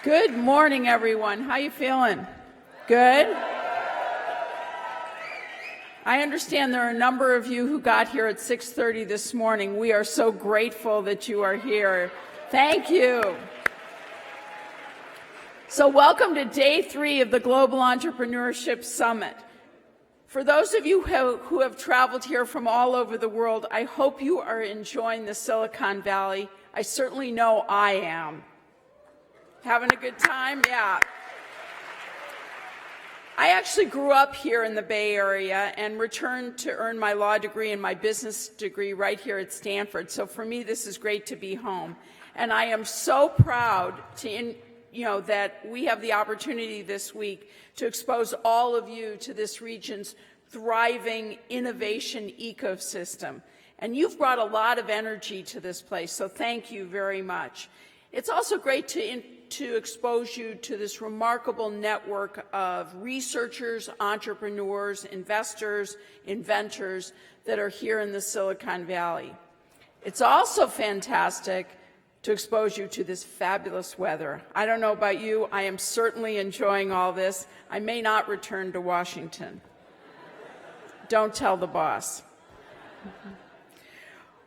Good morning, everyone. How you feeling? Good? I understand there are a number of you who got here at 6:30 this morning. We are so grateful that you are here. Thank you. So welcome to day 3 of the Global Entrepreneurship Summit. For those of you who have traveled here from all over the world, I hope you are enjoying the Silicon Valley. I certainly know I am. Having a good time? Yeah. I actually grew up here in the Bay Area and returned to earn my law degree and my business degree right here at Stanford. So for me, this is great to be home. And I am so proud that we have the opportunity this week to expose all of you to this region's thriving innovation ecosystem. And you've brought a lot of energy to this place, so thank you very much. It's also great to expose you to this remarkable network of researchers, entrepreneurs, investors, inventors that are here in the Silicon Valley. It's also fantastic to expose you to this fabulous weather. I don't know about you, I am certainly enjoying all this. I may not return to Washington. Don't tell the boss.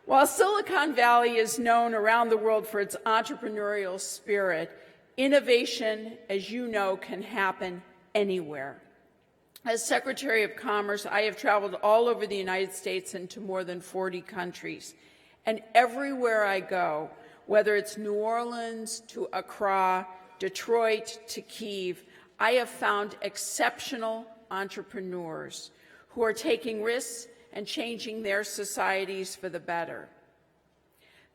While Silicon Valley is known around the world for its entrepreneurial spirit, innovation, as you know, can happen anywhere. As Secretary of Commerce, I have traveled all over the United States and to more than 40 countries. And everywhere I go, whether it's New Orleans to Accra, Detroit to Kyiv, I have found exceptional entrepreneurs who are taking risks and changing their societies for the better.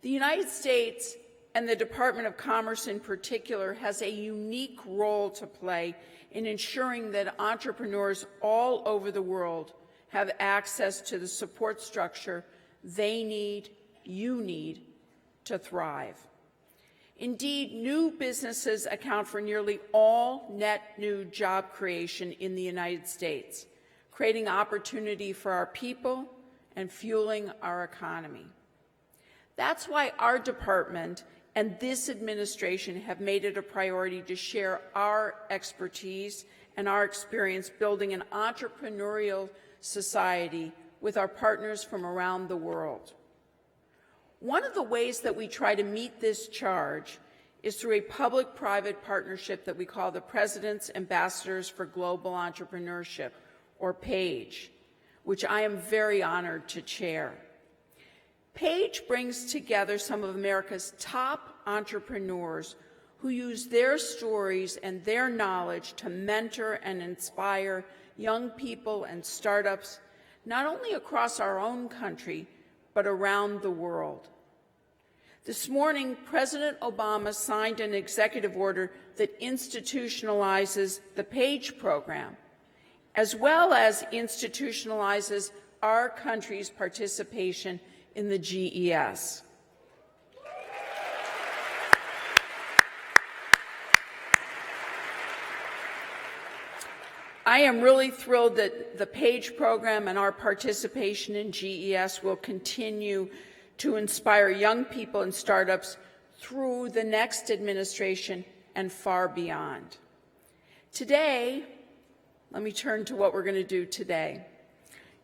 The United States, and the Department of Commerce in particular, has a unique role to play in ensuring that entrepreneurs all over the world have access to the support structure they need, you need, to thrive. Indeed, new businesses account for nearly all net new job creation in the United States, creating opportunity for our people and fueling our economy. That's why our department and this administration have made it a priority to share our expertise and our experience building an entrepreneurial society with our partners from around the world. One of the ways that we try to meet this charge is through a public-private partnership that we call the President's Ambassadors for Global Entrepreneurship, or PAGE, which I am very honored to chair. PAGE brings together some of America's top entrepreneurs who use their stories and their knowledge to mentor and inspire young people and startups, not only across our own country, but around the world. This morning, President Obama signed an executive order that institutionalizes the PAGE program, as well as institutionalizes our country's participation in the GES. I am really thrilled that the PAGE program and our participation in GES will continue to inspire young people and startups through the next administration and far beyond. Today, let me turn to what we're going to do today.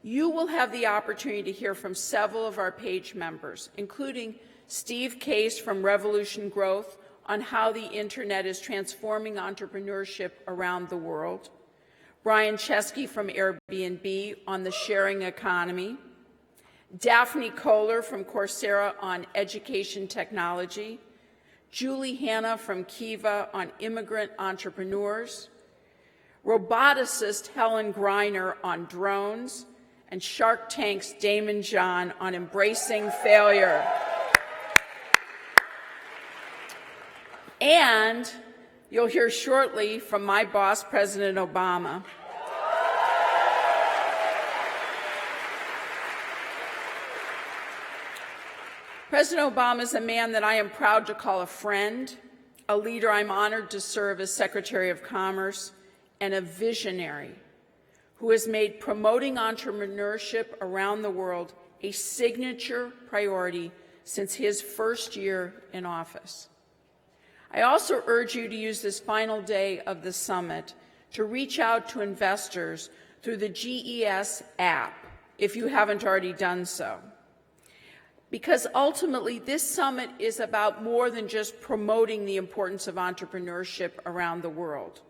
You will have the opportunity to hear from several of our PAGE members, including Steve Case from Revolution Growth on how the Internet is transforming entrepreneurship around the world, Brian Chesky from Airbnb on the sharing economy, Daphne Kohler from Coursera on education technology, Julie Hanna from Kiva on immigrant entrepreneurs, roboticist Helen Greiner on drones, and Shark Tank's Damon John on embracing failure. And you'll hear shortly from my boss, President Obama. President Obama is a man that I am proud to call a friend, a leader I'm honored to serve as Secretary of Commerce, and a visionary who has made promoting entrepreneurship around the world a signature priority since his first year in office. I also urge you to use this final day of the summit to reach out to investors through the GES app, if you haven't already done so. Because ultimately, this summit is about more than just promoting the importance of entrepreneurship around the world.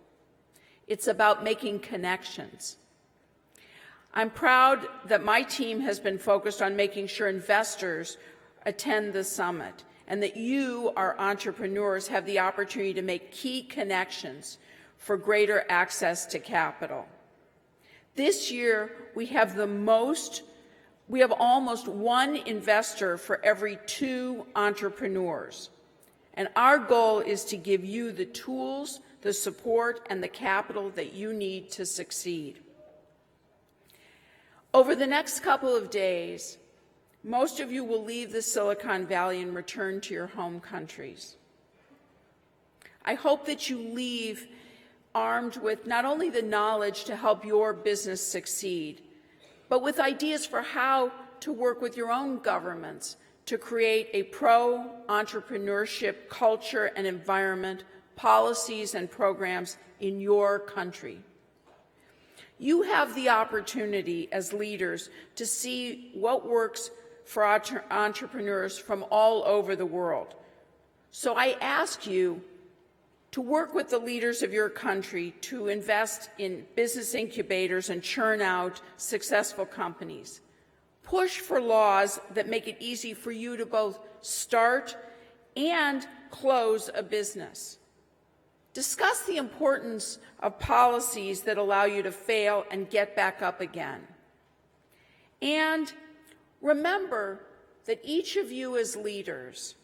It's about making connections. I'm proud that my team has been focused on making sure investors attend the summit and that you, our entrepreneurs, have the opportunity to make key connections for greater access to capital. This year, we have almost one investor for every 2 entrepreneurs. And our goal is to give you the tools, the support, and the capital that you need to succeed. Over the next couple of days, most of you will leave the Silicon Valley and return to your home countries. I hope that you leave armed with not only the knowledge to help your business succeed, but with ideas for how to work with your own governments to create a pro-entrepreneurship culture and environment, policies and programs in your country. You have the opportunity as leaders to see what works for entrepreneurs from all over the world. So I ask you to work with the leaders of your country to invest in business incubators and churn out successful companies. Push for laws that make it easy for you to both start and close a business. Discuss the importance of policies that allow you to fail and get back up again. And remember that each of you as leaders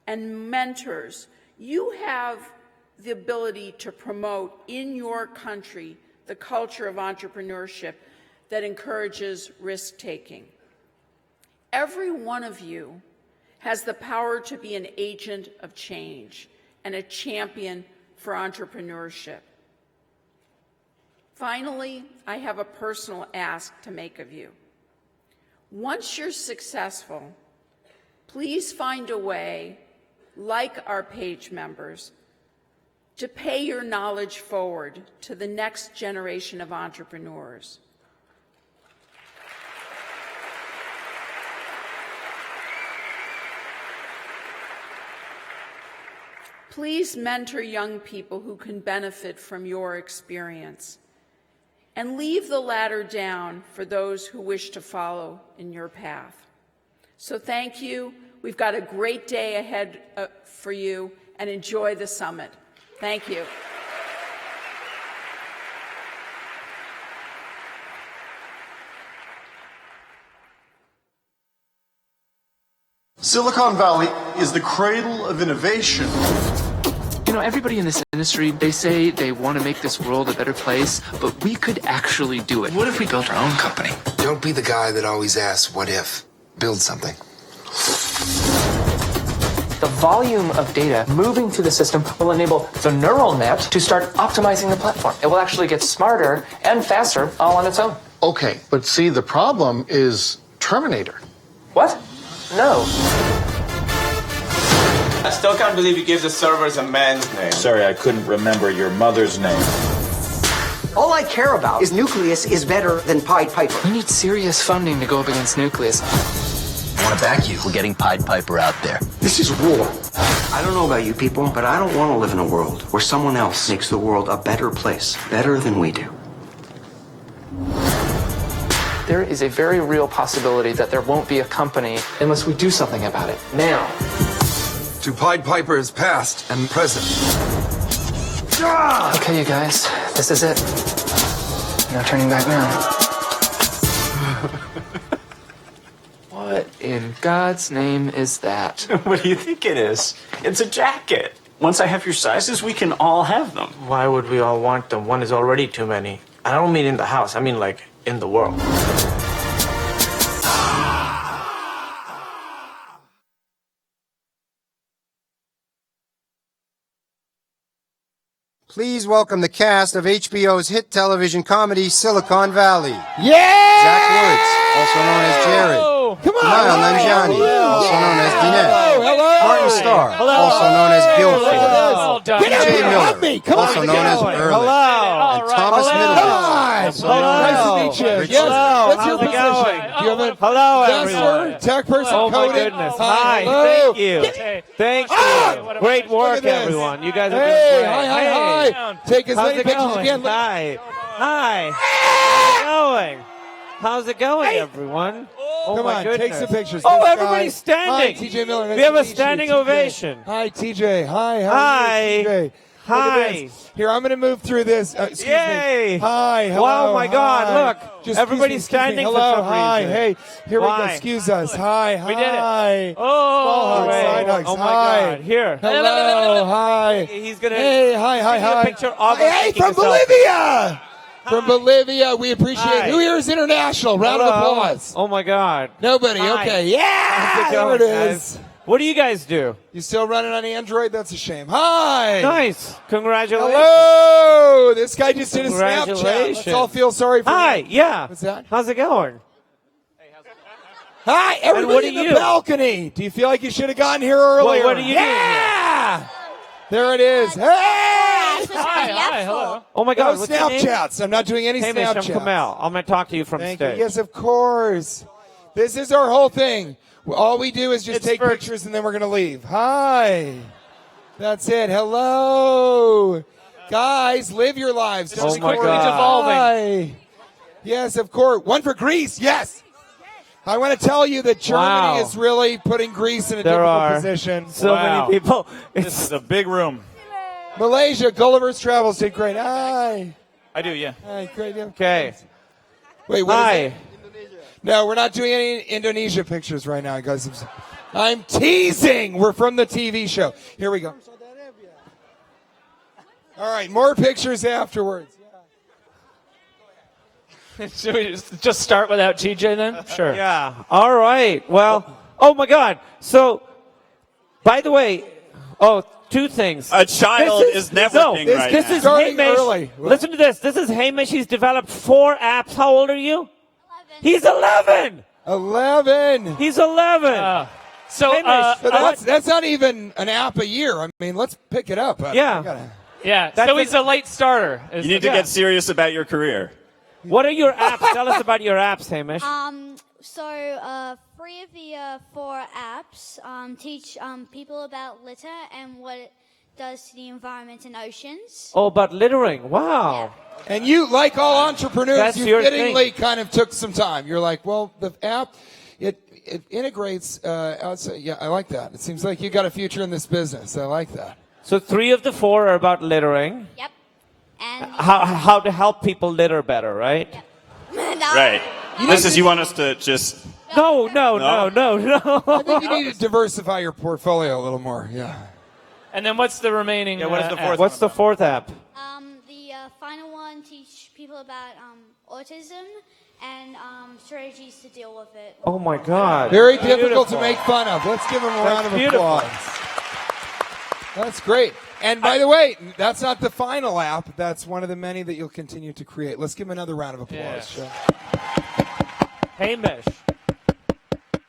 and mentors, you have the ability to promote in your country the culture of entrepreneurship that encourages risk-taking. Every one of you has the power to be an agent of change and a champion for entrepreneurship. Finally, I have a personal ask to make of you. Once you're successful, please find a way, like our page members, to pay your knowledge forward to the next generation of entrepreneurs. Please mentor young people who can benefit from your experience, and leave the ladder down for those who wish to follow in your path. So thank you. We've got a great day ahead for you, and enjoy the summit. Thank you. Silicon Valley is the cradle of innovation. You know, everybody in this industry, they say they want to make this world a better place, but we could actually do it. What if we built our own company? Don't be the guy that always asks, what if? Build something. The volume of data moving through the system will enable the neural net to start optimizing the platform. It will actually get smarter and faster all on its own. Okay, but see, the problem is Terminator. What? No. I still can't believe you gave the servers a man's name. Sorry, I couldn't remember your mother's name. All I care about is Nucleus is better than Pied Piper. We need serious funding to go up against Nucleus. I want to back you. We're getting Pied Piper out there. This is war. I don't know about you people, but I don't want to live in a world where someone else makes the world a better place, better than we do. There is a very real possibility that there won't be a company unless we do something about it now. To Pied Piper is past and present. Okay, you guys, this is it. No turning back now. What in God's name is that? What do you think it is? It's a jacket. Once I have your sizes, we can all have them. Why would we all want them? One is already too many. I don't mean in the house, I mean like in the world. Please welcome the cast of HBO's hit television comedy Silicon Valley. Yeah! Zach Woods, also known as Jared. Come on! Kumail Nanjiani, also known as Dinesh. Hello! Martin star, also known as Guilford. Well done. TJ Miller, me. Come also on, known as going. Early. Hello. And Thomas Middleton, also known Nice as to meet you. Richard. Yes. What's your How's it position? going? Do you have a Hello, investor, everyone. tech person, Oh, my coding? goodness. Hi. Hi. Hello. Thank you. Thank you. Great work, everyone. You guys are doing Hey, great. hi. Take as How's many it pictures going? as you can. Hi. Hi. How's it going? How's it going, everyone? Oh, Come my on, goodness. take some pictures. Oh, This guy. everybody's standing. Hi, TJ Miller. Nice We have to a meet you, standing TJ. ovation. Hi, TJ. Hi. How Hi. are you, TJ? Look at Hi. this. Here, I'm going to move through this. Excuse Yay. me. Hi. Hello. Wow, my God, hi. look. Just Everybody's excuse me. standing for Hello. some Hi. reason. Hey, here we go. Why? Excuse us. Hi. Hi. We did it. Small Oh, hugs, great. side hugs. Oh, my Hi. God. Here. Hello. Hi. He's going to Hey, hi. take a picture of us Hey, taking from a selfie. Bolivia. From Bolivia, we appreciate Hi. it. Who here is international? Round of Hello. applause. Oh, my God. Nobody. Hi. Okay. Yeah. How's it going, There it guys? is. What do you guys do? You still running on Android? That's a shame. Hi. Nice. Congratulations. Hello. This guy just did a Snapchat. Congratulations. Let's all feel sorry for Hi. him. Yeah. What's that? How's it going? Hi, everybody what in are the you? balcony. Do you feel like you should have gotten here earlier? What are you doing Yeah. There it is. Hey. Hi. Hello. Oh, my No God. What's your name? Snapchats. I'm not doing any Hey, Mish, I'm Snapchats. Kamal. I'm going to talk to you from Thank you. stage. Yes, of course. This is our whole thing. All we do is just It's take for- pictures and then we're going to leave. Hi. That's it. Hello. Guys, live your lives. Oh, Just my quickly God. devolving. Hi. Yes, of course. One for Greece. Yes. I want to tell you that Germany Wow. is really putting Greece in a There difficult are position. so Wow. many people. This is a big room. Malaysia, Gulliver's Travels did great. Hi. I do, yeah. Hi, great. Yeah. Okay. Wait, what is Hi. it? No, we're not doing any Indonesia pictures right now, guys. I'm teasing. We're from the TV show. Here we go. All right, more pictures afterwards. Should we just start without TJ then? Sure. Yeah. All right. Well, oh my God. So, by the way, two things. A child is networking right this now. is Starting Hamish. early. Listen to this. This is Hamish. He's developed 4 apps. How old are you? 11. He's 11. 11. He's 11. Hamish, But that's not even an app a year. I mean, let's pick it up. Yeah. Yeah. That's So he's a late starter. You need to get serious about your career. What are your apps? Tell us about your apps, Hamish. So 3 of the 4 apps teach people about litter and what it does to the environment and oceans. Oh, about littering. Wow. And you, like all entrepreneurs, That's you your fittingly kind of took some time. You're like, well, the app, it integrates outside. Yeah, I like that. It seems like you got a future in this business. I like that. So 3 of the 4 are about littering. Yep. And How to help people litter better, right? Right. This is, you want us to just... No. I think you need to diversify your portfolio a little more. Yeah. And then what's the remaining? Yeah, what is the fourth app? What's the 4th app? the final one teach people about autism and strategies to deal with it. Oh my God. Very difficult to make fun of. Let's give him a round of beautiful. applause. That's great. And by the way, that's not the final app. That's one of the many that you'll continue to create. Let's give him another round of applause. Yeah. Hamish.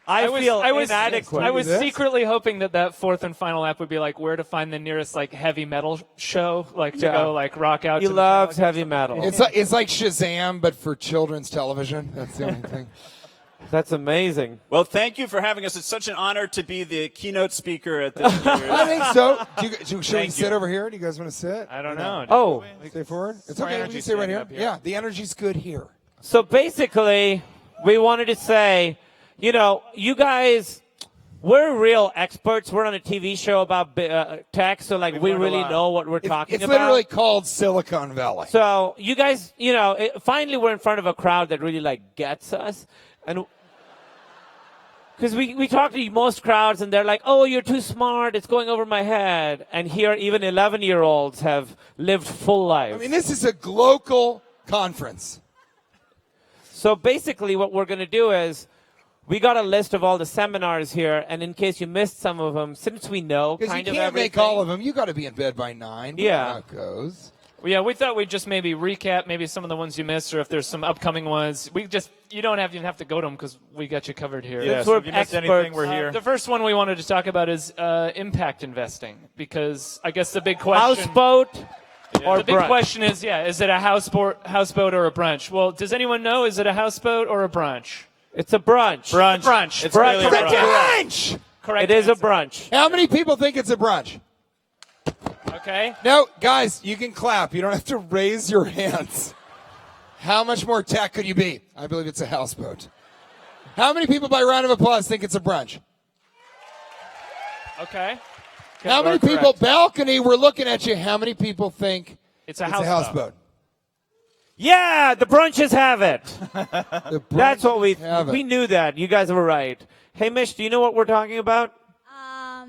I feel inadequate. I was secretly hoping that 4th and final app would be like where to find the nearest like heavy metal show, like to go like rock out. He to loves Metallica. heavy metal. It's like Shazam, but for children's television. That's the only thing. That's amazing. Well, thank you for having us. It's such an honor to be the keynote speaker at this year's... I think so. Should we Thank sit you. over here? Do you guys want to sit? I don't know. Oh. Stay forward? It's More okay. We energy can sit right standing here. up here. Yeah, the energy's good here. So basically, we wanted to say, you guys, we're real experts. We're on a TV show about tech, so like we really know what we're talking It's about. literally called Silicon Valley. So you guys, finally we're in front of a crowd that really like gets us. And because we talk to most crowds and they're like, oh, you're too smart. It's going over my head. And here, even 11-year-olds have lived full lives. I mean, this is a global conference. So basically what we're going to do is we got a list of all the seminars here. And in case you missed some of them, since we know Because you kind of can't everything. make all of them. You got to be in bed by 9. Yeah. How it goes. Well, yeah, we thought we'd just maybe recap maybe some of the ones you missed, or if there's some upcoming ones. You don't even have to go to them because we got you covered here. Yeah, so if you missed anything, we're here. The first one we wanted to talk about is impact investing, because I guess the big question. Houseboat or the big brunch? question is, is it a houseboat or a brunch? Well, does anyone know, is it a houseboat or a brunch? It's a brunch. Brunch. It's really a Brunch! Correct. It is a answer. brunch. How many people think it's a brunch? Okay. No, guys, you can clap. You don't have to raise your hands. How much more tech could you be? I believe it's a houseboat. How many people, by round of applause, think it's a brunch? Okay. How many people, balcony, we're looking at you. How many people think it's a houseboat? Yeah, the brunches have it. That's what we have it. we knew that. You guys were right. Hey, Mish, do you know what we're talking about? No.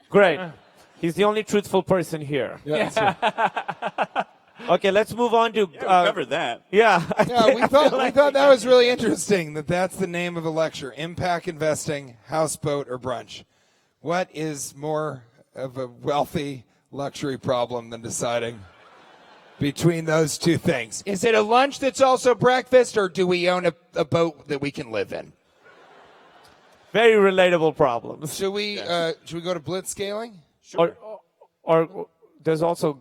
Great. He's the only truthful person here. Yeah, that's Okay, let's move on to. We covered that. Yeah. Yeah, we thought that was really interesting. That's the name of the lecture: impact investing, houseboat, or brunch. What is more of a wealthy luxury problem than deciding between those two things? Is it a lunch that's also breakfast, or do we own a boat that we can live in? Very relatable problems. Should we go to blitz scaling? Sure. Or there's also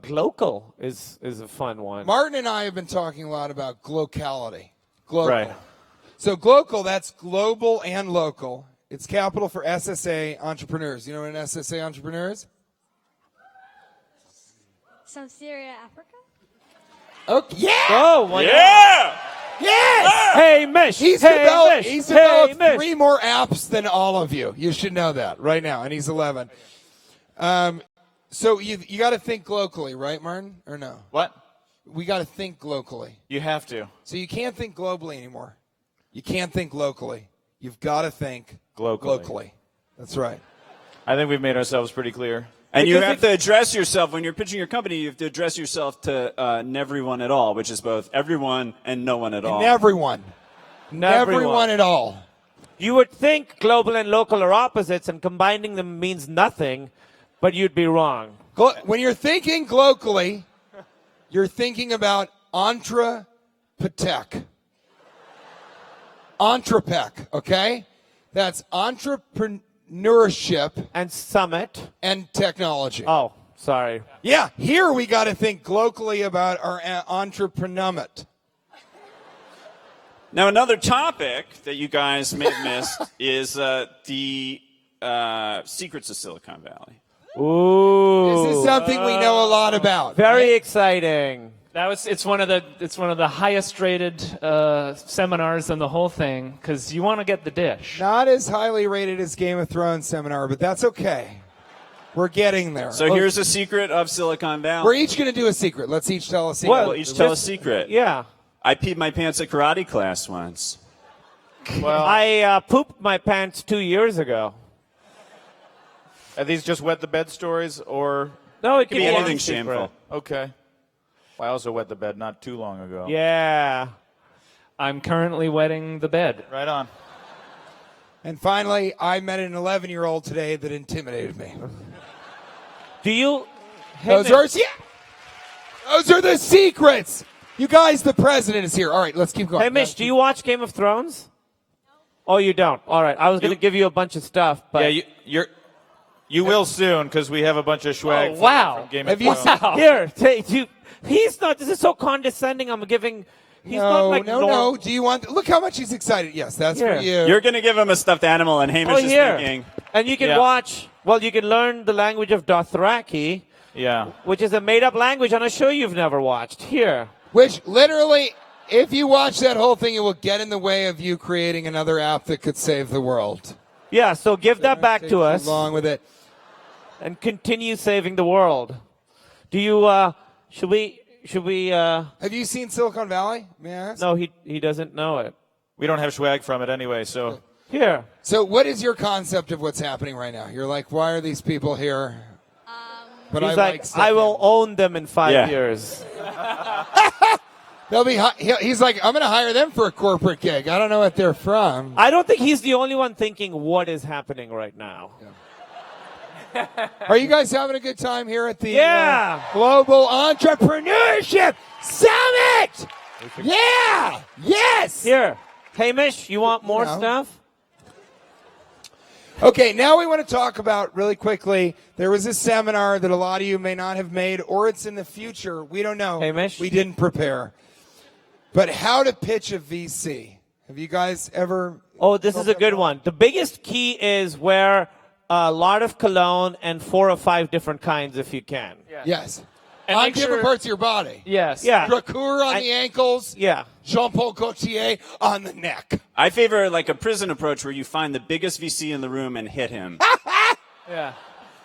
glocal is a fun one. Martin and I have been talking a lot about glocality. Global. Right. So glocal, that's global and local. It's capital for SSA entrepreneurs. You know what an SSA entrepreneur is? Sub-Saharan Africa? Okay. Yeah! Oh, why not? Yeah! Yes! Hey, Mish! He's hey, developed, Mish! he's hey, developed Mish! 3 more apps than all of you. You should know that right now, and he's 11. So you got to think locally, right, Martin? Or no? What? We got to think locally. You have to. So you can't think globally anymore. You can't think locally. You've got to think locally. That's right. I think we've made ourselves pretty clear. And you have to address yourself, when you're pitching your company, you have to address yourself to everyone at all, which is both everyone and no one at all. And everyone at all. You would think global and local are opposites, and combining them means nothing, but you'd be wrong. When you're thinking locally, you're thinking about entrepotech. Entrepec, okay? That's entrepreneurship and summit and technology. Oh, sorry. Yeah, here we got to think locally about our entrepreneurship. Now, another topic that you guys may have missed is the secrets of Silicon Valley. Ooh. This is something we know a lot about. Very exciting. It's one of the highest rated seminars in the whole thing, because you want to get the dish. Not as highly rated as Game of Thrones seminar, but that's okay. We're getting there. So here's a secret of Silicon Valley. We're each going to do a secret. Let's each tell a secret. We'll each tell a secret. Yeah. I peed my pants at karate class once. Well, I pooped my pants 2 years ago. Are these just wet the bed stories, or? No, it could be anything shameful. Okay. Well, I also wet the bed not too long ago. Yeah. I'm currently wetting the bed. Right on. And finally, I met an 11-year-old today that intimidated me. Do you? Those are the secrets. You guys, the president is here. All right, let's keep going. Hey, Mish, do you watch Game of Thrones? No. Oh, you don't? All right. I was going to give you a bunch of stuff, but you will soon, because we have a bunch of swag. Oh, wow. From Game of Thrones. Here, take you. He's not. This is so condescending. I'm giving. He's not like no. Do you want? Look how much he's excited. Yes, that's for you. You're going to give him a stuffed animal, and Hamish is thinking. And you can watch. Well, you can learn the language of Dothraki. Yeah. Which is a made-up language on a show you've never watched. Here. Which literally, if you watch that whole thing, it will get in the way of you creating another app that could save the world. Yeah. So give that back to us. Along with it. And continue saving the world. Do you? Should we? Have you seen Silicon Valley? May I ask? No, he doesn't know it. We don't have swag from it anyway, so. Here. So what is your concept of what's happening right now? You're like, why are these people here? But He's like, I will own them in 5 years. They'll be. He's like, I'm going to hire them for a corporate gig. I don't know what they're from. I don't think he's the only one thinking what is happening right now. Are you guys having a good time here at the Yeah. Global Entrepreneurship Summit? Yeah. Yes. Here, Hamish, you want more stuff? Okay, now we want to talk about really quickly. There was a seminar that a lot of you may not have made, or it's in the future. We don't know. Hamish? We didn't prepare. But how to pitch a VC. Have you guys ever? Oh, this is a good one. The biggest key is wear a lot of cologne and 4 or 5 different kinds if you can. Yes. And On make different sure- parts of your body. Yes. Yeah. Dracour on the ankles. Yeah. Jean-Paul Gaultier on the neck. I favor like a prison approach where you find the biggest VC in the room and hit him. Yeah.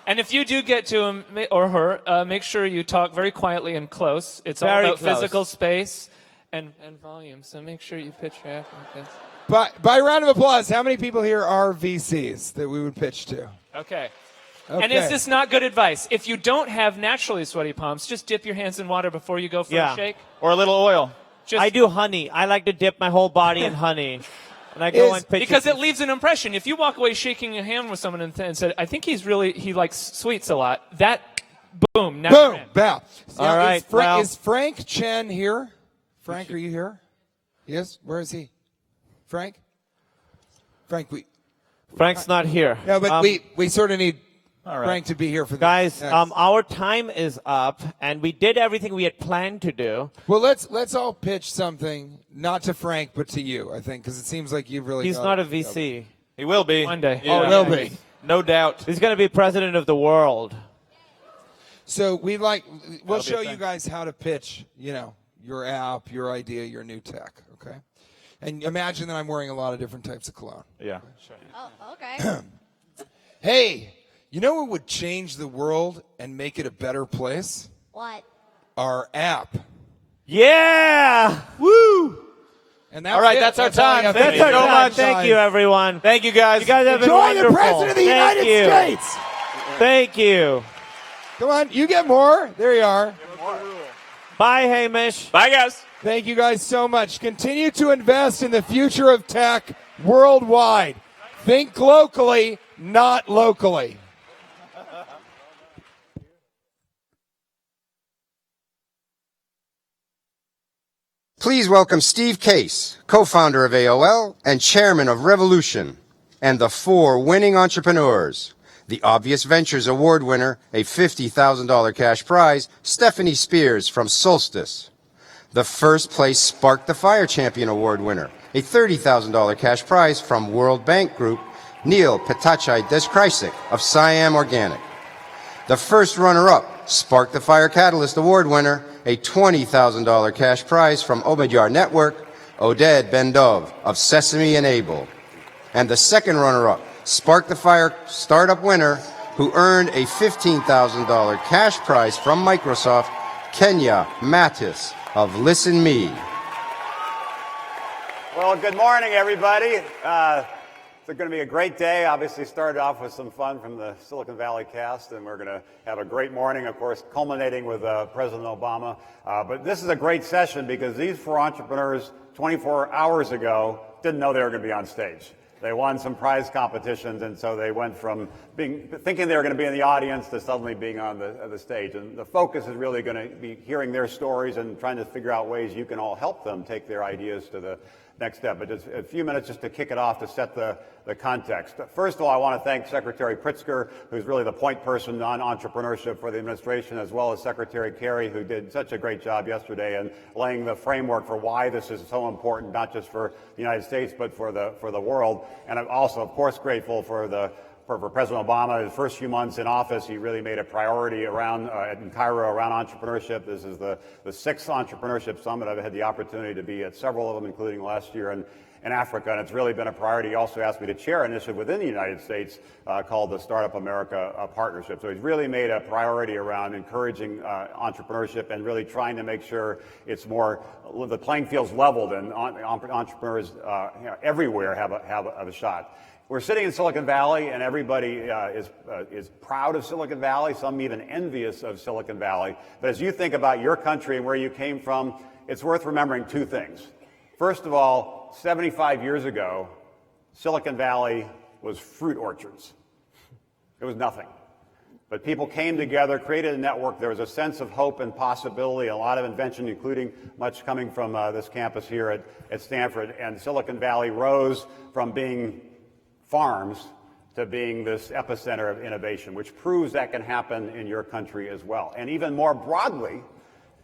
And if you do get to him or her, make sure you talk very quietly and close. It's all Very about close. physical space and volume. So make sure you pitch your app like this. By round of applause, how many people here are VCs that we would pitch to? Okay. Okay. And is this not good advice? If you don't have naturally sweaty palms, just dip your hands in water before you go for a shake. Or a little oil. I do honey. I like to dip my whole body in honey. And I go and pitch Because it leaves an impression. If you walk away shaking a hand with someone and said, I think he likes sweets a lot, that, boom, now you're Boom, in. bow. All right, Is Frank Chen here? Frank, are you here? Yes? Where is he? Frank? Frank's not here. No, but we sort of need right. Frank to be here for this. Guys, next. our time is up, and we did everything we had planned to do. Well, let's all pitch something, not to Frank, but to you, I think, because it seems like you've really He's got not a it. VC. He will be. One day. Oh, will be. No doubt. He's going to be president of the world. So we'll That'll show be a you thing. guys how to pitch, your app, your idea, your new tech, okay? And imagine that I'm wearing a lot of different types of cologne. Yeah. Oh, okay. Hey, you know what would change the world and make it a better place? What? Our app. Yeah! Woo! And All right, that's our time. all you have to That's do. our so time. much. Thank you, everyone. Thank you, guys. You guys have been Enjoy wonderful. the President of the Thank United you. States. Thank you. Come on, you get more. There you are. Bye, Hamish. Bye, guys. Thank you guys so much. Continue to invest in the future of tech worldwide. Think locally, not locally. Please welcome Steve Case, co-founder of AOL and chairman of Revolution, and the 4 winning entrepreneurs. The Obvious Ventures Award winner, a $50,000 cash prize, Stephanie Spears from Solstice. The first place Spark the Fire Champion Award winner, a $30,000 cash prize from World Bank Group, Neil Petachai Deskrisik of Siam Organic. The first runner-up, Spark the Fire Catalyst Award winner, a $20,000 cash prize from Omidyar Network, Oded Bendov of Sesame Enable. And the second runner-up, Spark the Fire Startup winner, who earned a $15,000 cash prize from Microsoft, Kenya Mattis of Listen Me. Well, good morning, everybody. It's going to be a great day. Obviously, started off with some fun from the Silicon Valley cast, and we're going to have a great morning, of course, culminating with President Obama. But this is a great session because these 4 entrepreneurs 24 hours ago didn't know they were going to be on stage. They won some prize competitions, and so they went from thinking they were going to be in the audience to suddenly being on the stage. And the focus is really going to be hearing their stories and trying to figure out ways you can all help them take their ideas to the next step. But just a few minutes just to kick it off to set the context. First of all, I want to thank Secretary Pritzker, who's really the point person on entrepreneurship for the administration, as well as Secretary Kerry, who did such a great job yesterday in laying the framework for why this is so important, not just for the United States, but for the world. And I'm also, of course, grateful for President Obama. His first few months in office, he really made a priority around in Cairo around entrepreneurship. This is the 6th entrepreneurship summit. I've had the opportunity to be at several of them, including last year in Africa, and it's really been a priority. He also asked me to chair an initiative within the United States called the Startup America Partnership. So he's really made a priority around encouraging entrepreneurship and really trying to make sure it's more, the playing field's leveled and entrepreneurs everywhere have a shot. We're sitting in Silicon Valley, and everybody is proud of Silicon Valley, some even envious of Silicon Valley. But as you think about your country and where you came from, it's worth remembering 2 things. First of all, 75 years ago, Silicon Valley was fruit orchards. It was nothing. But people came together, created a network. There was a sense of hope and possibility, a lot of invention, including much coming from this campus here at Stanford. And Silicon Valley rose from being farms to being this epicenter of innovation, which proves that can happen in your country as well. And even more broadly,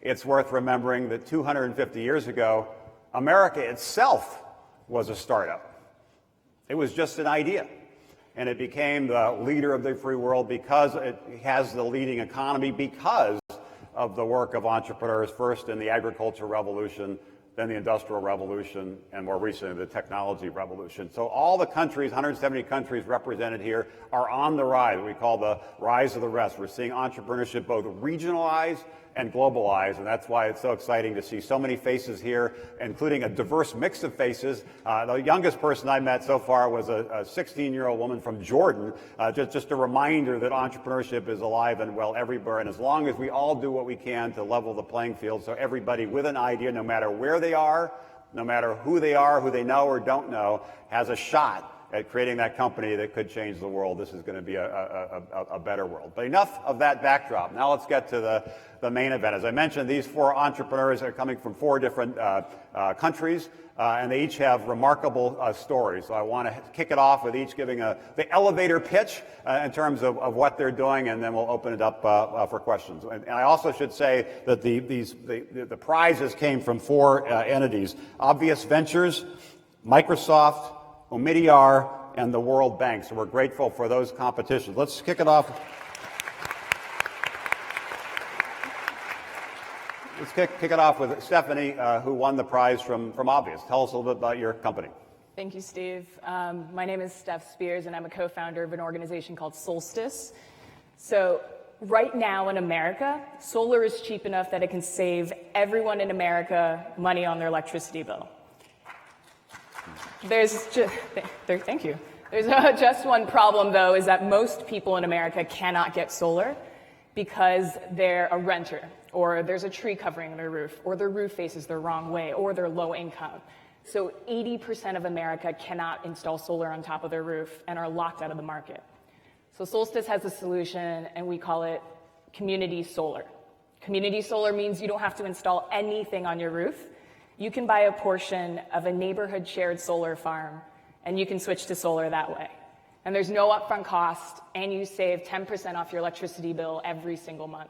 it's worth remembering that 250 years ago, America itself was a startup. It was just an idea. And it became the leader of the free world because it has the leading economy because of the work of entrepreneurs, first in the agricultural revolution, then the industrial revolution, and more recently the technology revolution. So all the countries, 170 countries represented here, are on the rise. We call the rise of the rest. We're seeing entrepreneurship both regionalized and globalized, and that's why it's so exciting to see so many faces here, including a diverse mix of faces. The youngest person I met so far was a 16-year-old woman from Jordan. Just a reminder that entrepreneurship is alive and well everywhere, and as long as we all do what we can to level the playing field so everybody with an idea, no matter where they are, no matter who they are, who they know or don't know, has a shot at creating that company that could change the world. This is going to be a better world. But enough of that backdrop. Now let's get to the main event. As I mentioned, these four entrepreneurs are coming from four different countries, and they each have remarkable stories. So I want to kick it off with each giving the elevator pitch in terms of what they're doing, and then we'll open it up for questions. And I also should say that the prizes came from four entities: Obvious Ventures, Microsoft, Omidyar, and the World Bank. So we're grateful for those competitions. Let's kick it off. Let's kick it off with Stephanie, who won the prize from Obvious. Tell us a little bit about your company. Thank you, Steve. My name is Steph Spears, and I'm a co-founder of an organization called Solstice. So right now in America, solar is cheap enough that it can save everyone in America money on their electricity bill. Thank you. There's just one problem, though, is that most people in America cannot get solar because they're a renter, or there's a tree covering their roof, or their roof faces the wrong way, or they're low income. So 80% of America cannot install solar on top of their roof and are locked out of the market. So Solstice has a solution, and we call it community solar. Community solar means you don't have to install anything on your roof. You can buy a portion of a neighborhood shared solar farm, and you can switch to solar that way. And there's no upfront cost, and you save 10% off your electricity bill every single month.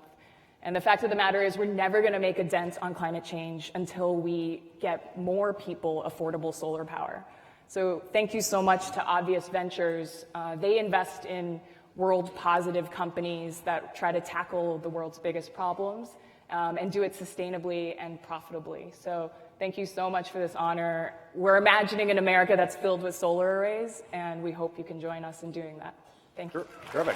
And the fact of the matter is we're never going to make a dent on climate change until we get more people affordable solar power. So thank you so much to Obvious Ventures. They invest in world positive companies that try to tackle the world's biggest problems and do it sustainably and profitably. So thank you so much for this honor. We're imagining an America that's filled with solar arrays, and we hope you can join us in doing that. Thank you. Terrific.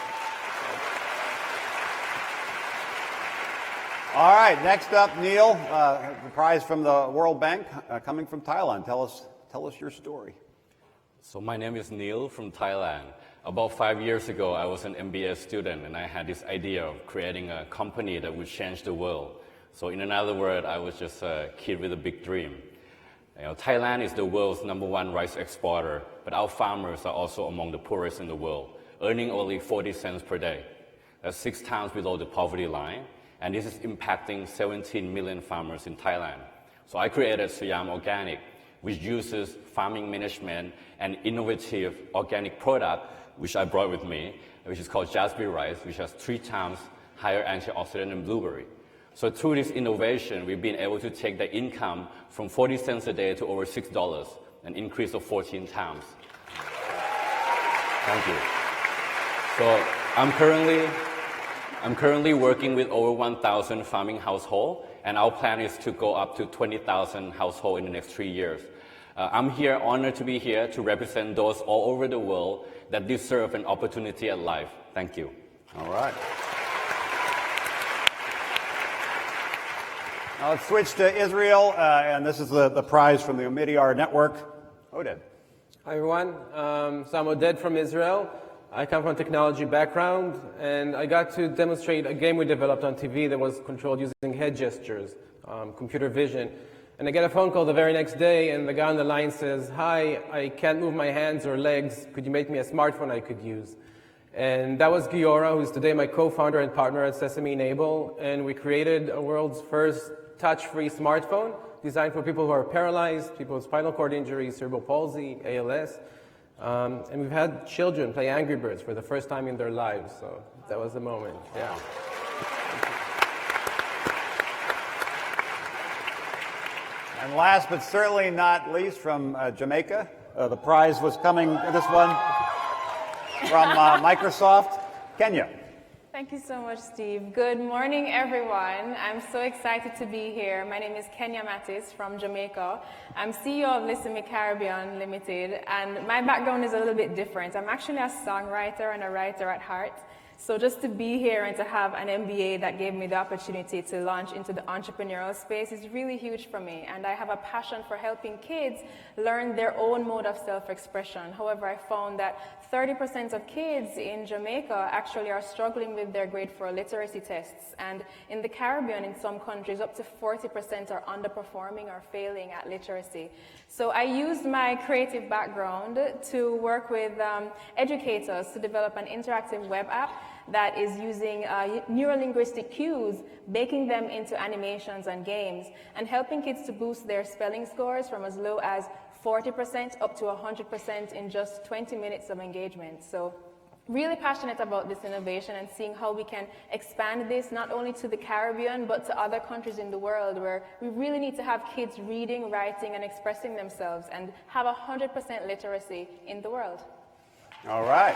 All right, next up, Neil, the prize from the World Bank, coming from Thailand. Tell us your story. So my name is Neil from Thailand. About 5 years ago, I was an MBA student, and I had this idea of creating a company that would change the world. So in another word, I was just a kid with a big dream. Thailand is the world's #1 rice exporter, but our farmers are also among the poorest in the world, earning only 40 cents per day. That's 6 times below the poverty line, and this is impacting 17 million farmers in Thailand. So I created Siam Organic, which uses farming management and innovative organic product, which I brought with me, which is called Jasmine rice, which has 3 times higher antioxidant than blueberry. So through this innovation, we've been able to take the income from 40 cents a day to over $6, an increase of 14 times. Thank you. So I'm currently working with over 1,000 farming households, and our plan is to go up to 20,000 households in the next 3 years. I'm here, honored to be here to represent those all over the world that deserve an opportunity at life. Thank you. All right. Now let's switch to Israel, and this is the prize from the Omidyar Network. Oded. Hi, everyone. So I'm Oded from Israel. I come from a technology background, and I got to demonstrate a game we developed on TV that was controlled using head gestures, computer vision. And I get a phone call the very next day, and the guy on the line says, "Hi, I can't move my hands or legs. Could you make me a smartphone I could use?" And that was Giora, who's today my co-founder and partner at Sesame Enable. And we created a world's first touch-free smartphone designed for people who are paralyzed, people with spinal cord injuries, cerebral palsy, ALS. And we've had children play Angry Birds for the first time in their lives. So that was the moment, yeah. And last but certainly not least, from Jamaica, the prize was coming, this one, from Microsoft, Kenya. Thank you so much, Steve. Good morning, everyone. I'm so excited to be here. My name is Kenya Mattis from Jamaica. I'm CEO of Listen Me Caribbean Limited, and my background is a little bit different. I'm actually a songwriter and a writer at heart. So just to be here and to have an MBA that gave me the opportunity to launch into the entrepreneurial space is really huge for me. And I have a passion for helping kids learn their own mode of self-expression. However, I found that 30% of kids in Jamaica actually are struggling with their grade 4 literacy tests. And in the Caribbean, in some countries, up to 40% are underperforming or failing at literacy. So I used my creative background to work with educators to develop an interactive web app that is using neurolinguistic cues, baking them into animations and games, and helping kids to boost their spelling scores from as low as 40% up to 100% in just 20 minutes of engagement. So really passionate about this innovation and seeing how we can expand this not only to the Caribbean, but to other countries in the world where we really need to have kids reading, writing, and expressing themselves and have 100% literacy in the world. All right.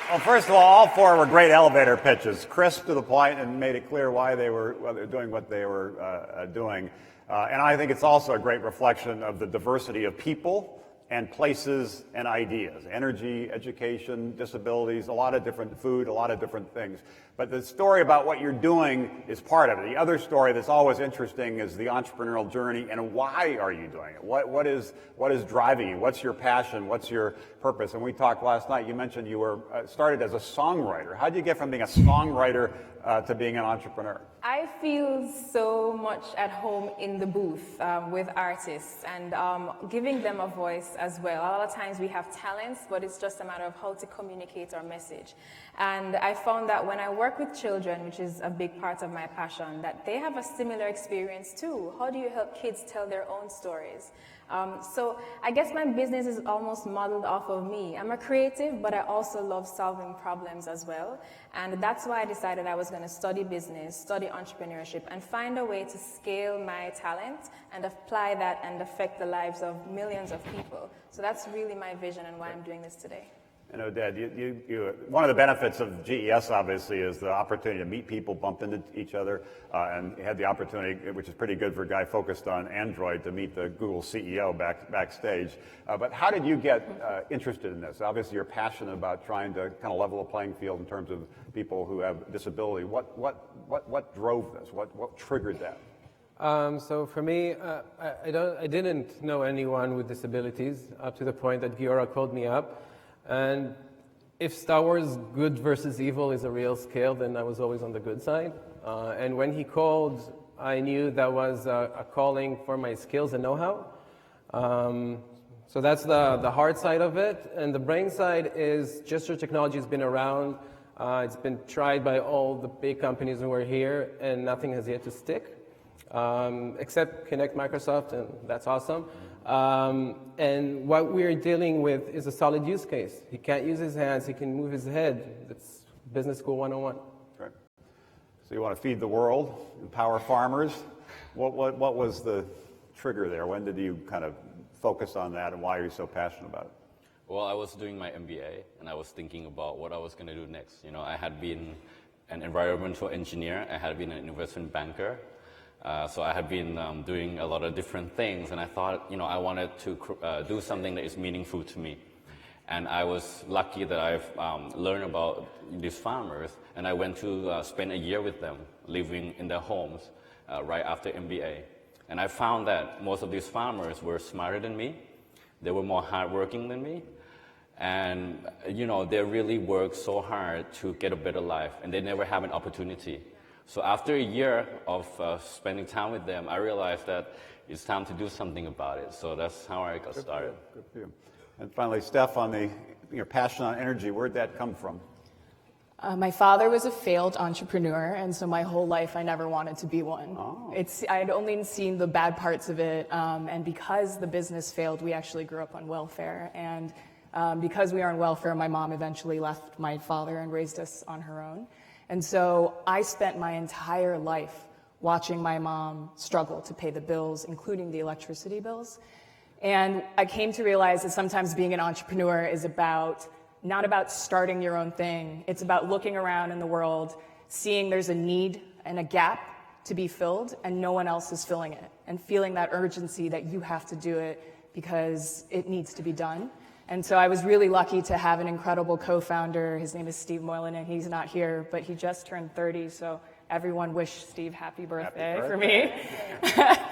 Well, first of all four were great elevator pitches, crisp to the point, and made it clear why they were doing what they were doing. And I think it's also a great reflection of the diversity of people and places and ideas, energy, education, disabilities, a lot of different food, a lot of different things. But the story about what you're doing is part of it. The other story that's always interesting is the entrepreneurial journey and why are you doing it? What is driving you? What's your passion? What's your purpose? And we talked last night, you mentioned you were started as a songwriter. How did you get from being a songwriter to being an entrepreneur? I feel so much at home in the booth with artists and giving them a voice as well. A lot of times we have talents, but it's just a matter of how to communicate our message. And I found that when I work with children, which is a big part of my passion, that they have a similar experience too. How do you help kids tell their own stories? So I guess my business is almost modeled off of me. I'm a creative, but I also love solving problems as well. And that's why I decided I was going to study business, study entrepreneurship, and find a way to scale my talent and apply that and affect the lives of millions of people. So that's really my vision and why I'm doing this today. And Oded, one of the benefits of GES, obviously, is the opportunity to meet people, bump into each other, and you had the opportunity, which is pretty good for a guy focused on Android, to meet the Google CEO backstage. But how did you get interested in this? Obviously, you're passionate about trying to kind of level a playing field in terms of people who have disability. What drove this? What triggered that? So for me, I didn't know anyone with disabilities up to the point that Giora called me up. And if Star Wars good versus evil is a real scale, then I was always on the good side. And when he called, I knew that was a calling for my skills and know-how. So that's the hard side of it. And the brain side is gesture technology has been around. It's been tried by all the big companies who are here, and nothing has yet to stick, except Connect Microsoft, and that's awesome. And what we're dealing with is a solid use case. He can't use his hands, he can move his head. That's business school 101. Right. So you want to feed the world, empower farmers. What was the trigger there? When did you kind of focus on that, and why are you so passionate about it? Well, I was doing my MBA, and I was thinking about what I was going to do next. You know, I had been an environmental engineer, I had been an investment banker. So I had been doing a lot of different things, and I thought, you know, I wanted to do something that is meaningful to me. And I was lucky that I've learned about these farmers, and I went to spend a year with them, living in their homes right after MBA. And I found that most of these farmers were smarter than me, they were more hardworking than me, and, you know, they really worked so hard to get a better life, and they never have an opportunity. So after a year of spending time with them, I realized that it's time to do something about it. So that's how I got started. Good for you. And finally, Steph, on your passion on energy, where'd that come from? My father was a failed entrepreneur, and so my whole life I never wanted to be one. Oh. I'd only seen the bad parts of it, and because the business failed, we actually grew up on welfare. And because we are on welfare, my mom eventually left my father and raised us on her own. And so I spent my entire life watching my mom struggle to pay the bills, including the electricity bills. And I came to realize that sometimes being an entrepreneur is not about starting your own thing. It's about looking around in the world, seeing there's a need and a gap to be filled, and no one else is filling it, and feeling that urgency that you have to do it because it needs to be done. And so I was really lucky to have an incredible co-founder. His name is Steve Moylan, and he's not here, but he just turned 30, so everyone wish Steve happy birthday for me.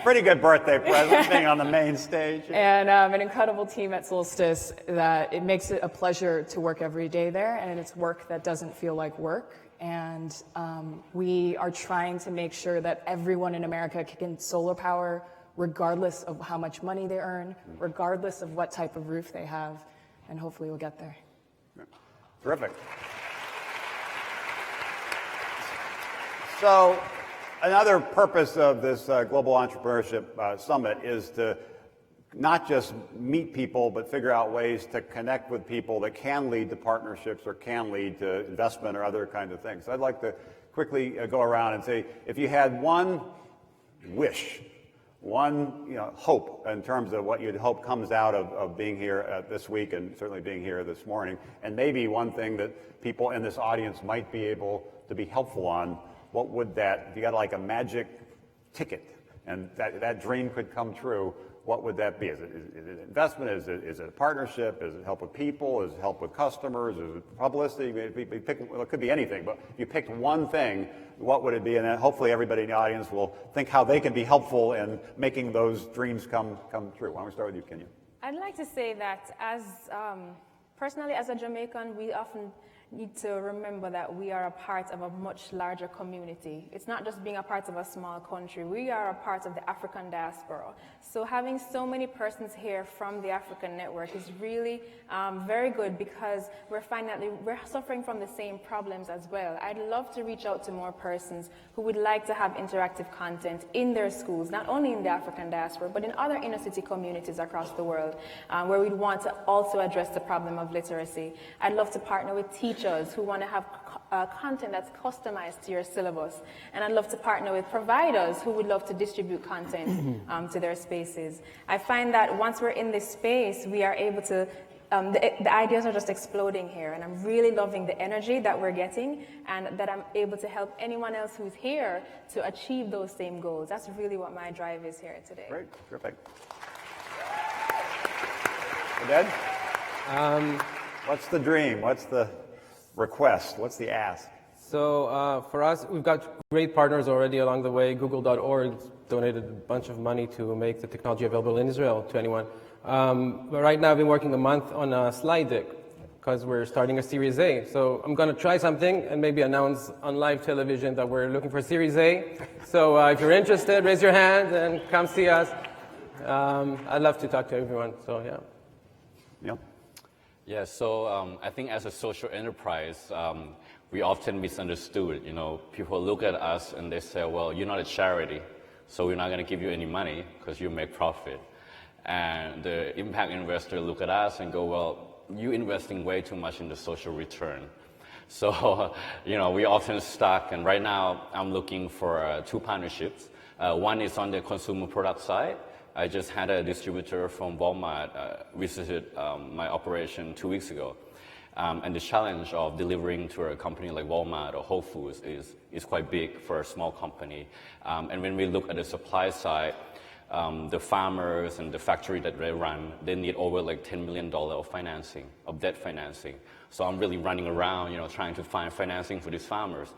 Pretty good birthday present, being on the main stage. And an incredible team at Solstice that it makes it a pleasure to work every day there, and it's work that doesn't feel like work. And we are trying to make sure that everyone in America can get solar power regardless of how much money they earn, regardless of what type of roof they have, and hopefully we'll get there. Terrific. So another purpose of this Global Entrepreneurship Summit is to not just meet people, but figure out ways to connect with people that can lead to partnerships or can lead to investment or other kinds of things. So I'd like to quickly go around and say, if you had one wish, one hope in terms of what you'd hope comes out of being here this week and certainly being here this morning, and maybe one thing that people in this audience might be able to be helpful on, what would that, if you got like a magic ticket and that dream could come true, what would that be? Is it investment? Is it a partnership? Is it help with people? Is it help with customers? Is it publicity? It could be anything, but if you picked one thing, what would it be? And then hopefully everybody in the audience will think how they can be helpful in making those dreams come true. Why don't we start with you, Kenya? I'd like to say that personally as a Jamaican, we often need to remember that we are a part of a much larger community. It's not just being a part of a small country. We are a part of the African diaspora. So having so many persons here from the African network is really very good, because we're finding that we're suffering from the same problems as well. I'd love to reach out to more persons who would like to have interactive content in their schools, not only in the African diaspora, but in other inner city communities across the world, where we'd want to also address the problem of literacy. I'd love to partner with teachers who want to have content that's customized to your syllabus. And I'd love to partner with providers who would love to distribute content to their spaces. I find that once we're in this space, we are able to, the ideas are just exploding here, and I'm really loving the energy that we're getting, and that I'm able to help anyone else who's here to achieve those same goals. That's really what my drive is here today. Great, terrific. Ed? What's the dream? What's the request? What's the ask? So for us, we've got great partners already along the way. Google.org donated a bunch of money to make the technology available in Israel to anyone. But right now I've been working a month on a slide deck because we're starting a Series A. So I'm going to try something and maybe announce on live television that we're looking for Series A. So if you're interested, raise your hand and come see us. I'd love to talk to everyone. So yeah. Yep. Yeah, so I think as a social enterprise, we often misunderstood. People look at us and they say, well, you're not a charity, so we're not going to give you any money because you make profit. And the impact investor look at us and go, well, you're investing way too much in the social return. So, we often stuck, and right now I'm looking for two partnerships. One is on the consumer product side. I just had a distributor from Walmart visited my operation 2 weeks ago. And the challenge of delivering to a company like Walmart or Whole Foods is quite big for a small company. And when we look at the supply side, the farmers and the factory that they run, they need over like $10 million of financing, of debt financing. So I'm really running around, trying to find financing for these farmers.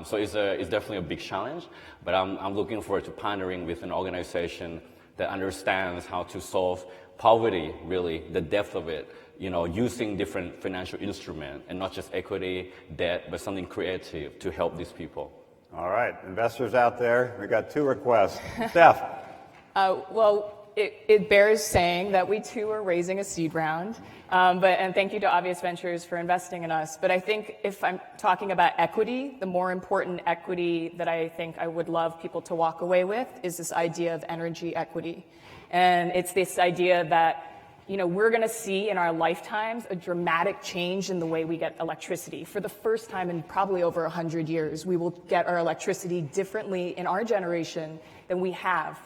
So it's definitely a big challenge, but I'm looking forward to partnering with an organization that understands how to solve poverty, really, the depth of it, using different financial instruments and not just equity, debt, but something creative to help these people. All right, investors out there, we got two requests. Steph. Well, it bears saying that we too are raising a seed round. And thank you to Obvious Ventures for investing in us. But I think if I'm talking about equity, the more important equity that I think I would love people to walk away with is this idea of energy equity. And it's this idea that, you know, we're going to see in our lifetimes a dramatic change in the way we get electricity. For the first time in probably over 100 years, we will get our electricity differently in our generation than we have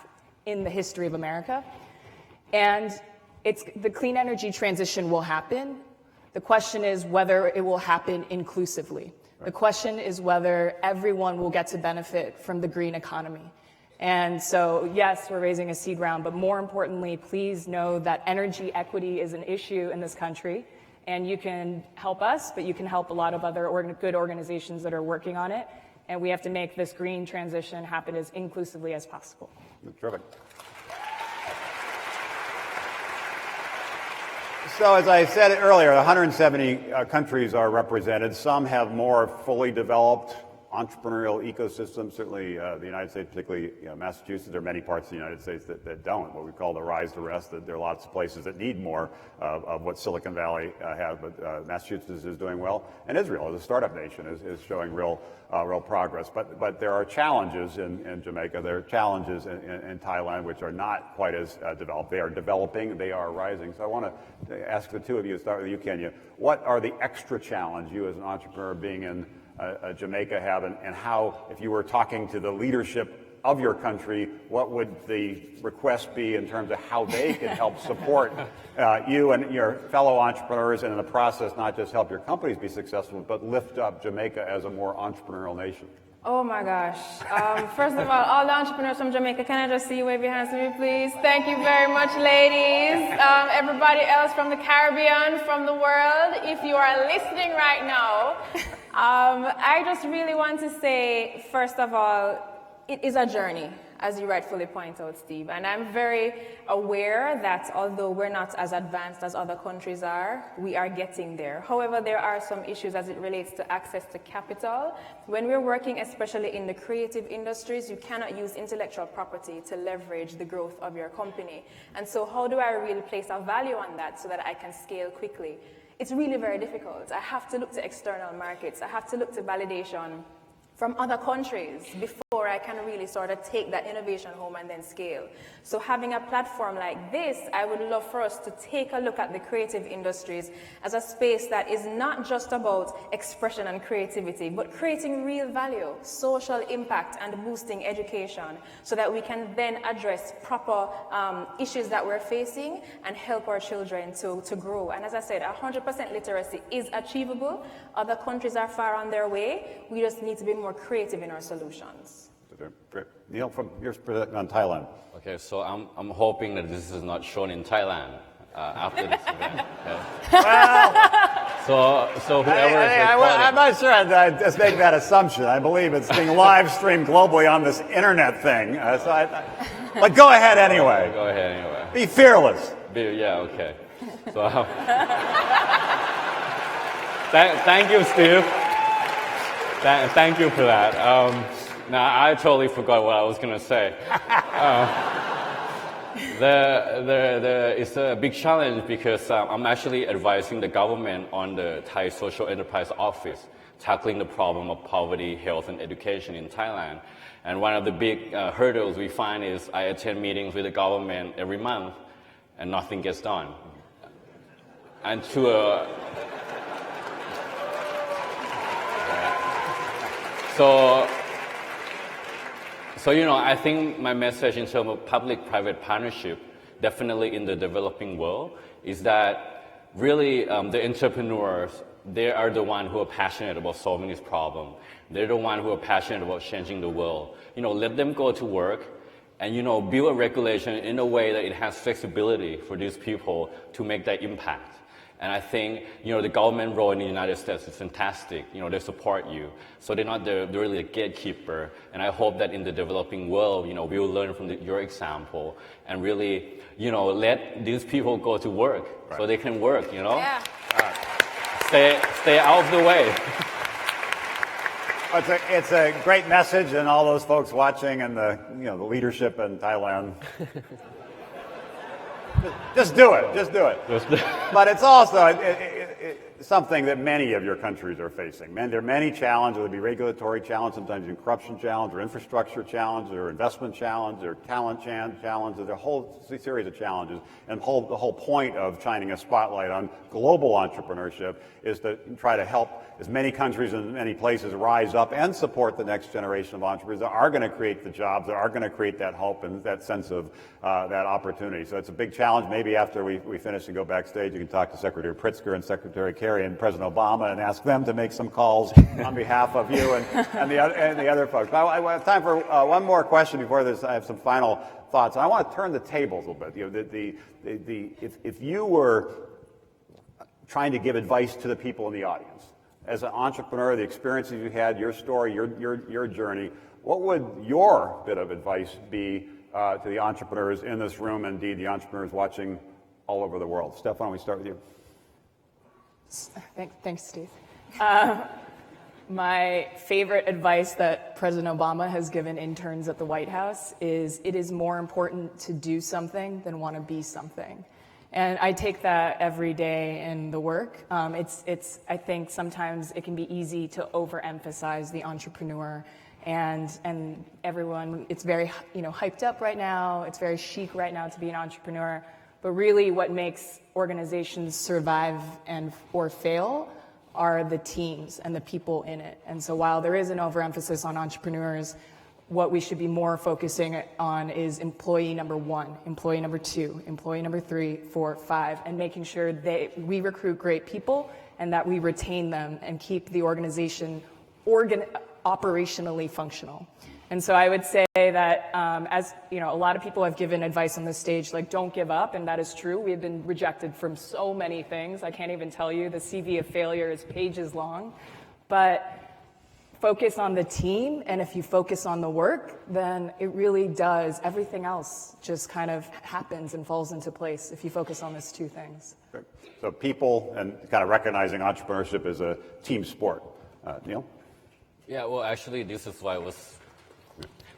in the history of America. And the clean energy transition will happen. The question is whether it will happen inclusively. The question is whether everyone will get to benefit from the green economy. And so, yes, we're raising a seed round, but more importantly, please know that energy equity is an issue in this country, and you can help us, but you can help a lot of other good organizations that are working on it, and we have to make this green transition happen as inclusively as possible. Terrific. So as I said earlier, 170 countries are represented. Some have more fully developed entrepreneurial ecosystems, certainly the United States, particularly Massachusetts. There are many parts of the United States that don't, what we call the rise to rest. That there are lots of places that need more of what Silicon Valley has, but Massachusetts is doing well. And Israel, as a startup nation, is showing real progress. But there are challenges in Jamaica. There are challenges in Thailand, which are not quite as developed. They are developing. They are rising. So I want to ask the two of you, start with you, Kenya. What are the extra challenges you as an entrepreneur being in Jamaica have, and how, if you were talking to the leadership of your country, what would the request be in terms of how they can help support you and your fellow entrepreneurs, and in the process not just help your companies be successful, but lift up Jamaica as a more entrepreneurial nation? Oh my gosh. First of all the entrepreneurs from Jamaica, can I just see you wave your hands to me, please? Thank you very much, ladies. Everybody else from the Caribbean, from the world, if you are listening right now, I just really want to say, first of all, it is a journey, as you rightfully point out, Steve. And I'm very aware that although we're not as advanced as other countries are, we are getting there. However, there are some issues as it relates to access to capital. When we're working, especially in the creative industries, you cannot use intellectual property to leverage the growth of your company. And so how do I really place a value on that so that I can scale quickly? It's really very difficult. I have to look to external markets. I have to look to validation from other countries before I can really sort of take that innovation home and then scale. So having a platform like this, I would love for us to take a look at the creative industries as a space that is not just about expression and creativity, but creating real value, social impact, and boosting education so that we can then address proper issues that we're facing and help our children to grow. And as I said, 100% literacy is achievable. Other countries are far on their way. We just need to be more creative in our solutions. Great. Neil, from your perspective on Thailand. Okay, so I'm hoping that this is not shown in Thailand after this event. Okay? Well, so whoever is recording. I'm not sure I'd just make that assumption. I believe it's being live streamed globally on this internet thing. But go ahead anyway. Go ahead anyway. Be fearless. Yeah, okay. So, thank you, Steve. Thank you for that. Now, I totally forgot what I was going to say. It's a big challenge because I'm actually advising the government on the Thai Social Enterprise Office, tackling the problem of poverty, health, and education in Thailand. And one of the big hurdles we find is I attend meetings with the government every month, and nothing gets done. And So, you know, I think my message in terms of public-private partnership, definitely in the developing world, is that really the entrepreneurs, they are the ones who are passionate about solving this problem. They're the ones who are passionate about changing the world. You know, let them go to work and, you know, build a regulation in a way that it has flexibility for these people to make that impact. And I think, you know, the government role in the United States is fantastic. You know, they support you. So they're not they're really the gatekeeper. And I hope that in the developing world, you know, we will learn from your example and really, you know, let these people go to work so they can work, you know? Yeah. Stay out of the way. It's a great message, and all those folks watching and the leadership in Thailand. Just do it. Just do it. But it's also something that many of your countries are facing. There are many challenges. There'll be regulatory challenge, sometimes even corruption challenge, or infrastructure challenge, or investment challenge, or talent challenge. There's a whole series of challenges. And the whole point of shining a spotlight on global entrepreneurship is to try to help as many countries and many places rise up and support the next generation of entrepreneurs that are going to create the jobs, that are going to create that hope and that sense of that opportunity. So it's a big challenge. Maybe after we finish and go backstage, you can talk to Secretary Pritzker and Secretary Kerry and President Obama and ask them to make some calls on behalf of you and the other folks. But I have time for one more question before this. I have some final thoughts. I want to turn the tables a little bit. If you were trying to give advice to the people in the audience, as an entrepreneur, the experiences you had, your story, your journey, what would your bit of advice be to the entrepreneurs in this room, and indeed the entrepreneurs watching all over the world? Steph, why don't we start with you? Thanks, Steve. My favorite advice that President Obama has given interns at the White House is, it is more important to do something than want to be something. And I take that every day in the work. I think sometimes it can be easy to overemphasize the entrepreneur, and everyone, it's very, hyped up right now. It's very chic right now to be an entrepreneur. But really what makes organizations survive or fail are the teams and the people in it. And so while there is an overemphasis on entrepreneurs, what we should be more focusing on is employee number 1, employee number 2, employee number 3, 4, 5, and making sure we recruit great people and that we retain them and keep the organization operationally functional. And so I would say that, as a lot of people have given advice on this stage, like, don't give up, and that is true. We have been rejected from so many things. I can't even tell you. The CV of failure is pages long. But focus on the team, and if you focus on the work, then it really does. Everything else just kind of happens and falls into place if you focus on these two things. So people and kind of recognizing entrepreneurship as a team sport. Neil? Yeah, well, actually, this is why I was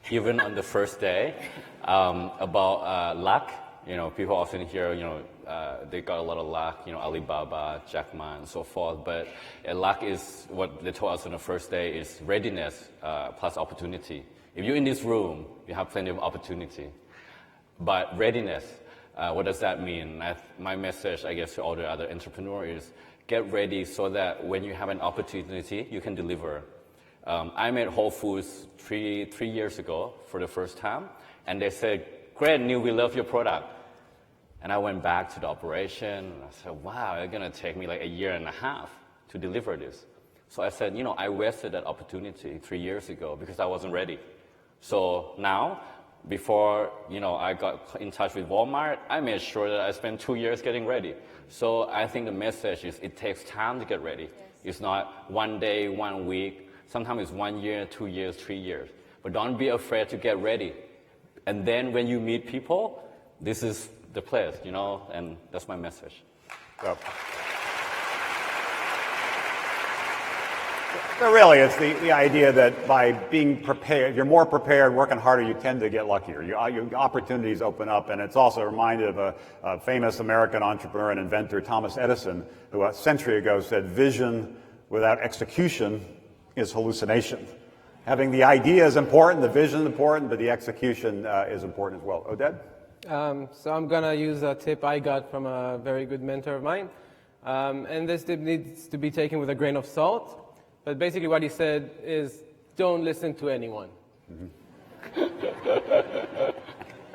given on the first day about luck. People often hear, they got a lot of luck, Alibaba, Jack Ma, and so forth. But luck is what they told us on the first day is readiness plus opportunity. If you're in this room, you have plenty of opportunity. But readiness, what does that mean? My message, I guess, to all the other entrepreneurs is get ready so that when you have an opportunity, you can deliver. I met Whole Foods three years ago for the first time, and they said, "Great, Neil, we love your product." And I went back to the operation, and I said, wow, it's going to take me like 1.5 years to deliver this. So I said, I wasted that opportunity 3 years ago because I wasn't ready. So now, before, I got in touch with Walmart, I made sure that I spent 2 years getting ready. So I think the message is it takes time to get ready. Yes. It's not 1 day, 1 week. Sometimes it's 1 year, 2 years, 3 years. But don't be afraid to get ready. And then when you meet people, this is the place, and that's my message. So really, it's the idea that by being prepared, you're more prepared, working harder, you tend to get luckier. Your opportunities open up, and it's also reminded of a famous American entrepreneur and inventor, Thomas Edison, who a century ago said, "Vision without execution is hallucination." Having the idea is important, the vision is important, but the execution is important as well. Oded? So I'm going to use a tip I got from a very good mentor of mine. And this tip needs to be taken with a grain of salt. But basically what he said is, don't listen to anyone.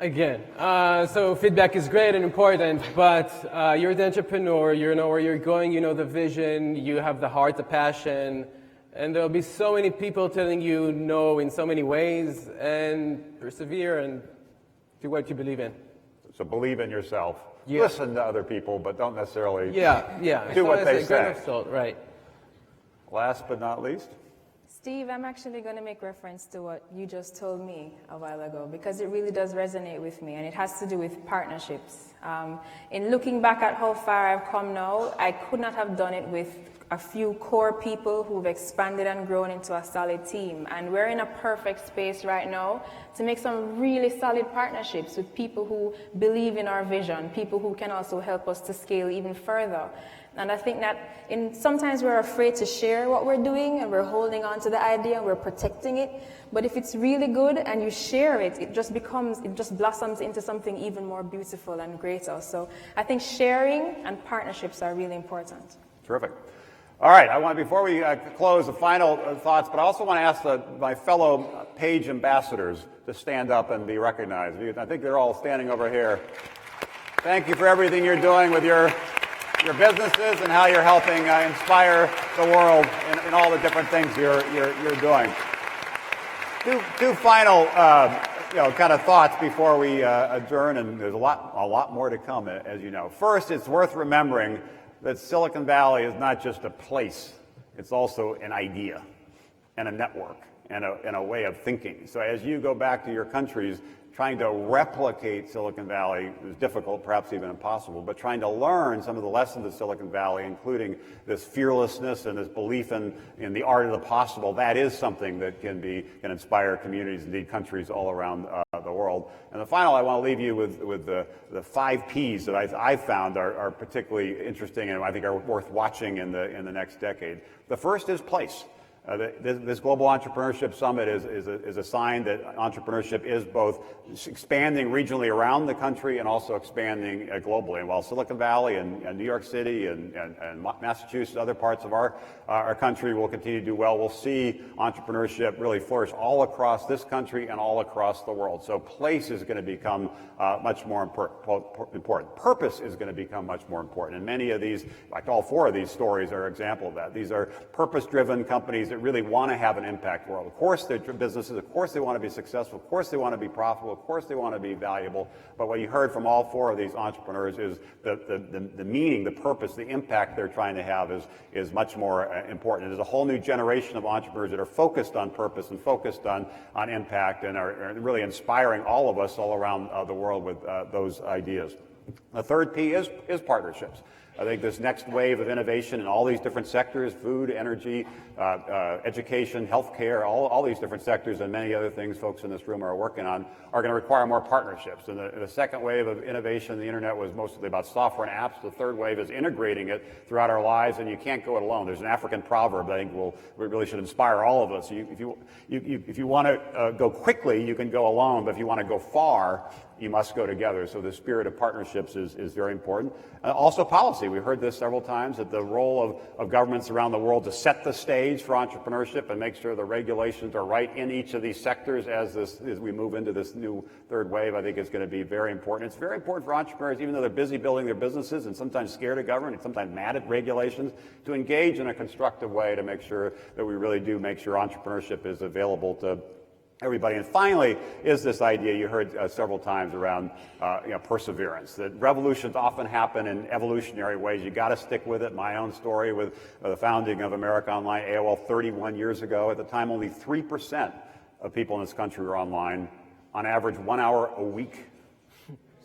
Again, so feedback is great and important, but you're the entrepreneur, you know where you're going, you know the vision, you have the heart, the passion, and there'll be so many people telling you no in so many ways, and persevere and do what you believe in. So believe in yourself. Yeah. Listen to other people, but don't necessarily So do what they a grain say. of salt, right. Last but not least. Steve, I'm actually going to make reference to what you just told me a while ago because it really does resonate with me, and it has to do with partnerships. In looking back at how far I've come now, I could not have done it with a few core people who've expanded and grown into a solid team. And we're in a perfect space right now to make some really solid partnerships with people who believe in our vision, people who can also help us to scale even further. And I think that sometimes we're afraid to share what we're doing, and we're holding on to the idea and we're protecting it. But if it's really good and you share it, it just blossoms into something even more beautiful and greater. So I think sharing and partnerships are really important. Terrific. All right, before we close, the final thoughts, but I also want to ask my fellow page ambassadors to stand up and be recognized. I think they're all standing over here. Thank you for everything you're doing with your businesses and how you're helping inspire the world in all the different things you're doing. Two final kind of thoughts before we adjourn, and there's a lot more to come, as you know. First, it's worth remembering that Silicon Valley is not just a place, it's also an idea and a network and a way of thinking. So as you go back to your countries, trying to replicate Silicon Valley is difficult, perhaps even impossible, but trying to learn some of the lessons of Silicon Valley, including this fearlessness and this belief in the art of the possible, that is something that can inspire communities, indeed countries all around the world. And the final, I want to leave you with the 5 Ps that I've found are particularly interesting and I think are worth watching in the next decade. The first is place. This Global Entrepreneurship Summit is a sign that entrepreneurship is both expanding regionally around the country and also expanding globally. And while Silicon Valley and New York City and Massachusetts, other parts of our country will continue to do well, we'll see entrepreneurship really flourish all across this country and all across the world. So place is going to become much more important. Purpose is going to become much more important. And many of these, like all 4 of these stories, are an example of that. These are purpose-driven companies that really want to have an impact world. Of course they're businesses, of course they want to be successful, of course they want to be profitable, of course they want to be valuable, but what you heard from all 4 of these entrepreneurs is the meaning, the purpose, the impact they're trying to have is much more important. There's a whole new generation of entrepreneurs that are focused on purpose and focused on impact and are really inspiring all of us all around the world with those ideas. The third P is partnerships. I think this next wave of innovation in all these different sectors, food, energy, education, healthcare, all these different sectors and many other things folks in this room are working on are going to require more partnerships. And the second wave of innovation in the internet was mostly about software and apps. The third wave is integrating it throughout our lives, and you can't go it alone. There's an African proverb that I think really should inspire all of us. If you want to go quickly, you can go alone, but if you want to go far, you must go together. So the spirit of partnerships is very important. Also policy. We heard this several times, that the role of governments around the world to set the stage for entrepreneurship and make sure the regulations are right in each of these sectors as we move into this new third wave, I think is going to be very important. It's very important for entrepreneurs, even though they're busy building their businesses and sometimes scared of government and sometimes mad at regulations, to engage in a constructive way to make sure that we really do make sure entrepreneurship is available to everybody. And finally is this idea you heard several times around perseverance, that revolutions often happen in evolutionary ways. You got to stick with it. My own story with the founding of America Online, AOL, 31 years ago. At the time, only 3% of people in this country were online, on average 1 hour a week.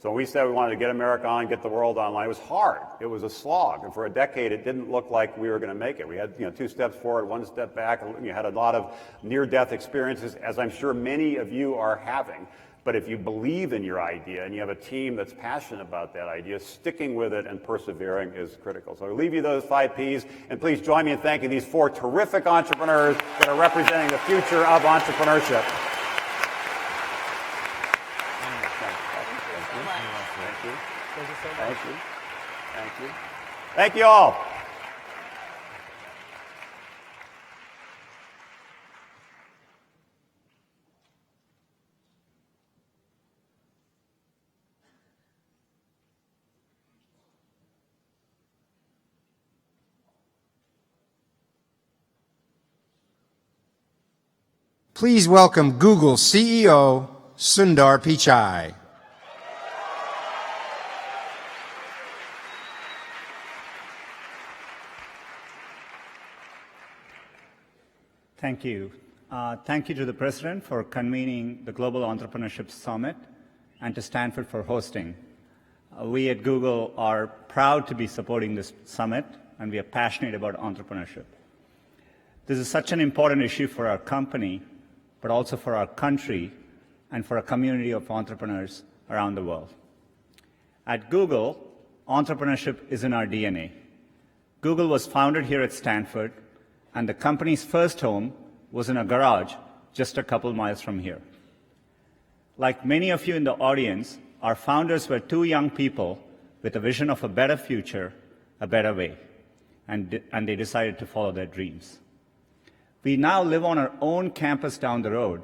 So when we said we wanted to get America on, get the world online, it was hard. It was a slog. And for a decade, it didn't look like we were going to make it. We had 2 steps forward, 1 step back. You had a lot of near-death experiences, as I'm sure many of you are having. But if you believe in your idea and you have a team that's passionate about that idea, sticking with it and persevering is critical. So I'll leave you those 5 Ps, and please join me in thanking these 4 terrific entrepreneurs that are representing the future of entrepreneurship. Thank you. Thank you. Thank you all. Please welcome Google CEO Sundar Pichai. Thank you. Thank you to the President for convening the Global Entrepreneurship Summit and to Stanford for hosting. We at Google are proud to be supporting this summit, and we are passionate about entrepreneurship. This is such an important issue for our company, but also for our country and for a community of entrepreneurs around the world. At Google, entrepreneurship is in our DNA. Google was founded here at Stanford, and the company's first home was in a garage just a couple miles from here. Like many of you in the audience, our founders were two young people with a vision of a better future, a better way, and they decided to follow their dreams. We now live on our own campus down the road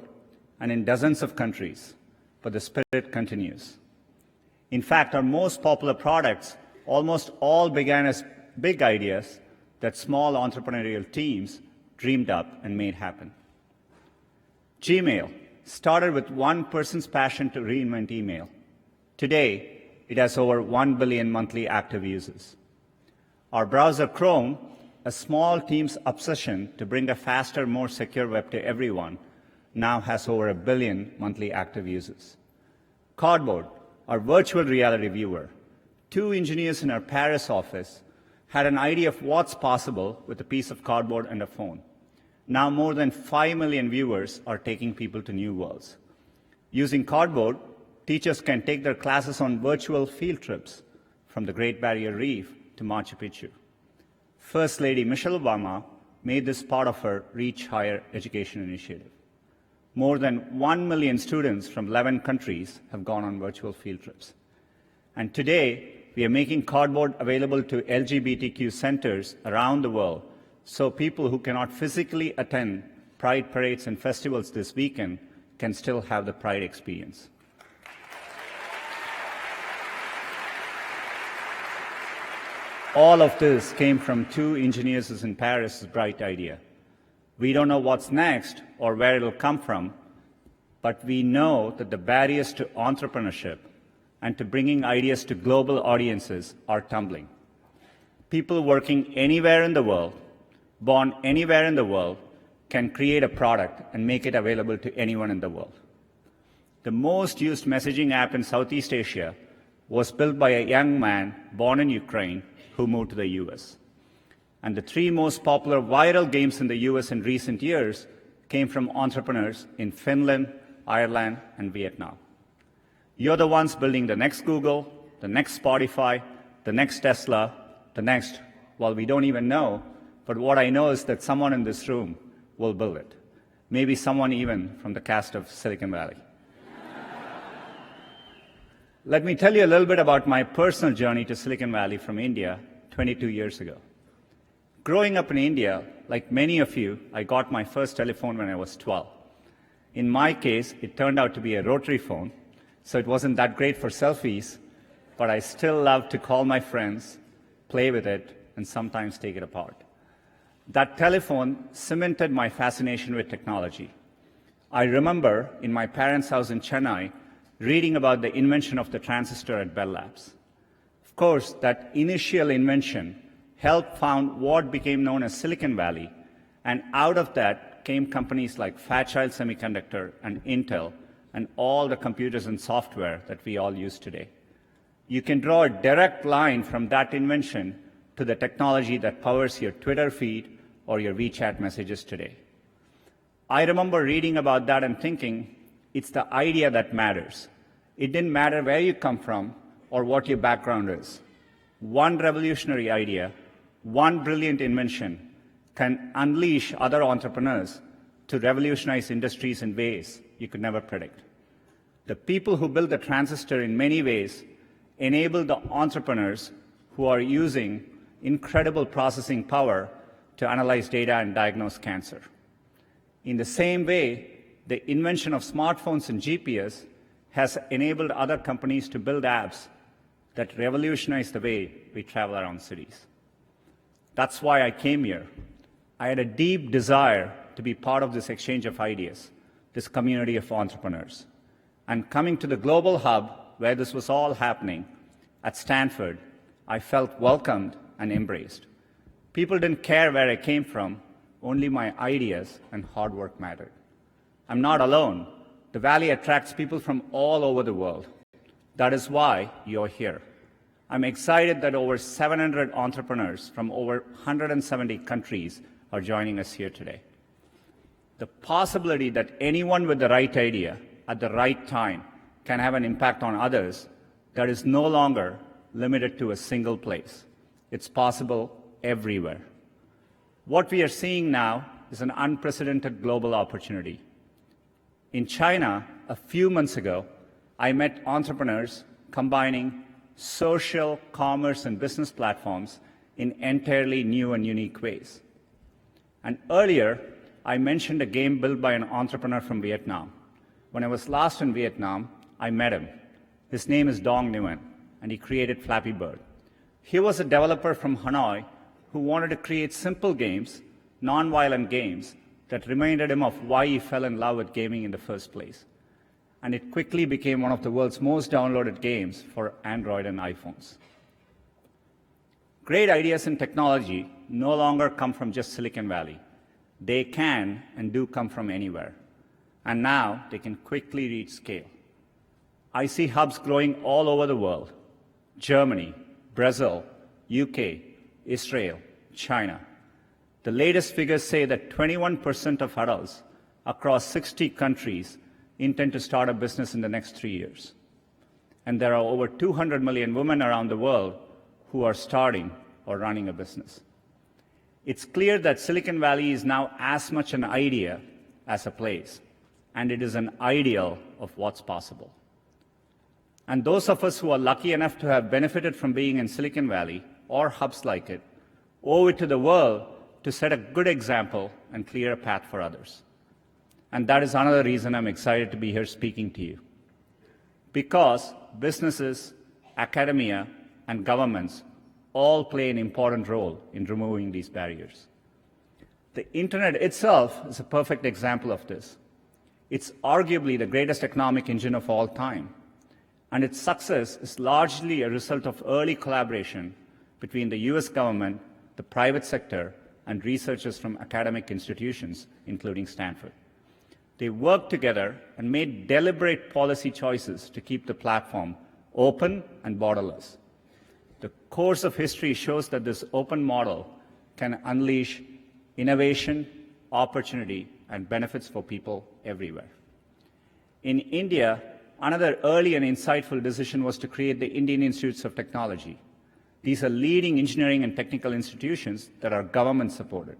and in dozens of countries, but the spirit continues. In fact, our most popular products almost all began as big ideas that small entrepreneurial teams dreamed up and made happen. Gmail started with one person's passion to reinvent email. Today, it has over 1 billion monthly active users. Our browser Chrome, a small team's obsession to bring a faster, more secure web to everyone, now has over 1 billion monthly active users. Cardboard, our virtual reality viewer, two engineers in our Paris office had an idea of what's possible with a piece of cardboard and a phone. Now more than 5 million viewers are taking people to new worlds. Using Cardboard, teachers can take their classes on virtual field trips from the Great Barrier Reef to Machu Picchu. First Lady Michelle Obama made this part of her Reach Higher Education initiative. More than 1 million students from 11 countries have gone on virtual field trips. And today, we are making Cardboard available to LGBTQ centers around the world so people who cannot physically attend Pride parades and festivals this weekend can still have the Pride experience. All of this came from two engineers in Paris' bright idea. We don't know what's next or where it'll come from, but we know that the barriers to entrepreneurship and to bringing ideas to global audiences are tumbling. People working anywhere in the world, born anywhere in the world, can create a product and make it available to anyone in the world. The most used messaging app in Southeast Asia was built by a young man born in Ukraine who moved to the US. And the three most popular viral games in the US in recent years came from entrepreneurs in Finland, Ireland, and Vietnam. You're the ones building the next Google, the next Spotify, the next Tesla, the next, well, we don't even know, but what I know is that someone in this room will build it. Maybe someone even from the cast of Silicon Valley. Let me tell you a little bit about my personal journey to Silicon Valley from India 22 years ago. Growing up in India, like many of you, I got my first telephone when I was 12. In my case, it turned out to be a rotary phone, so it wasn't that great for selfies, but I still loved to call my friends, play with it, and sometimes take it apart. That telephone cemented my fascination with technology. I remember in my parents' house in Chennai reading about the invention of the transistor at Bell Labs. Of course, that initial invention helped found what became known as Silicon Valley, and out of that came companies like Fairchild Semiconductor and Intel, and all the computers and software that we all use today. You can draw a direct line from that invention to the technology that powers your Twitter feed or your WeChat messages today. I remember reading about that and thinking, it's the idea that matters. It didn't matter where you come from or what your background is. One revolutionary idea, one brilliant invention can unleash other entrepreneurs to revolutionize industries in ways you could never predict. The people who built the transistor in many ways enable the entrepreneurs who are using incredible processing power to analyze data and diagnose cancer. In the same way, the invention of smartphones and GPS has enabled other companies to build apps that revolutionize the way we travel around cities. That's why I came here. I had a deep desire to be part of this exchange of ideas, this community of entrepreneurs. And coming to the global hub where this was all happening, at Stanford, I felt welcomed and embraced. People didn't care where I came from, only my ideas and hard work mattered. I'm not alone. The Valley attracts people from all over the world. That is why you're here. I'm excited that over 700 entrepreneurs from over 170 countries are joining us here today. The possibility that anyone with the right idea at the right time can have an impact on others that is no longer limited to a single place. It's possible everywhere. What we are seeing now is an unprecedented global opportunity. In China, a few months ago, I met entrepreneurs combining social, commerce, and business platforms in entirely new and unique ways. And earlier, I mentioned a game built by an entrepreneur from Vietnam. When I was last in Vietnam, I met him. His name is Dong Nguyen, and he created Flappy Bird. He was a developer from Hanoi who wanted to create simple games, non-violent games, that reminded him of why he fell in love with gaming in the first place. And it quickly became one of the world's most downloaded games for Android and iPhones. Great ideas in technology no longer come from just Silicon Valley. They can and do come from anywhere. And now they can quickly reach scale. I see hubs growing all over the world: Germany, Brazil, UK, Israel, China. The latest figures say that 21% of adults across 60 countries intend to start a business in the next 3 years. And there are over 200 million women around the world who are starting or running a business. It's clear that Silicon Valley is now as much an idea as a place, and it is an ideal of what's possible. And those of us who are lucky enough to have benefited from being in Silicon Valley or hubs like it owe it to the world to set a good example and clear a path for others. And that is another reason I'm excited to be here speaking to you. Because businesses, academia, and governments all play an important role in removing these barriers. The internet itself is a perfect example of this. It's arguably the greatest economic engine of all time. And its success is largely a result of early collaboration between the US government, the private sector, and researchers from academic institutions, including Stanford. They worked together and made deliberate policy choices to keep the platform open and borderless. The course of history shows that this open model can unleash innovation, opportunity, and benefits for people everywhere. In India, another early and insightful decision was to create the Indian Institutes of Technology. These are leading engineering and technical institutions that are government-supported.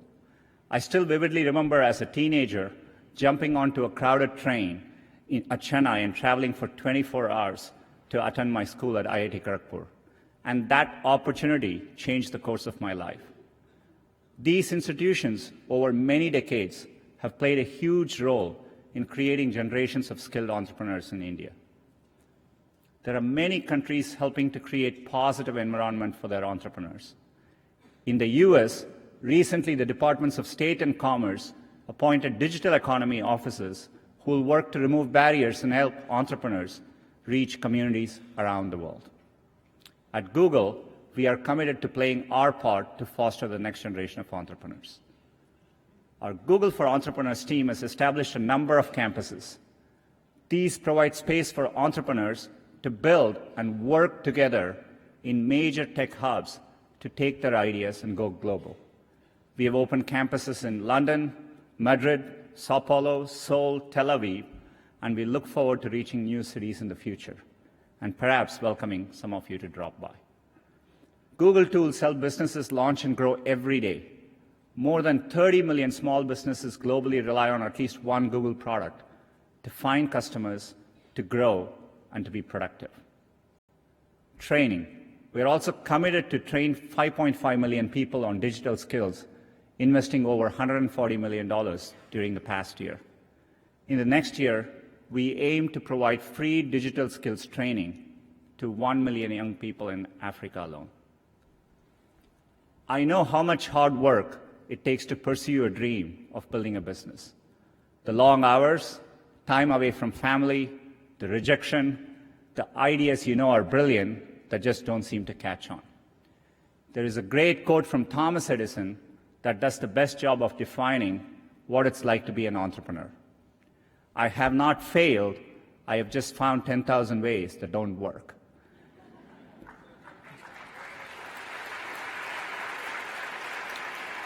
I still vividly remember as a teenager jumping onto a crowded train at Chennai and traveling for 24 hours to attend my school at IIT Kharagpur. And that opportunity changed the course of my life. These institutions, over many decades, have played a huge role in creating generations of skilled entrepreneurs in India. There are many countries helping to create positive environment for their entrepreneurs. In the US, recently the Departments of State and Commerce appointed digital economy officers who will work to remove barriers and help entrepreneurs reach communities around the world. At Google, we are committed to playing our part to foster the next generation of entrepreneurs. Our Google for Entrepreneurs team has established a number of campuses. These provide space for entrepreneurs to build and work together in major tech hubs to take their ideas and go global. We have opened campuses in London, Madrid, Sao Paulo, Seoul, Tel Aviv, and we look forward to reaching new cities in the future, and perhaps welcoming some of you to drop by. Google tools help businesses launch and grow every day. More than 30 million small businesses globally rely on at least one Google product to find customers, to grow, and to be productive. Training. We are also committed to train 5.5 million people on digital skills, investing over $140 million during the past year. In the next year, we aim to provide free digital skills training to 1 million young people in Africa alone. I know how much hard work it takes to pursue a dream of building a business. The long hours, time away from family, the rejection, the ideas you know are brilliant that just don't seem to catch on. There is a great quote from Thomas Edison that does the best job of defining what it's like to be an entrepreneur. I have not failed, I have just found 10,000 ways that don't work.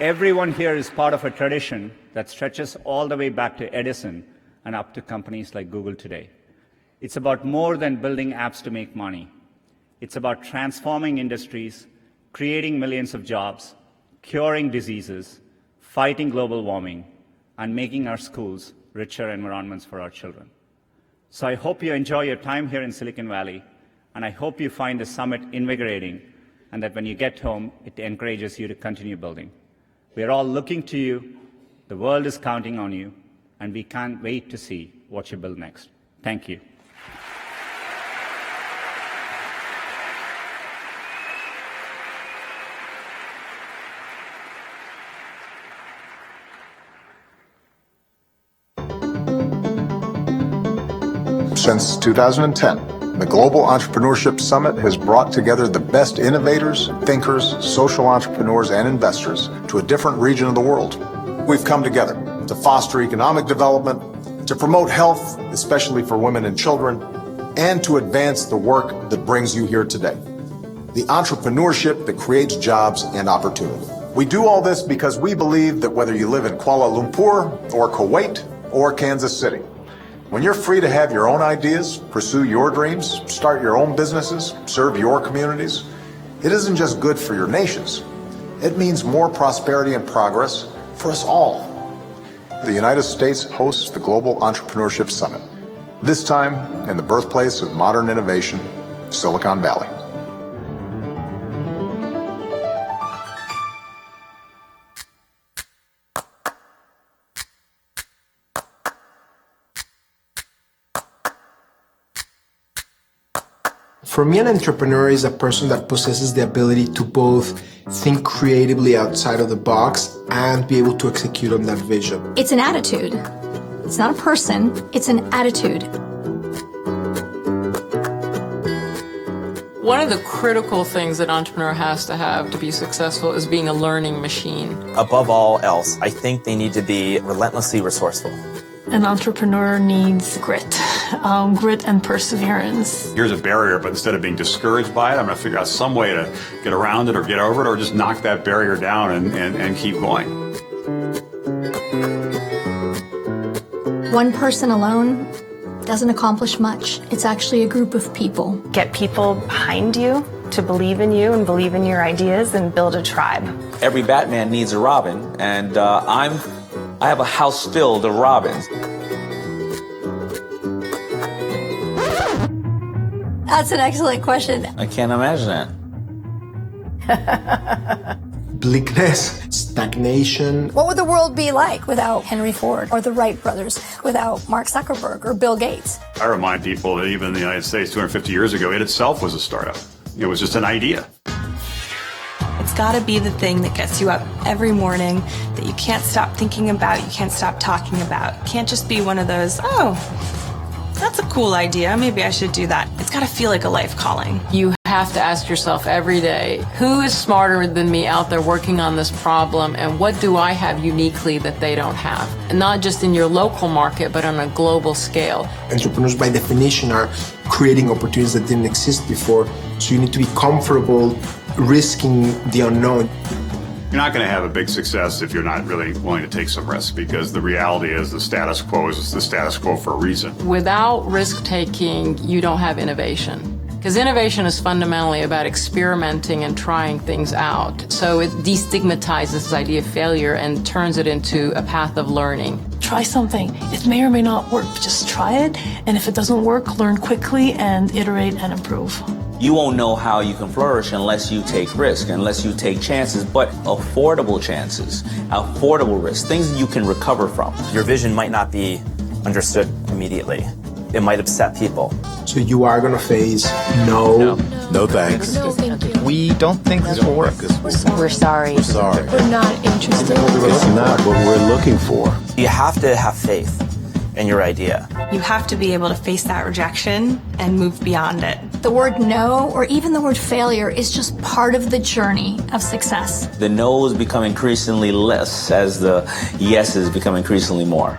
Everyone here is part of a tradition that stretches all the way back to Edison and up to companies like Google today. It's about more than building apps to make money. It's about transforming industries, creating millions of jobs, curing diseases, fighting global warming, and making our schools richer environments for our children. So I hope you enjoy your time here in Silicon Valley, and I hope you find the summit invigorating, and that when you get home, it encourages you to continue building. We are all looking to you, the world is counting on you, and we can't wait to see what you build next. Thank you. Since 2010, the Global Entrepreneurship Summit has brought together the best innovators, thinkers, social entrepreneurs, and investors to a different region of the world. We've come together to foster economic development, to promote health, especially for women and children, and to advance the work that brings you here today. The entrepreneurship that creates jobs and opportunity. We do all this because we believe that whether you live in Kuala Lumpur or Kuwait or Kansas City, when you're free to have your own ideas, pursue your dreams, start your own businesses, serve your communities, it isn't just good for your nations. It means more prosperity and progress for us all. The United States hosts the Global Entrepreneurship Summit, this time in the birthplace of modern innovation, Silicon Valley. For me, an entrepreneur is a person that possesses the ability to both think creatively outside of the box and be able to execute on that vision. It's an attitude. It's not a person, it's an attitude. One of the critical things that an entrepreneur has to have to be successful is being a learning machine. Above all else, I think they need to be relentlessly resourceful. An entrepreneur needs grit and perseverance. Here's a barrier, but instead of being discouraged by it, I'm going to figure out some way to get around it or get over it or just knock that barrier down and keep going. One person alone doesn't accomplish much. It's actually a group of people. Get people behind you to believe in you and believe in your ideas and build a tribe. Every Batman needs a Robin, and I have a house filled of Robins. That's an excellent question. I can't imagine that. Bleakness, stagnation. What would the world be like without Henry Ford or the Wright brothers, without Mark Zuckerberg or Bill Gates? I remind people that even in the United States 250 years ago, it itself was a startup. It was just an idea. It's got to be the thing that gets you up every morning, that you can't stop thinking about, you can't stop talking about. It can't just be one of those, oh, that's a cool idea, maybe I should do that. It's got to feel like a life calling. You have to ask yourself every day, who is smarter than me out there working on this problem, and what do I have uniquely that they don't have? And not just in your local market, but on a global scale. Entrepreneurs, by definition, are creating opportunities that didn't exist before, so you need to be comfortable risking the unknown. You're not going to have a big success if you're not really willing to take some risks, because the reality is the status quo is the status quo for a reason. Without risk-taking, you don't have innovation. Because innovation is fundamentally about experimenting and trying things out. So it destigmatizes this idea of failure and turns it into a path of learning. Try something. It may or may not work, but just try it. And if it doesn't work, learn quickly and iterate and improve. You won't know how you can flourish unless you take risk, unless you take chances, but affordable chances, affordable risks, things that you can recover from. Your vision might not be understood immediately. It might upset people. So you are going to face no thanks. No, thank you. We don't think this will work. We're sorry. We're sorry. We're not interested. It's not what we're looking for. You have to have faith in your idea. You have to be able to face that rejection and move beyond it. The word no, or even the word failure, is just part of the journey of success. The no's become increasingly less as the yeses become increasingly more.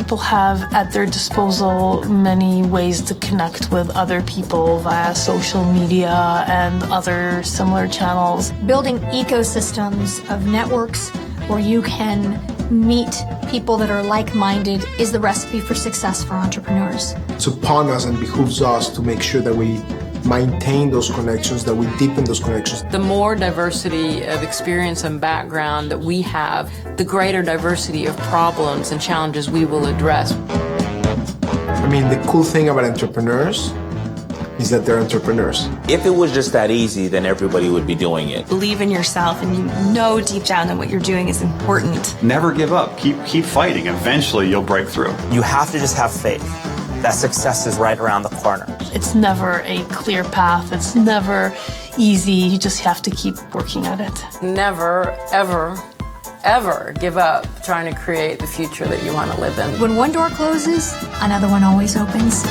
People have at their disposal many ways to connect with other people via social media and other similar channels. Building ecosystems of networks where you can meet people that are like-minded is the recipe for success for entrepreneurs. It's upon us and behooves us to make sure that we maintain those connections, that we deepen those connections. The more diversity of experience and background that we have, the greater diversity of problems and challenges we will address. I mean, the cool thing about entrepreneurs is that they're entrepreneurs. If it was just that easy, then everybody would be doing it. Believe in yourself, and you know deep down that what you're doing is important. Never give up. Keep fighting. Eventually, you'll break through. You have to just have faith that success is right around the corner. It's never a clear path. It's never easy. You just have to keep working at it. Never, ever, ever give up trying to create the future that you want to live in. When one door closes, another one always opens.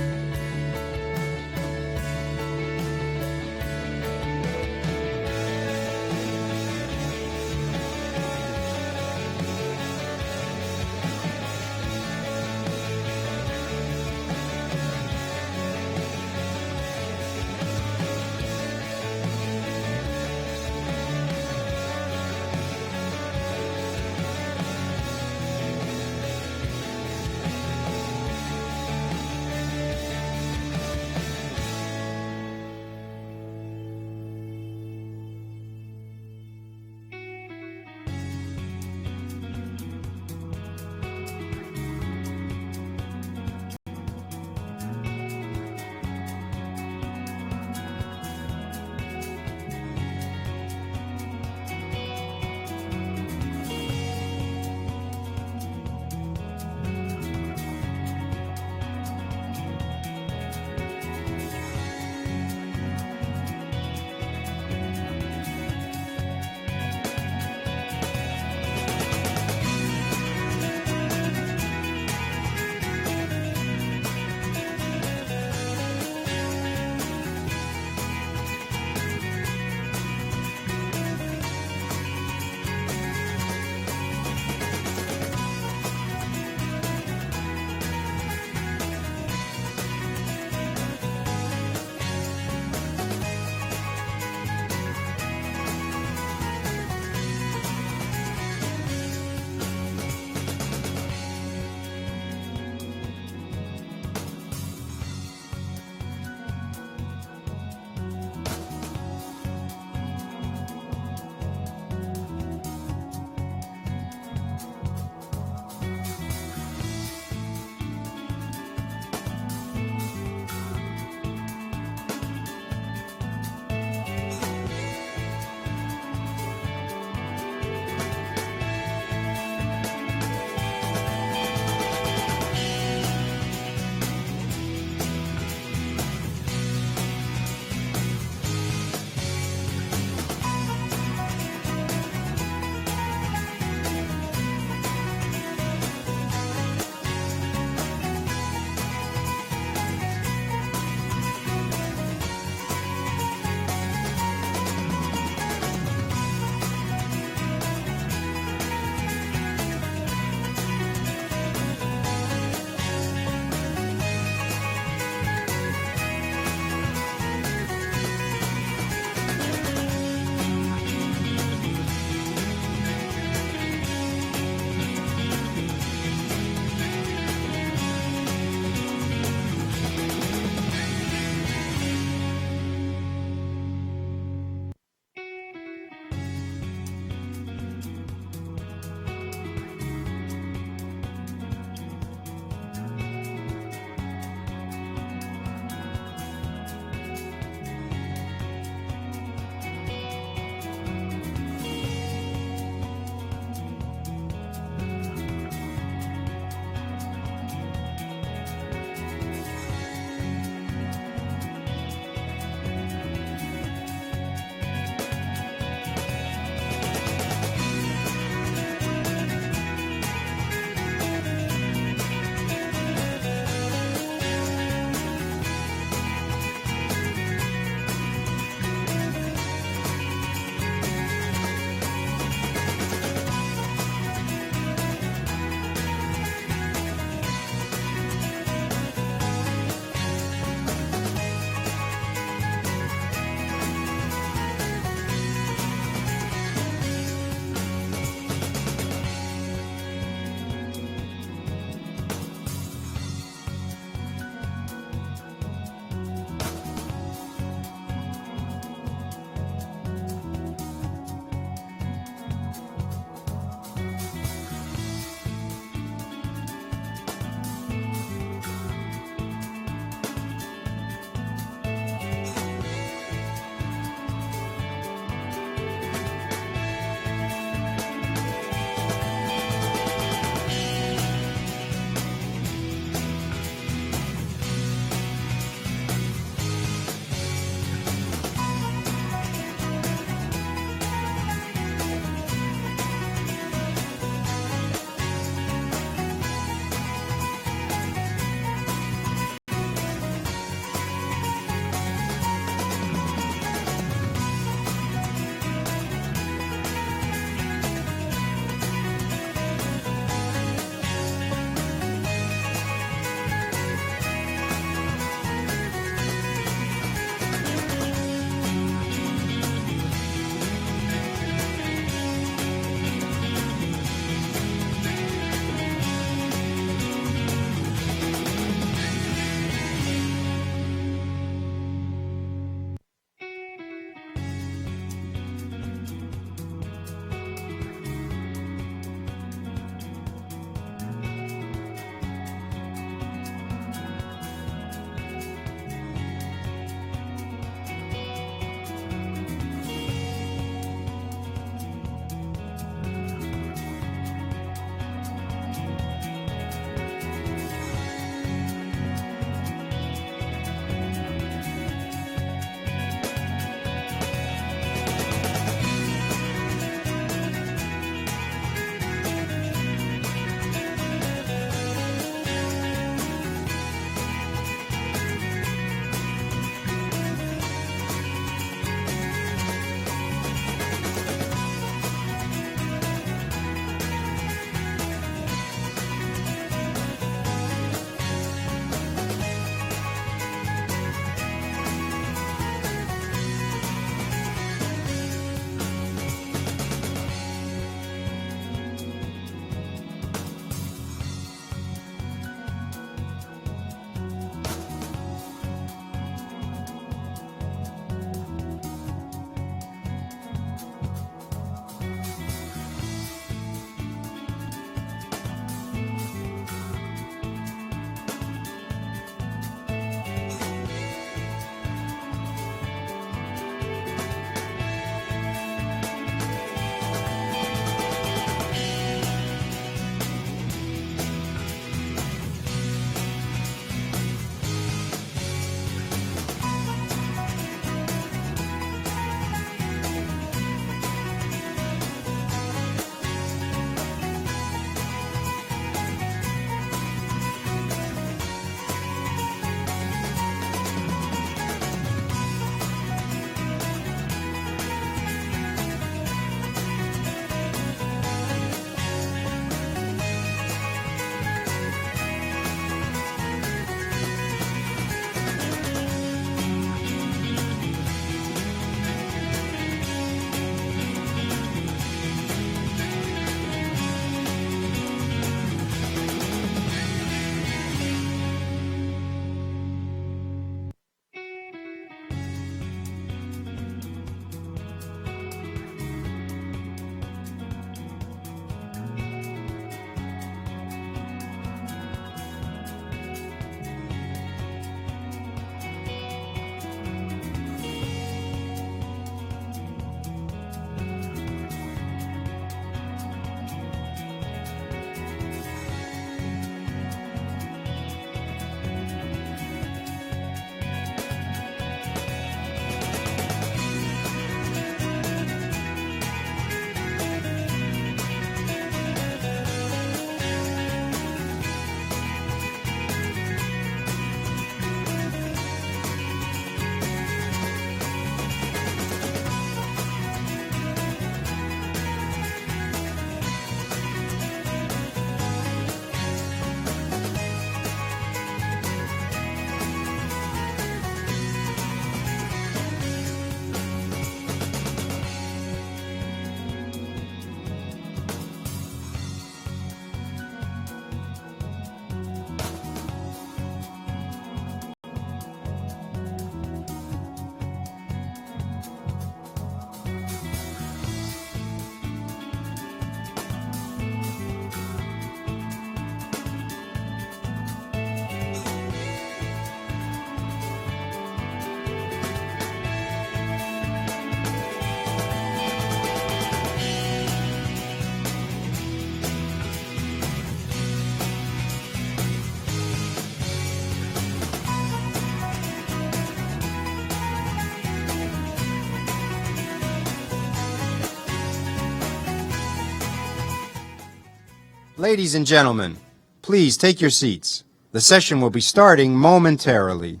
Ladies and gentlemen, please take your seats. The session will be starting momentarily.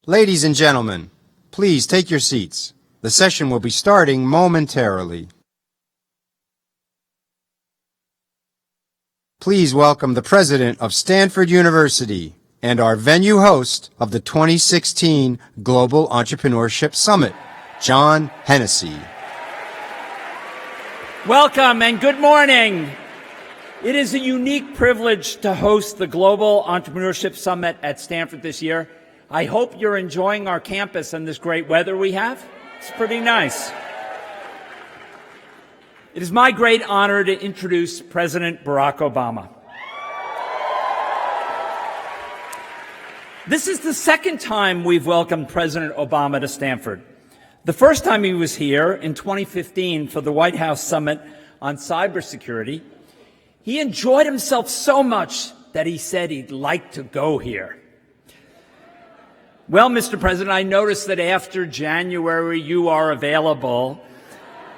Ladies and gentlemen, please take your seats. The session will be starting momentarily. Please welcome the president of Stanford University and our venue host of the 2016 Global Entrepreneurship Summit, John Hennessy. Welcome and good morning. It is a unique privilege to host the Global Entrepreneurship Summit at Stanford this year. I hope you're enjoying our campus and this great weather we have. It's pretty nice. It is my great honor to introduce President Barack Obama. This is the second time we've welcomed President Obama to Stanford. The first time he was here in 2015 for the White House Summit on Cybersecurity. He enjoyed himself so much that he said he'd like to go here. Well, Mr. President, I noticed that after January you are available.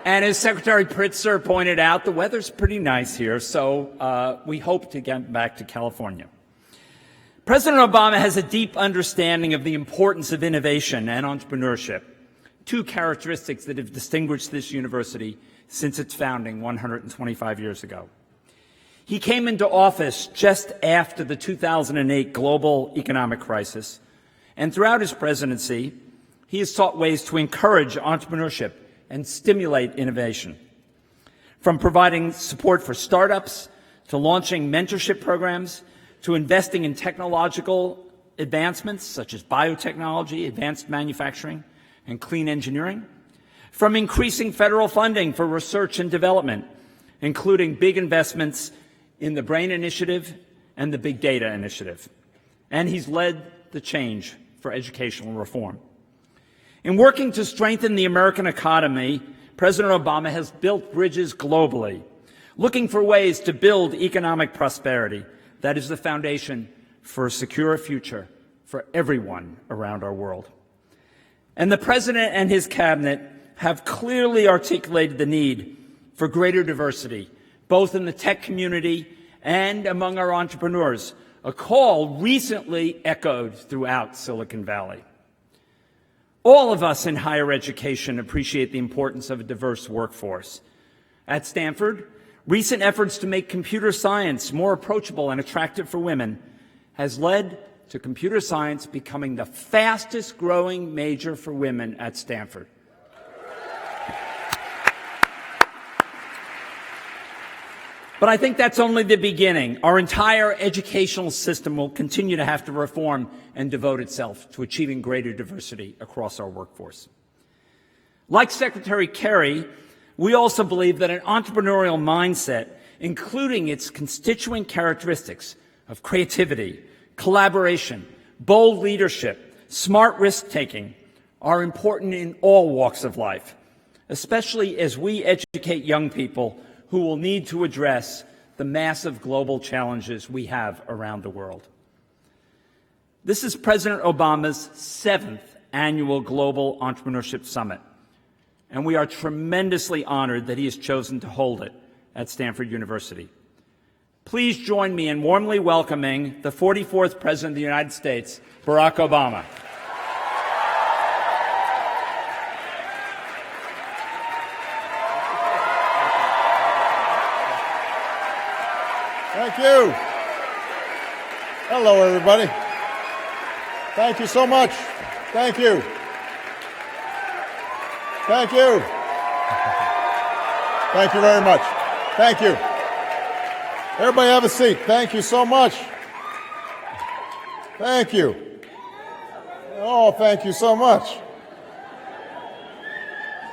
And as Secretary Pritzker pointed out, the weather's pretty nice here, so we hope to get back to California. President Obama has a deep understanding of the importance of innovation and entrepreneurship, two characteristics that have distinguished this university since its founding 125 years ago. He came into office just after the 2008 global economic crisis, and throughout his presidency, he has sought ways to encourage entrepreneurship and stimulate innovation. From providing support for startups, to launching mentorship programs, to investing in technological advancements such as biotechnology, advanced manufacturing, and clean engineering. From increasing federal funding for research and development, including big investments in the BRAIN Initiative and the Big Data Initiative. And he's led the change for educational reform. In working to strengthen the American economy, President Obama has built bridges globally, looking for ways to build economic prosperity that is the foundation for a secure future for everyone around our world. And the President and his cabinet have clearly articulated the need for greater diversity, both in the tech community and among our entrepreneurs, a call recently echoed throughout Silicon Valley. All of us in higher education appreciate the importance of a diverse workforce. At Stanford, recent efforts to make computer science more approachable and attractive for women has led to computer science becoming the fastest growing major for women at Stanford. But I think that's only the beginning. Our entire educational system will continue to have to reform and devote itself to achieving greater diversity across our workforce. Like Secretary Kerry, we also believe that an entrepreneurial mindset, including its constituent characteristics of creativity, collaboration, bold leadership, smart risk-taking, are important in all walks of life, especially as we educate young people who will need to address the massive global challenges we have around the world. This is President Obama's 7th annual Global Entrepreneurship Summit, and we are tremendously honored that he has chosen to hold it at Stanford University. Please join me in warmly welcoming the 44th President of the United States, Barack Obama. Thank you. Hello, everybody. Thank you so much. Thank you. Thank you. Thank you very much. Thank you. Everybody have a seat. Thank you so much. Thank you. Oh, thank you so much.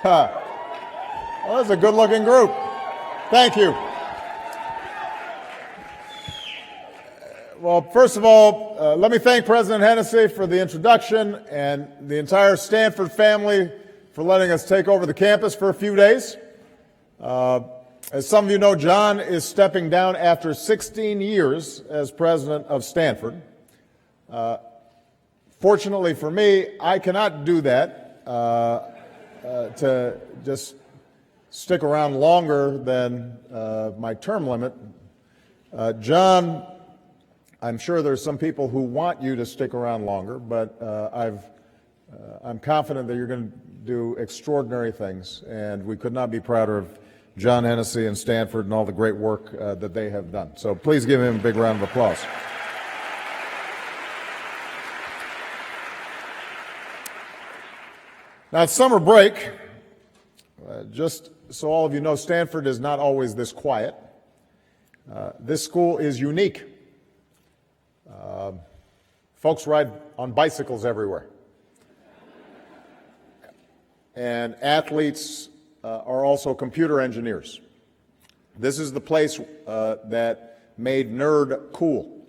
Well, that's a good-looking group. Thank you. Well, first of all, let me thank President Hennessy for the introduction and the entire Stanford family for letting us take over the campus for a few days. As some of you know, John is stepping down after 16 years as president of Stanford. Fortunately for me, I cannot do that to just stick around longer than my term limit. John, I'm sure there's some people who want you to stick around longer, but I'm confident that you're going to do extraordinary things, and we could not be prouder of John Hennessy and Stanford and all the great work that they have done. So please give him a big round of applause. Now, it's summer break. Just so all of you know, Stanford is not always this quiet. This school is unique. Folks ride on bicycles everywhere. And athletes are also computer engineers. This is the place that made nerd cool.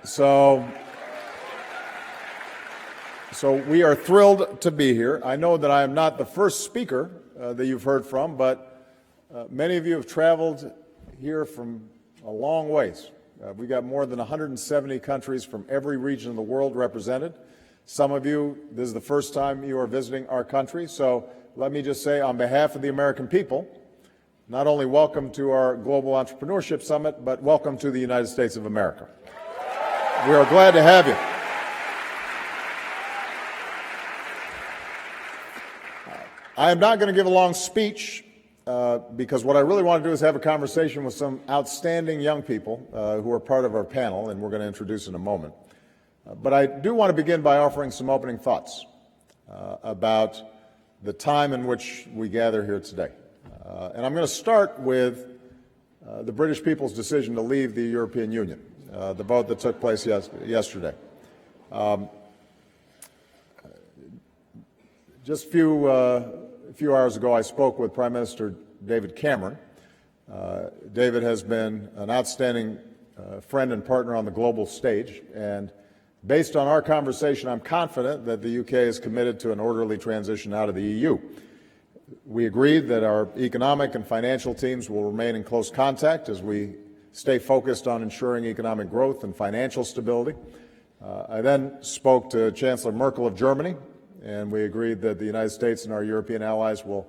So we are thrilled to be here. I know that I am not the first speaker that you've heard from, but many of you have traveled here from a long ways. We got more than 170 countries from every region of the world represented. Some of you, this is the first time you are visiting our country, so let me just say on behalf of the American people, not only welcome to our Global Entrepreneurship Summit, but welcome to the United States of America. We are glad to have you. I am not going to give a long speech because what I really want to do is have a conversation with some outstanding young people who are part of our panel, and we're going to introduce in a moment. But I do want to begin by offering some opening thoughts about the time in which we gather here today. And I'm going to start with the British people's decision to leave the European Union, the vote that took place yesterday. Just a few hours ago, I spoke with Prime Minister David Cameron. David has been an outstanding friend and partner on the global stage, and based on our conversation, I'm confident that the UK is committed to an orderly transition out of the EU. We agreed that our economic and financial teams will remain in close contact as we stay focused on ensuring economic growth and financial stability. I then spoke to Chancellor Merkel of Germany, and we agreed that the United States and our European allies will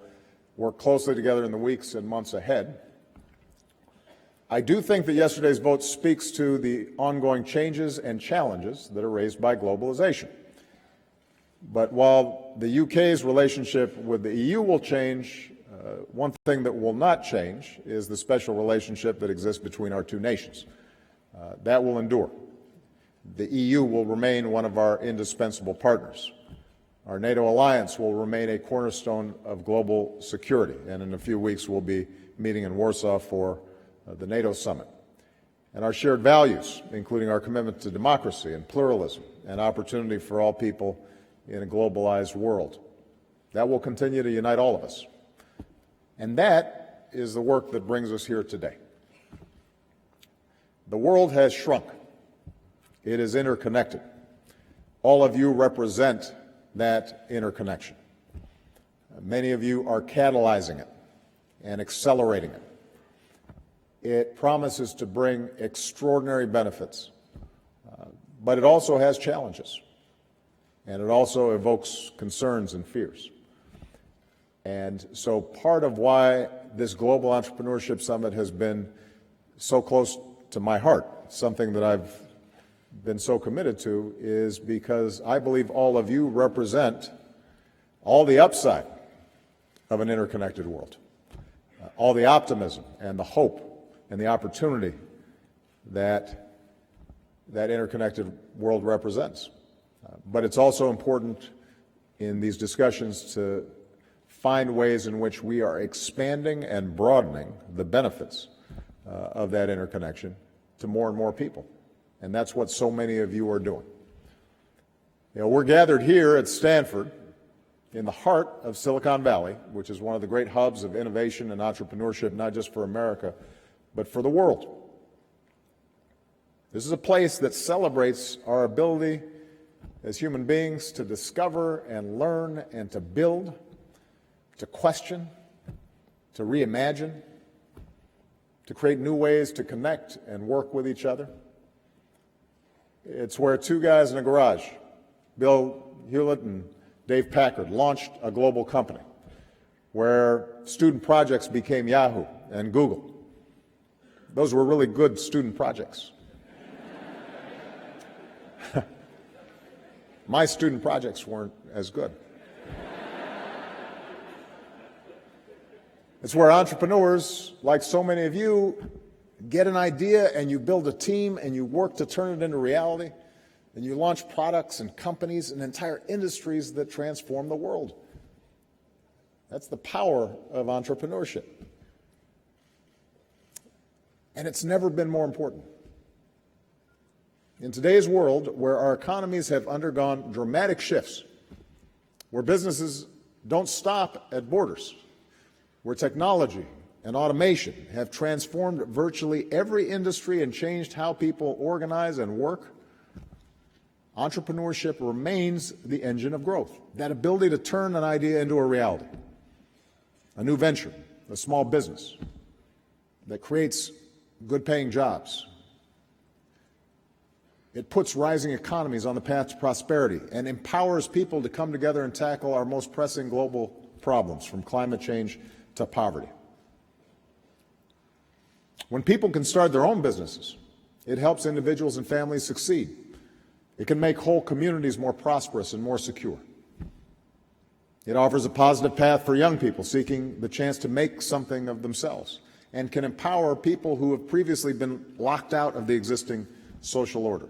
work closely together in the weeks and months ahead. I do think that yesterday's vote speaks to the ongoing changes and challenges that are raised by globalization. But while the UK's relationship with the EU will change, one thing that will not change is the special relationship that exists between our two nations. That will endure. The EU will remain one of our indispensable partners. Our NATO alliance will remain a cornerstone of global security, and in a few weeks we'll be meeting in Warsaw for the NATO summit. And our shared values, including our commitment to democracy and pluralism and opportunity for all people in a globalized world, that will continue to unite all of us. And that is the work that brings us here today. The world has shrunk. It is interconnected. All of you represent that interconnection. Many of you are catalyzing it and accelerating it. It promises to bring extraordinary benefits, but it also has challenges, and it also evokes concerns and fears. And so part of why this Global Entrepreneurship Summit has been so close to my heart, something that I've been so committed to, is because I believe all of you represent all the upside of an interconnected world, all the optimism and the hope and the opportunity that interconnected world represents. But it's also important in these discussions to find ways in which we are expanding and broadening the benefits of that interconnection to more and more people. And that's what so many of you are doing. You know, we're gathered here at Stanford in the heart of Silicon Valley, which is one of the great hubs of innovation and entrepreneurship, not just for America, but for the world. This is a place that celebrates our ability as human beings to discover and learn and to build, to question, to reimagine, to create new ways to connect and work with each other. It's where two guys in a garage, Bill Hewlett and Dave Packard, launched a global company, where student projects became Yahoo and Google. Those were really good student projects. My student projects weren't as good. It's where entrepreneurs, like so many of you, get an idea and you build a team and you work to turn it into reality, and you launch products and companies and entire industries that transform the world. That's the power of entrepreneurship. And it's never been more important. In today's world, where our economies have undergone dramatic shifts, where businesses don't stop at borders, where technology and automation have transformed virtually every industry and changed how people organize and work, entrepreneurship remains the engine of growth. That ability to turn an idea into a reality, a new venture, a small business that creates good-paying jobs. It puts rising economies on the path to prosperity and empowers people to come together and tackle our most pressing global problems, from climate change to poverty. When people can start their own businesses, it helps individuals and families succeed. It can make whole communities more prosperous and more secure. It offers a positive path for young people seeking the chance to make something of themselves, and can empower people who have previously been locked out of the existing social order,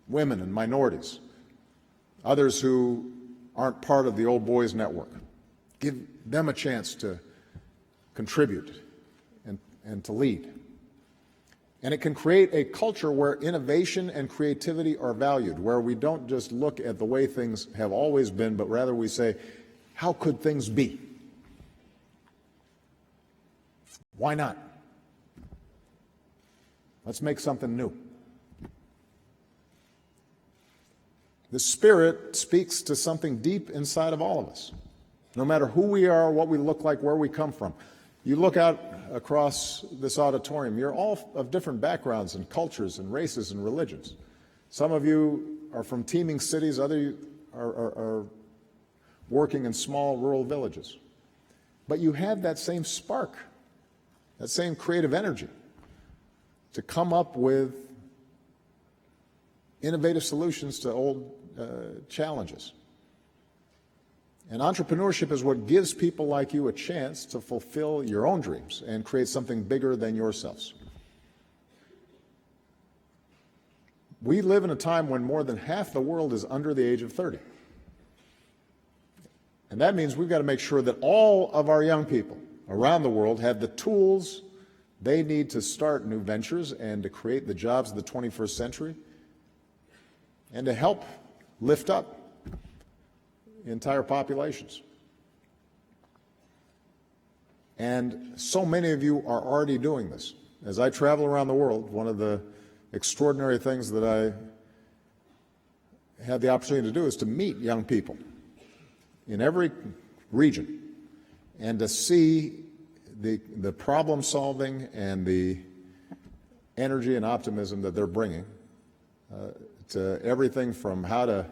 women and minorities, others who aren't part of the old boys network. Give them a chance to contribute and to lead. And it can create a culture where innovation and creativity are valued, where we don't just look at the way things have always been, but rather we say, how could things be? Why not? Let's make something new. The Spirit speaks to something deep inside of all of us, no matter who we are, what we look like, where we come from. You look out across this auditorium, you're all of different backgrounds and cultures and races and religions. Some of you are from teeming cities, others are working in small rural villages. But you have that same spark, that same creative energy to come up with innovative solutions to old challenges. And entrepreneurship is what gives people like you a chance to fulfill your own dreams and create something bigger than yourselves. We live in a time when more than half the world is under the age of 30. And that means we've got to make sure that all of our young people around the world have the tools they need to start new ventures and to create the jobs of the 21st century and to help lift up entire populations. And so many of you are already doing this. As I travel around the world, one of the extraordinary things that I have the opportunity to do is to meet young people in every region and to see the problem solving and the energy and optimism that they're bringing to everything from how to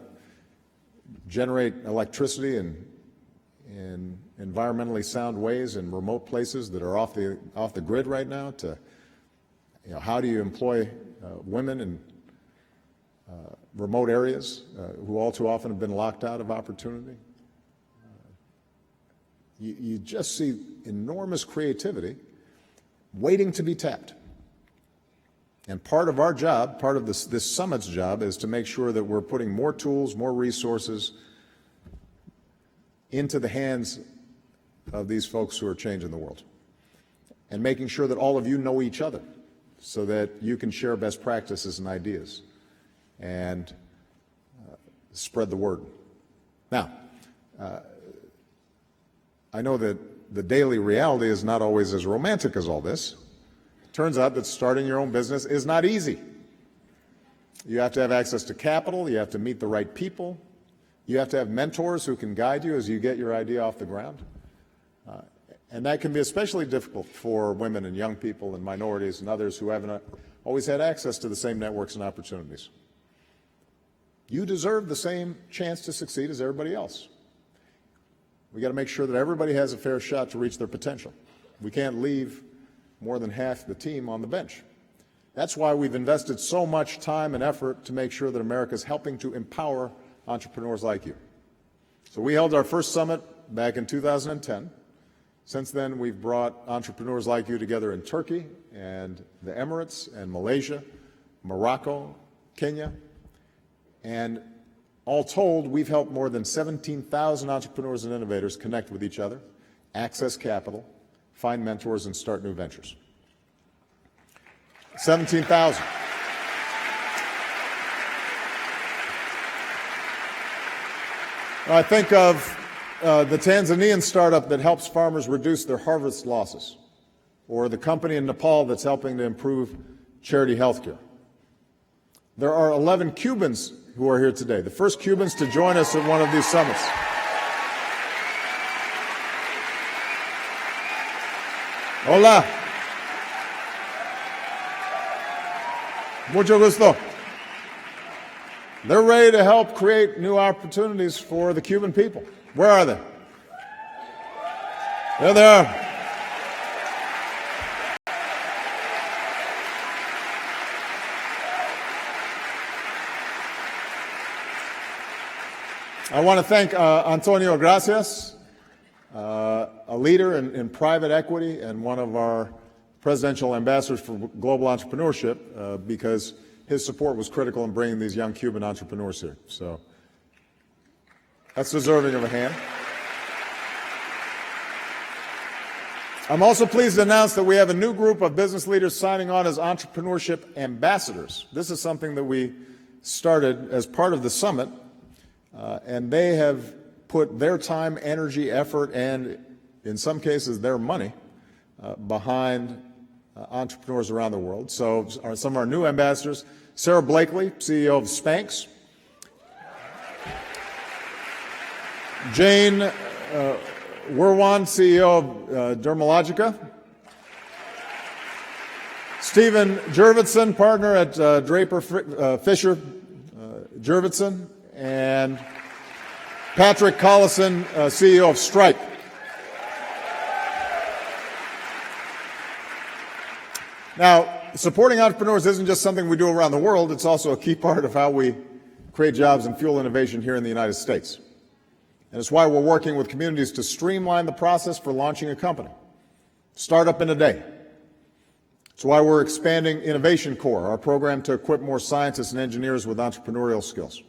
generate electricity in environmentally sound ways in remote places that are off the grid right now, to how do you employ women in remote areas who all too often have been locked out of opportunity. You just see enormous creativity waiting to be tapped. And part of our job, part of this summit's job, is to make sure that we're putting more tools, more resources into the hands of these folks who are changing the world, and making sure that all of you know each other so that you can share best practices and ideas and spread the word. Now, I know that the daily reality is not always as romantic as all this. Turns out that starting your own business is not easy. You have to have access to capital, you have to meet the right people, you have to have mentors who can guide you as you get your idea off the ground. And that can be especially difficult for women and young people and minorities and others who haven't always had access to the same networks and opportunities. You deserve the same chance to succeed as everybody else. We got to make sure that everybody has a fair shot to reach their potential. We can't leave more than half the team on the bench. That's why we've invested so much time and effort to make sure that America is helping to empower entrepreneurs like you. So we held our first summit back in 2010. Since then, we've brought entrepreneurs like you together in Turkey and the Emirates and Malaysia, Morocco, Kenya, and all told, we've helped more than 17,000 entrepreneurs and innovators connect with each other, access capital, find mentors, and start new ventures. 17,000. I think of the Tanzanian startup that helps farmers reduce their harvest losses, or the company in Nepal that's helping to improve charity health care. There are 11 Cubans who are here today, the first Cubans to join us at one of these summits. Hola. Mucho gusto. They're ready to help create new opportunities for the Cuban people. Where are they? There they are. I want to thank Antonio Gracias, a leader in private equity and one of our presidential ambassadors for global entrepreneurship, because his support was critical in bringing these young Cuban entrepreneurs here. So that's deserving of a hand. I'm also pleased to announce that we have a new group of business leaders signing on as entrepreneurship ambassadors. This is something that we started as part of the summit, and they have put their time, energy, effort, and in some cases their money behind entrepreneurs around the world. So some of our new ambassadors, Sarah Blakely, CEO of Spanx, Jane Werwan, CEO of Dermalogica, Stephen Jurvetson, partner at Draper Fisher Jurvetson, and Patrick Collison, CEO of Stripe. Now, supporting entrepreneurs isn't just something we do around the world, it's also a key part of how we create jobs and fuel innovation here in the United States. And it's why we're working with communities to streamline the process for launching a company. Startup in a day. It's why we're expanding Innovation Corps, our program to equip more scientists and engineers with entrepreneurial skills.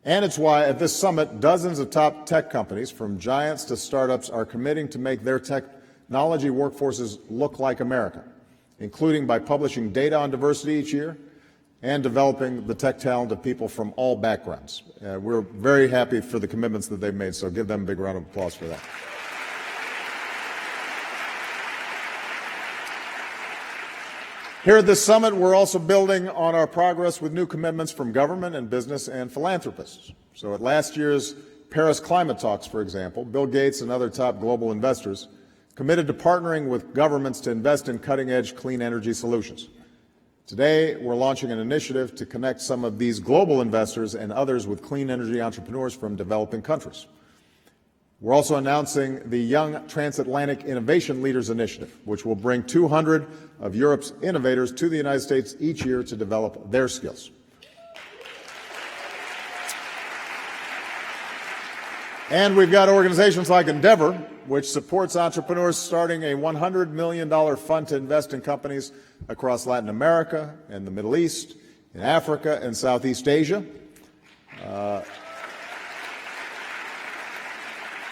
And it's why at this summit, dozens of top tech companies, from giants to startups, are committing to make their technology workforces look like America, including by publishing data on diversity each year and developing the tech talent of people from all backgrounds. We're very happy for the commitments that they've made, so give them a big round of applause for that. Here at this summit, we're also building on our progress with new commitments from government and business and philanthropists. So at last year's Paris climate talks, for example, Bill Gates and other top global investors committed to partnering with governments to invest in cutting-edge clean energy solutions. Today, we're launching an initiative to connect some of these global investors and others with clean energy entrepreneurs from developing countries. We're also announcing the Young Transatlantic Innovation Leaders Initiative, which will bring 200 of Europe's innovators to the United States each year to develop their skills. And we've got organizations like Endeavor, which supports entrepreneurs starting a $100 million fund to invest in companies across Latin America and the Middle East, in Africa and Southeast Asia.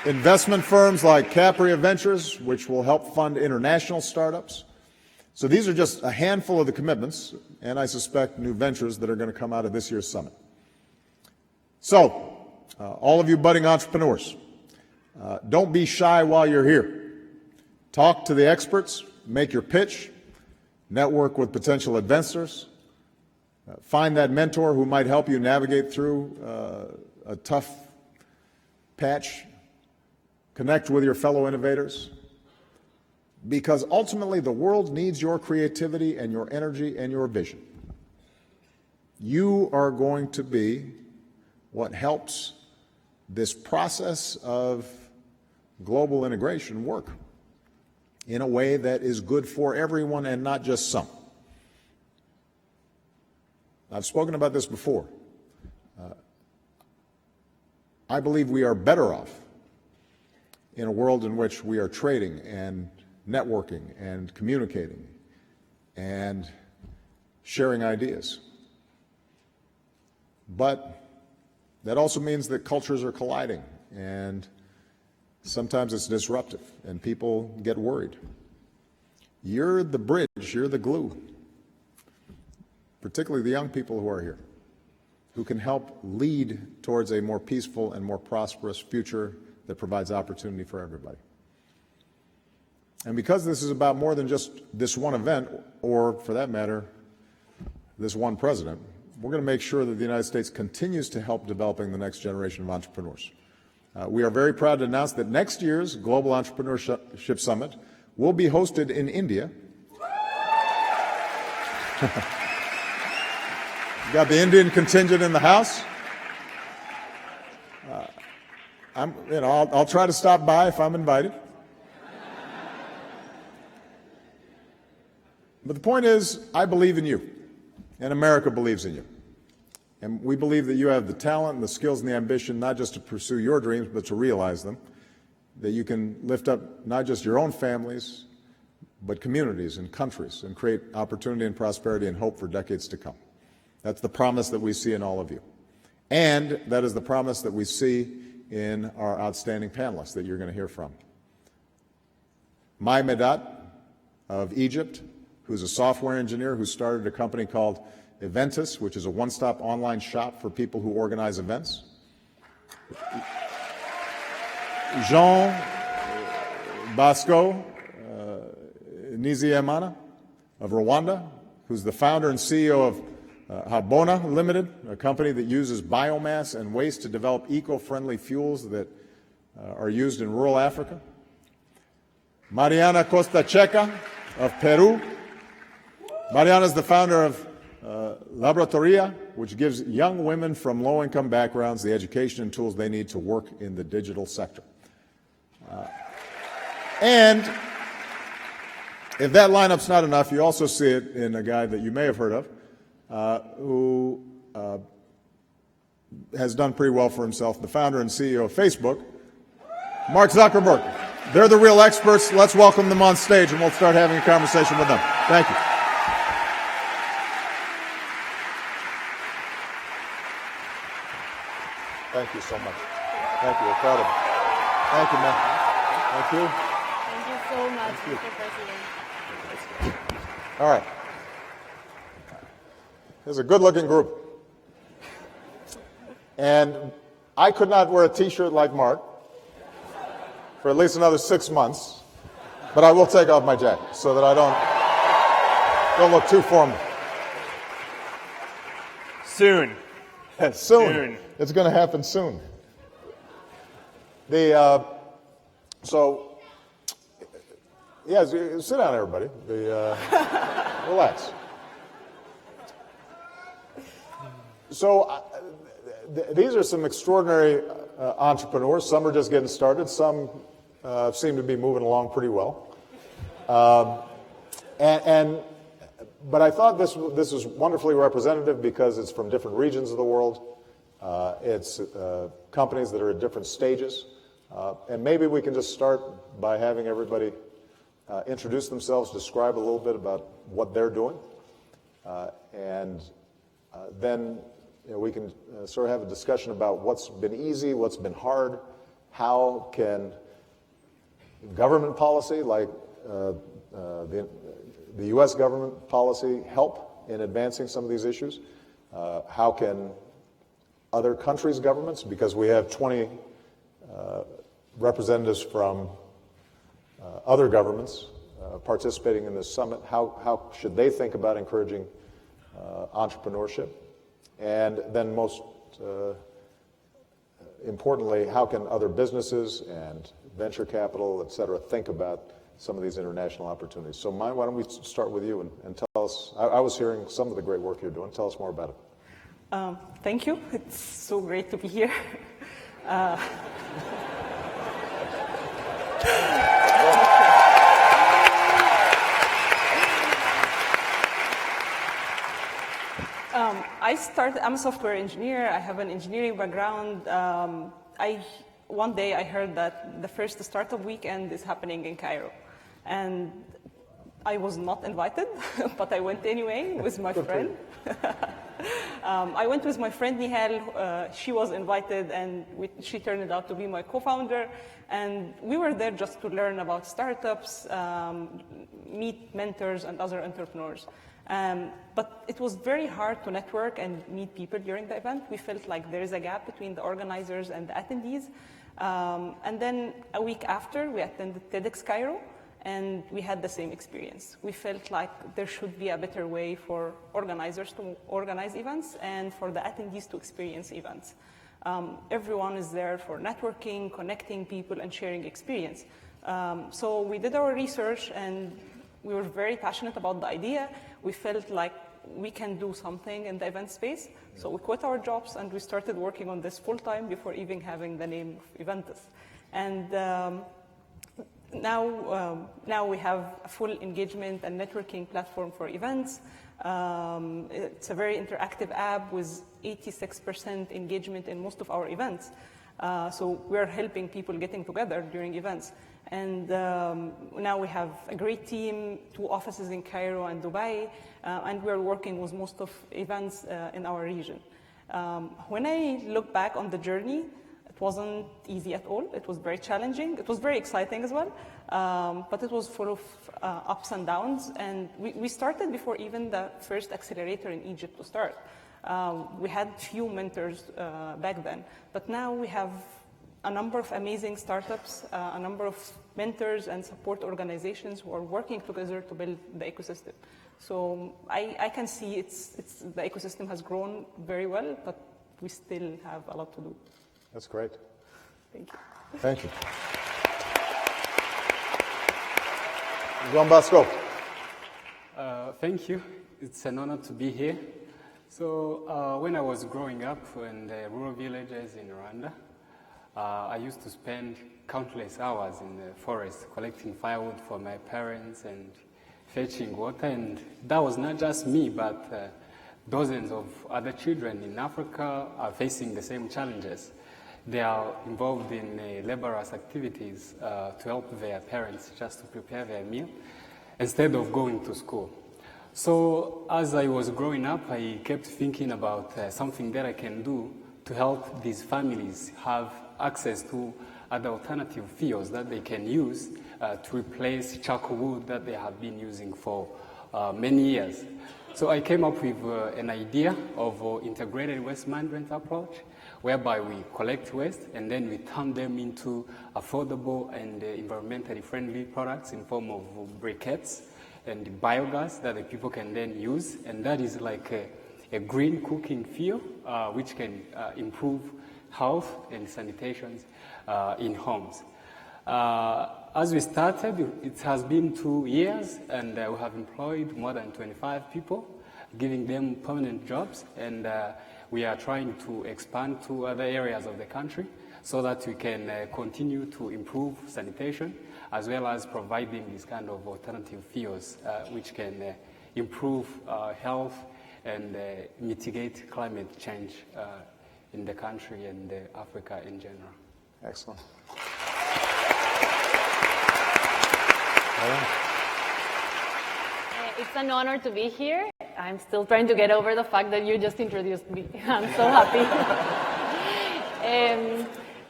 Investment firms like Capria Ventures, which will help fund international startups. So these are just a handful of the commitments, and I suspect new ventures that are going to come out of this year's summit. So, all of you budding entrepreneurs, don't be shy while you're here. Talk to the experts, make your pitch, network with potential investors, find that mentor who might help you navigate through a tough patch. Connect with your fellow innovators, because ultimately the world needs your creativity and your energy and your vision. You are going to be what helps this process of global integration work in a way that is good for everyone and not just some. I've spoken about this before. I believe we are better off in a world in which we are trading and networking and communicating and sharing ideas. But that also means that cultures are colliding, and sometimes it's disruptive, and people get worried. You're the bridge, you're the glue, particularly the young people who are here, who can help lead towards a more peaceful and more prosperous future that provides opportunity for everybody. And because this is about more than just this one event, or for that matter, this one president, we're going to make sure that the United States continues to help developing the next generation of entrepreneurs. We are very proud to announce that next year's Global Entrepreneurship Summit will be hosted in India. Got the Indian contingent in the house. I'll try to stop by if I'm invited. But the point is, I believe in you, and America believes in you. And we believe that you have the talent and the skills and the ambition not just to pursue your dreams, but to realize them, that you can lift up not just your own families, but communities and countries and create opportunity and prosperity and hope for decades to come. That's the promise that we see in all of you. And that is the promise that we see in our outstanding panelists that you're going to hear from. Mai Medat of Egypt, who's a software engineer who started a company called Eventus, which is a one-stop online shop for people who organize events. Jean Bosco Nizeyimana of Rwanda, who's the founder and CEO of Habona Limited, a company that uses biomass and waste to develop eco-friendly fuels that are used in rural Africa. Mariana Costa Checa of Peru. Mariana is the founder of Laboratoria, which gives young women from low-income backgrounds the education and tools they need to work in the digital sector. And if that lineup's not enough, you also see it in a guy that you may have heard of, who has done pretty well for himself, the founder and CEO of Facebook, Mark Zuckerberg. They're the real experts. Let's welcome them on stage, and we'll start having a conversation with them. Thank you. Thank you so much. Thank you. We're proud of you. Thank you, man. Thank you. Thank you so much, Mr. President. All right. There's a good-looking group. And I could not wear a T-shirt like Mark for at least another 6 months, but I will take off my jacket so that I don't look too formal. Soon. Soon. It's going to happen soon. So, sit down, everybody. Relax. So, these are some extraordinary entrepreneurs. Some are just getting started. Some seem to be moving along pretty well. But I thought this was wonderfully representative because it's from different regions of the world. It's companies that are at different stages. And maybe we can just start by having everybody introduce themselves, describe a little bit about what they're doing. And then we can sort of have a discussion about what's been easy, what's been hard, how can government policy like the U.S. government policy help in advancing some of these issues? How can other countries' governments, because we have 20 representatives from other governments participating in this summit, how should they think about encouraging entrepreneurship? And then most importantly, how can other businesses and venture capital, et cetera, think about some of these international opportunities? So, Mai, why don't we start with you and tell us, I was hearing some of the great work you're doing. Tell us more about it. Thank you. It's so great to be here. I'm a software engineer. I have an engineering background. One day I heard that the first startup weekend is happening in Cairo. And I was not invited, but I went anyway with my friend. I went with my friend Nihal. She was invited, and she turned out to be my co-founder. And we were there just to learn about startups, meet mentors and other entrepreneurs. But it was very hard to network and meet people during the event. We felt like there is a gap between the organizers and the attendees. And then a week after, we attended TEDx Cairo, and we had the same experience. We felt like there should be a better way for organizers to organize events and for the attendees to experience events. Everyone is there for networking, connecting people, and sharing experience. So we did our research, and we were very passionate about the idea. We felt like we can do something in the event space. So we quit our jobs, and we started working on this full-time before even having the name of Eventus. And now we have a full engagement and networking platform for events. It's a very interactive app with 86% engagement in most of our events. So we're helping people getting together during events. And now we have a great team, 2 offices in Cairo and Dubai, and we're working with most of events in our region. When I look back on the journey, it wasn't easy at all. It was very challenging. It was very exciting as well, but it was full of ups and downs. And we started before even the first accelerator in Egypt to start. We had few mentors back then, but now we have a number of amazing startups, a number of mentors and support organizations who are working together to build the ecosystem. So I can see the ecosystem has grown very well, but we still have a lot to do. That's great. Thank you. Thank you. Jean Basco. Thank you. It's an honor to be here. So when I was growing up in the rural villages in Rwanda, I used to spend countless hours in the forest collecting firewood for my parents and fetching water. And that was not just me, but dozens of other children in Africa are facing the same challenges. They are involved in laborious activities to help their parents just to prepare their meal instead of going to school. So as I was growing up, I kept thinking about something that I can do to help these families have access to other alternative fuels that they can use to replace charcoal wood that they have been using for many years. So I came up with an idea of an integrated waste management approach, whereby we collect waste and then we turn them into affordable and environmentally friendly products in form of briquettes and biogas that the people can then use. And that is like a green cooking fuel, which can improve health and sanitation in homes. As we started, it has been 2 years, and we have employed more than 25 people, giving them permanent jobs, and we are trying to expand to other areas of the country so that we can continue to improve sanitation, as well as providing this kind of alternative fuels, which can improve health and mitigate climate change in the country and Africa in general. Excellent. It's an honor to be here. I'm still trying to get over the fact that you just introduced me. I'm so happy.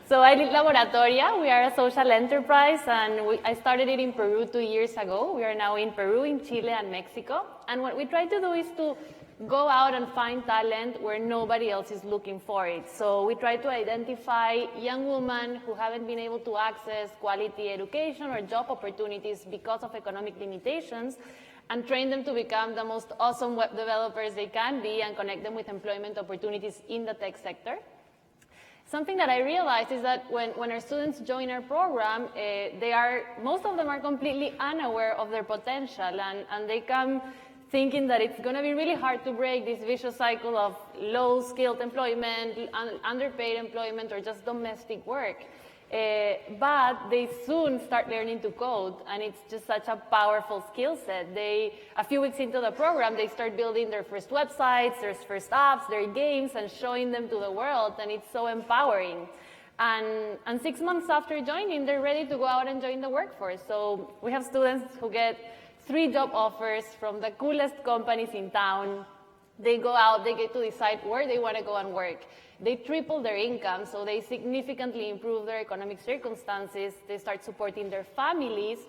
So I lead Laboratoria. We are a social enterprise, and I started it in Peru 2 years ago. We are now in Peru, in Chile, and Mexico. And what we try to do is to go out and find talent where nobody else is looking for it. So we try to identify young women who haven't been able to access quality education or job opportunities because of economic limitations, and train them to become the most awesome web developers they can be and connect them with employment opportunities in the tech sector. Something that I realized is that when our students join our program, most of them are completely unaware of their potential, and they come thinking that it's going to be really hard to break this vicious cycle of low-skilled employment, underpaid employment, or just domestic work. But they soon start learning to code, and it's just such a powerful skill set. A few weeks into the program, they start building their first websites, their first apps, their games, and showing them to the world, and it's so empowering. And 6 months after joining, they're ready to go out and join the workforce. So we have students who get 3 job offers from the coolest companies in town. They go out, they get to decide where they want to go and work. They triple their income, so they significantly improve their economic circumstances. They start supporting their families.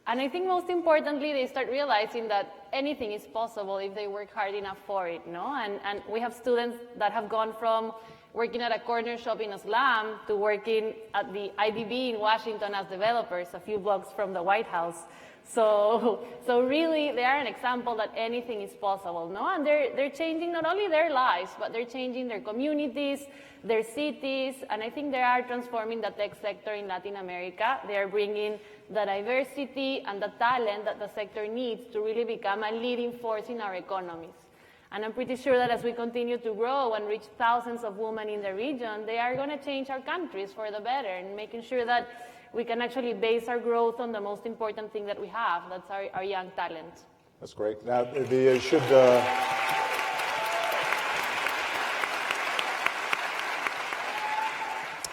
And I think most importantly, they start realizing that anything is possible if they work hard enough for it, no? And we have students that have gone from working at a corner shop in a slum to working at the IDB in Washington as developers, a few blocks from the White House. So really, they are an example that anything is possible, no? And they're changing not only their lives, but they're changing their communities, their cities, and I think they are transforming the tech sector in Latin America. They are bringing the diversity and the talent that the sector needs to really become a leading force in our economies. And I'm pretty sure that as we continue to grow and reach thousands of women in the region, they are going to change our countries for the better, and making sure that we can actually base our growth on the most important thing that we have. That's our young talent. That's great. Now,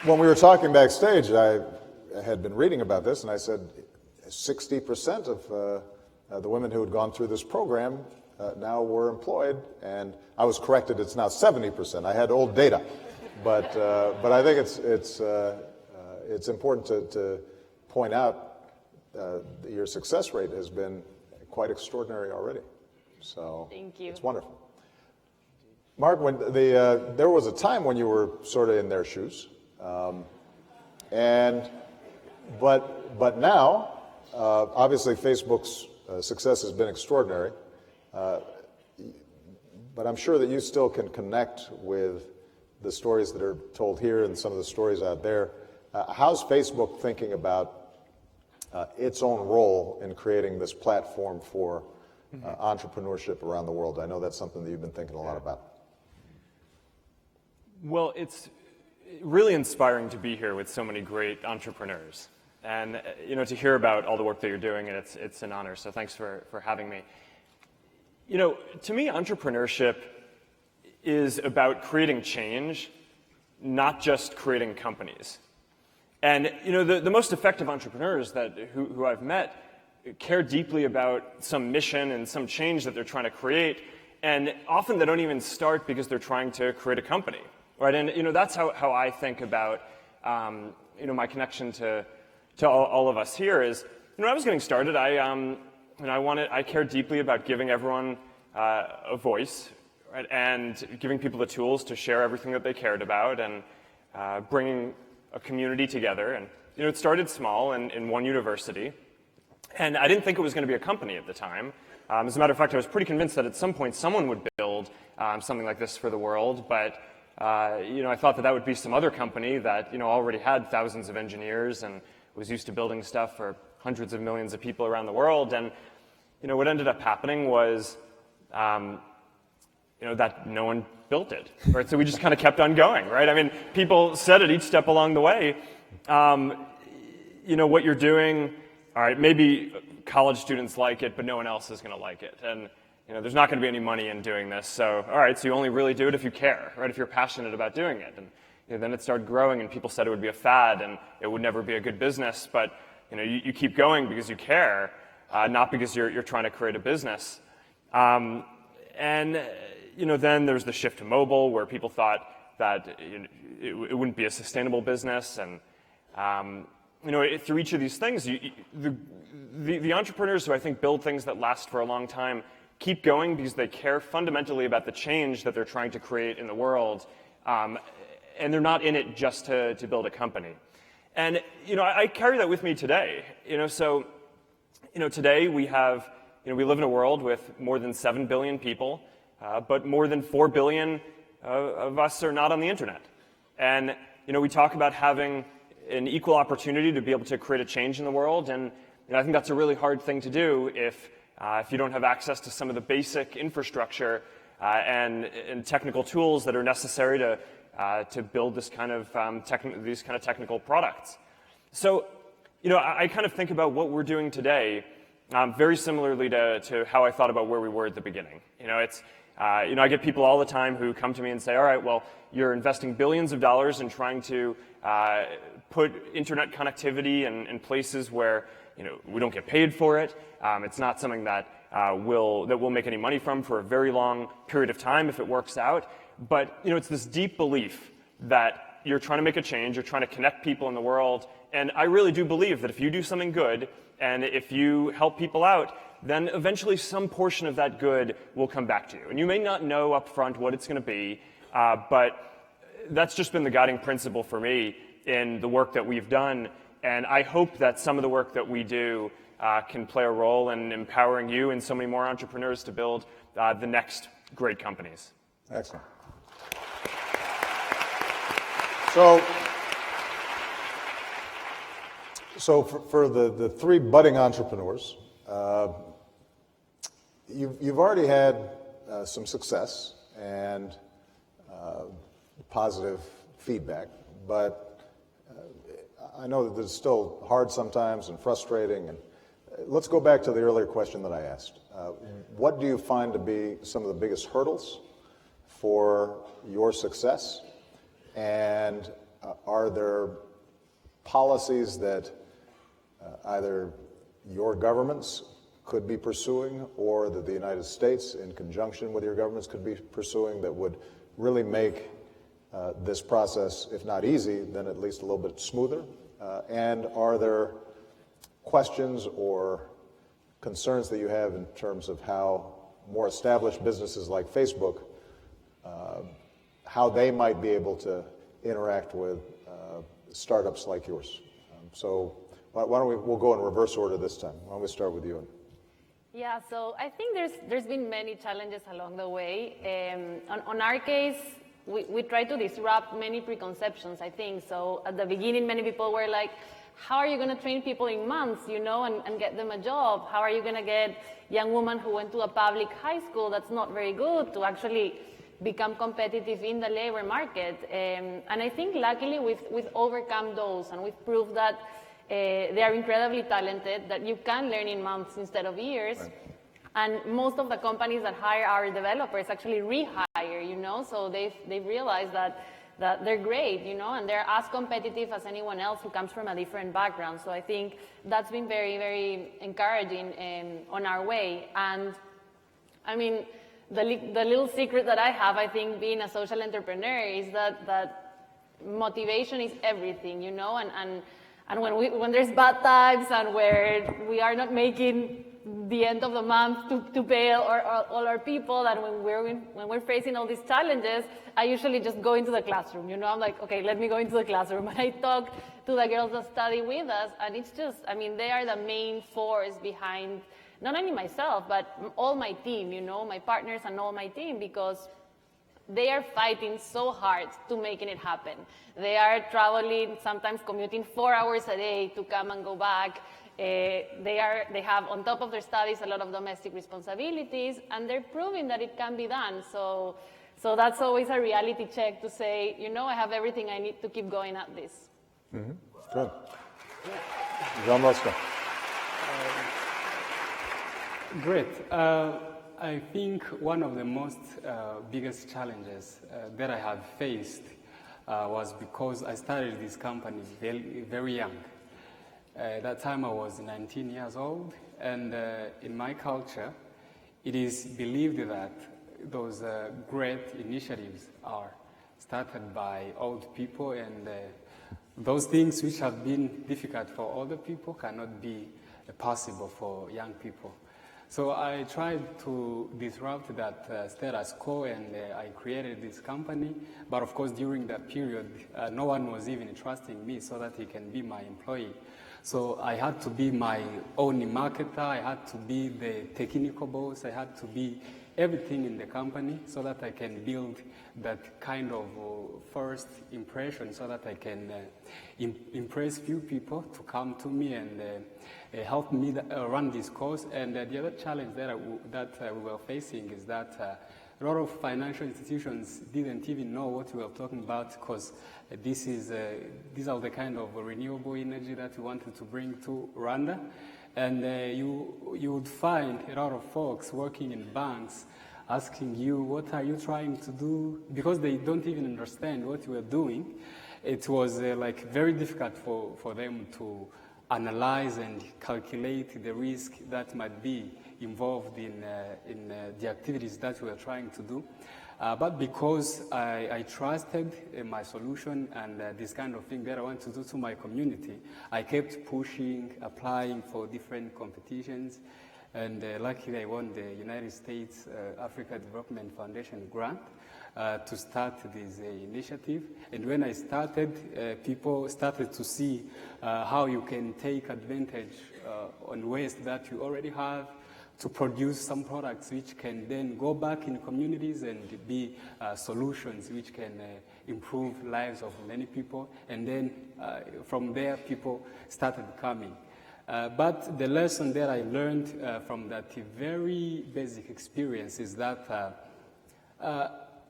when we were talking backstage, I had been reading about this, and I said 60% of the women who had gone through this program now were employed, and I was corrected. It's now 70%. I had old data, but I think it's important to point out that your success rate has been quite extraordinary already. So thank you. It's wonderful. Mark, when there was a time when you were sort of in their shoes, but now, obviously, Facebook's success has been extraordinary. But I'm sure that you still can connect with the stories that are told here and some of the stories out there. How's Facebook thinking about its own role in creating this platform for entrepreneurship around the world? I know that's something that you've been thinking a lot about. Well, it's really inspiring to be here with so many great entrepreneurs, and to hear about all the work that you're doing, and it's an honor. So thanks for having me. To me, entrepreneurship is about creating change, not just creating companies. And the most effective entrepreneurs who I've met care deeply about some mission and some change that they're trying to create, and often they don't even start because they're trying to create a company, right? And that's how I think about my connection to all of us here is when I was getting started, I cared deeply about giving everyone a voice, right, and giving people the tools to share everything that they cared about, and bringing a community together. And it started small in one university, and I didn't think it was going to be a company at the time. As a matter of fact, I was pretty convinced that at some point someone would build something like this for the world, but I thought that would be some other company that already had thousands of engineers and was used to building stuff for hundreds of millions of people around the world. And what ended up happening was that no one built it, right? So we just kind of kept on going, right? I mean, people said it each step along the way. What you're doing, all right, maybe college students like it, but no one else is going to like it. And there's not going to be any money in doing this. So, all right, so you only really do it if you care, right? If you're passionate about doing it. And then it started growing, and people said it would be a fad and it would never be a good business. But you keep going because you care, not because you're trying to create a business. Then there's the shift to mobile, where people thought that it wouldn't be a sustainable business. And through each of these things, the entrepreneurs who I think build things that last for a long time keep going because they care fundamentally about the change that they're trying to create in the world, and they're not in it just to build a company. And I carry that with me today. Today we have. We live in a world with more than 7 billion people, but more than 4 billion of us are not on the internet. And, we talk about having an equal opportunity to be able to create a change in the world, and I think that's a really hard thing to do if if you don't have access to some of the basic infrastructure and technical tools that are necessary to build this kind of these kind of technical products. So, I kind of think about what we're doing today very similarly to how I thought about where we were at the beginning. I get people all the time who come to me and say, all right, well, you're investing billions of dollars in trying to put internet connectivity in places where we don't get paid for it. It's not something that we'll make any money from for a very long period of time if it works out. But it's this deep belief that you're trying to make a change, you're trying to connect people in the world, and I really do believe that if you do something good and if you help people out, then eventually some portion of that good will come back to you. And you may not know up front what it's going to be, but that's just been the guiding principle for me in the work that we've done. And I hope that some of the work that we do can play a role in empowering you and so many more entrepreneurs to build the next great companies. Excellent. So for the three budding entrepreneurs, you've already had some success and positive feedback, but I know that it's still hard sometimes and frustrating. And let's go back to the earlier question that I asked. What do you find to be some of the biggest hurdles for your success? And are there policies that either your governments could be pursuing or that the United States in conjunction with your governments could be pursuing that would really make this process, if not easy, then at least a little bit smoother? And are there questions or concerns that you have in terms of how more established businesses like Facebook, how they might be able to interact with startups like yours? So why don't we'll go in reverse order this time. Why don't we start with you? Yeah, so I think there's been many challenges along the way. On our case, we try to disrupt many preconceptions, I think. So at the beginning, many people were like, how are you going to train people in months, and get them a job? How are you going to get young women who went to a public high school that's not very good to actually become competitive in the labor market? And I think luckily we've overcome those, and we've proved that they are incredibly talented, that you can learn in months instead of years. Right. And most of the companies that hire our developers actually rehire, so they've realized that they're great, and they're as competitive as anyone else who comes from a different background. So I think that's been very, very encouraging on our way. And I mean, the little secret that I have, I think, being a social entrepreneur is that motivation is everything, and when there's bad times and where we are not making the end of the month to pay all our people, and when we're facing all these challenges, I usually just go into the classroom. I'm like, okay, let me go into the classroom, and I talk to the girls that study with us, and it's just, they are the main force behind not only myself but all my team. My partners and all my team, because they are fighting so hard to making it happen. They are traveling, sometimes commuting 4 hours a day to come and go back. They have, on top of their studies, a lot of domestic responsibilities, and they're proving that it can be done. So that's always a reality check to say, I have everything I need to keep going at this. Mm-hmm. Good. John Mosca. Great. I think one of the most biggest challenges that I have faced was because I started this company very, very young. At that time I was 19 years old, and in my culture it is believed that those great initiatives are started by old people, and those things which have been difficult for older people cannot be possible for young people. So I tried to disrupt that status quo, and I created this company. But of course, during that period, no one was even trusting me so that he can be my employee. So I had to be my own marketer. I had to be the technical boss. I had to be everything in the company so that I can build that kind of first impression so that I can impress few people to come to me and help me run this course. And the other challenge that we were facing is that a lot of financial institutions didn't even know what we were talking about, because these are the kind of renewable energy that we wanted to bring to Rwanda. And you would find a lot of folks working in banks asking you, what are you trying to do? Because they don't even understand what you are doing. It was like very difficult for them to analyze and calculate the risk that might be involved in the activities that we are trying to do. But because I trusted my solution and this kind of thing that I want to do to my community, I kept pushing, applying for different competitions, and luckily I won the United States Africa Development Foundation grant to start this initiative. And when I started, people started to see how you can take advantage on waste that you already have to produce some products which can then go back in communities and be solutions which can improve lives of many people. And then from there, people started coming. But the lesson that I learned from that very basic experience is that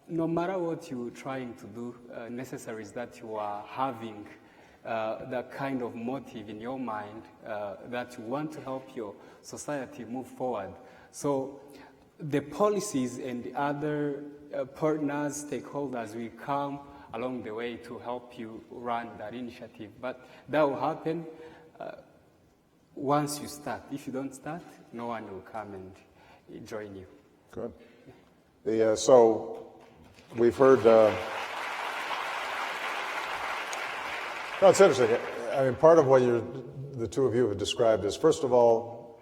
no matter what you're trying to do, necessary is that you are having that kind of motive in your mind that you want to help your society move forward. So the policies and the other partners, stakeholders will come along the way to help you run that initiative. But that will happen once you start. If you don't start, no one will come and join you. Good. So we've heard... No, it's interesting. I mean, part of what the two of you have described is, first of all,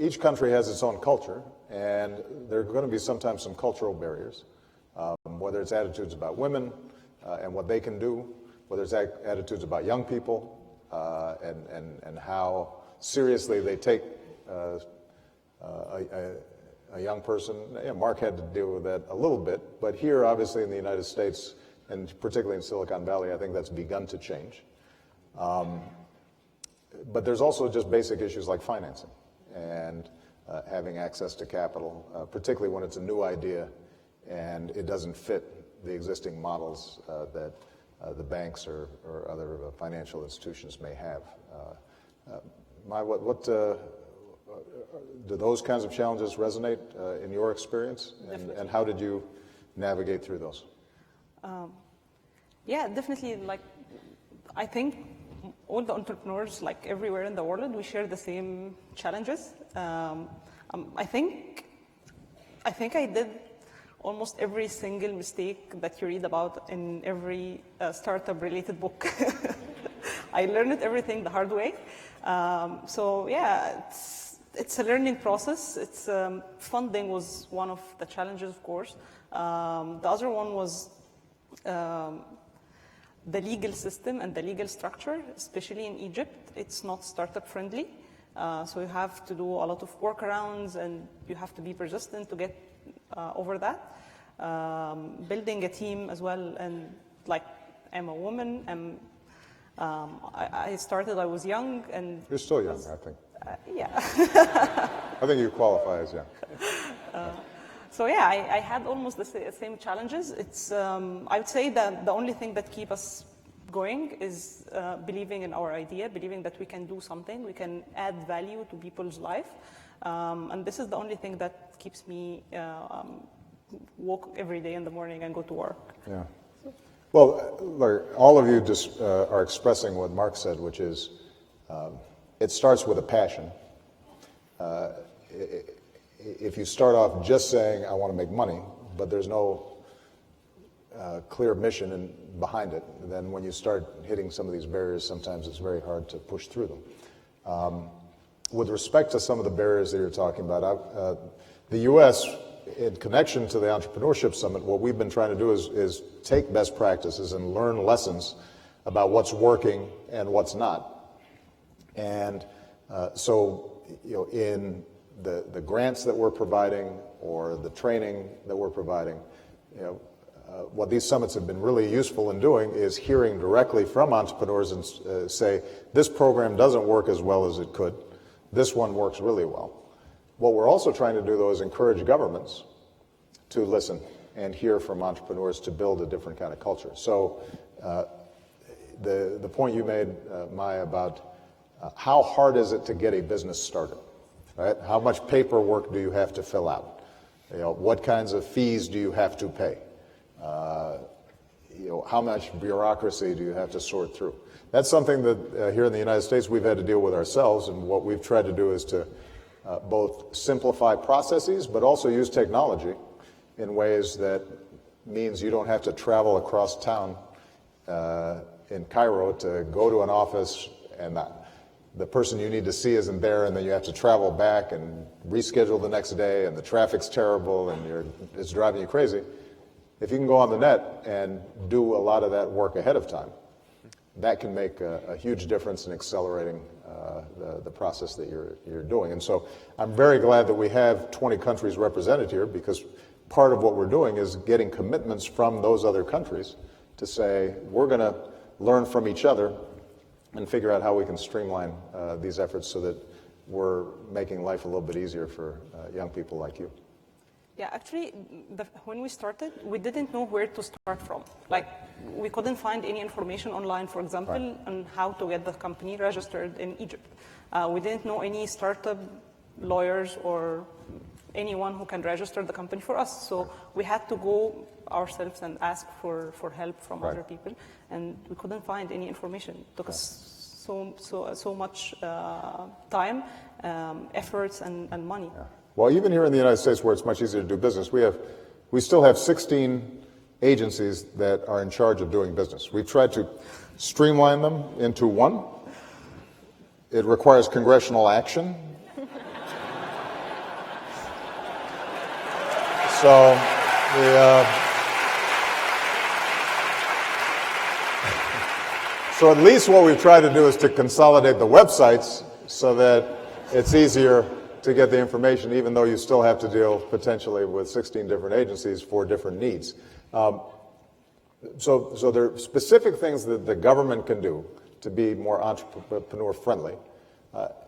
each country has its own culture, and there are going to be sometimes some cultural barriers, whether it's attitudes about women and what they can do, whether it's attitudes about young people and how seriously they take a young person. Mark had to deal with that a little bit, but here, obviously, in the United States, and particularly in Silicon Valley, I think that's begun to change. But there's also just basic issues like financing and having access to capital, particularly when it's a new idea and it doesn't fit the existing models that the banks or other financial institutions may have. Do those kinds of challenges resonate in your experience? And how did you navigate through those? Yeah, definitely. Like, I think all the entrepreneurs, like everywhere in the world, we share the same challenges. I think I did almost every single mistake that you read about in every startup-related book. I learned everything the hard way. So yeah, it's a learning process. Funding was one of the challenges, of course. The other one was the legal system and the legal structure, especially in Egypt. It's not startup friendly. So you have to do a lot of workarounds and you have to be persistent to get over that. Building a team as well, and like, I'm a woman, I was young, and... You're still young, I think. Yeah. I think you qualify as young. So yeah, I had almost the same challenges. I would say that the only thing that keeps us going is believing in our idea, believing that we can do something, we can add value to people's life. And this is the only thing that keeps me walk every day in the morning and go to work. Yeah. Well, look, all of you just are expressing what Mark said, which is it starts with a passion. If you start off just saying, I want to make money, but there's no clear mission behind it, then when you start hitting some of these barriers, sometimes it's very hard to push through them. With respect to some of the barriers that you're talking about, the U.S., in connection to the Entrepreneurship Summit, what we've been trying to do is take best practices and learn lessons about what's working and what's not. And so, in the grants that we're providing or the training that we're providing, what these summits have been really useful in doing is hearing directly from entrepreneurs and say, this program doesn't work as well as it could. This one works really well. What we're also trying to do, though, is encourage governments to listen and hear from entrepreneurs to build a different kind of culture. So the point you made, Maya, about how hard is it to get a business started, right? How much paperwork do you have to fill out? What kinds of fees do you have to pay? How much bureaucracy do you have to sort through? That's something that here in the United States we've had to deal with ourselves, and what we've tried to do is to both simplify processes but also use technology in ways that means you don't have to travel across town in Cairo to go to an office and the person you need to see isn't there, and then you have to travel back and reschedule the next day, and the traffic's terrible and it's driving you crazy. If you can go on the net and do a lot of that work ahead of time, that can make a huge difference in accelerating the process that you're doing. And so I'm very glad that we have 20 countries represented here, because part of what we're doing is getting commitments from those other countries to say, we're going to learn from each other and figure out how we can streamline these efforts so that we're making life a little bit easier for young people like you. Yeah, actually, when we started, we didn't know where to start from. Like, we couldn't find any information online, for example, on how to get the company registered in Egypt. We didn't know any startup lawyers or anyone who can register the company for us. So we had to go ourselves and ask for help from other people, and we couldn't find any information. It took us so much time, efforts, and money. Yeah. Well, even here in the United States, where it's much easier to do business, we still have 16 agencies that are in charge of doing business. We've tried to streamline them into one. It requires congressional action. So so at least what we've tried to do is to consolidate the websites so that it's easier to get the information, even though you still have to deal potentially with 16 different agencies for different needs. So there are specific things that the government can do to be more entrepreneur friendly.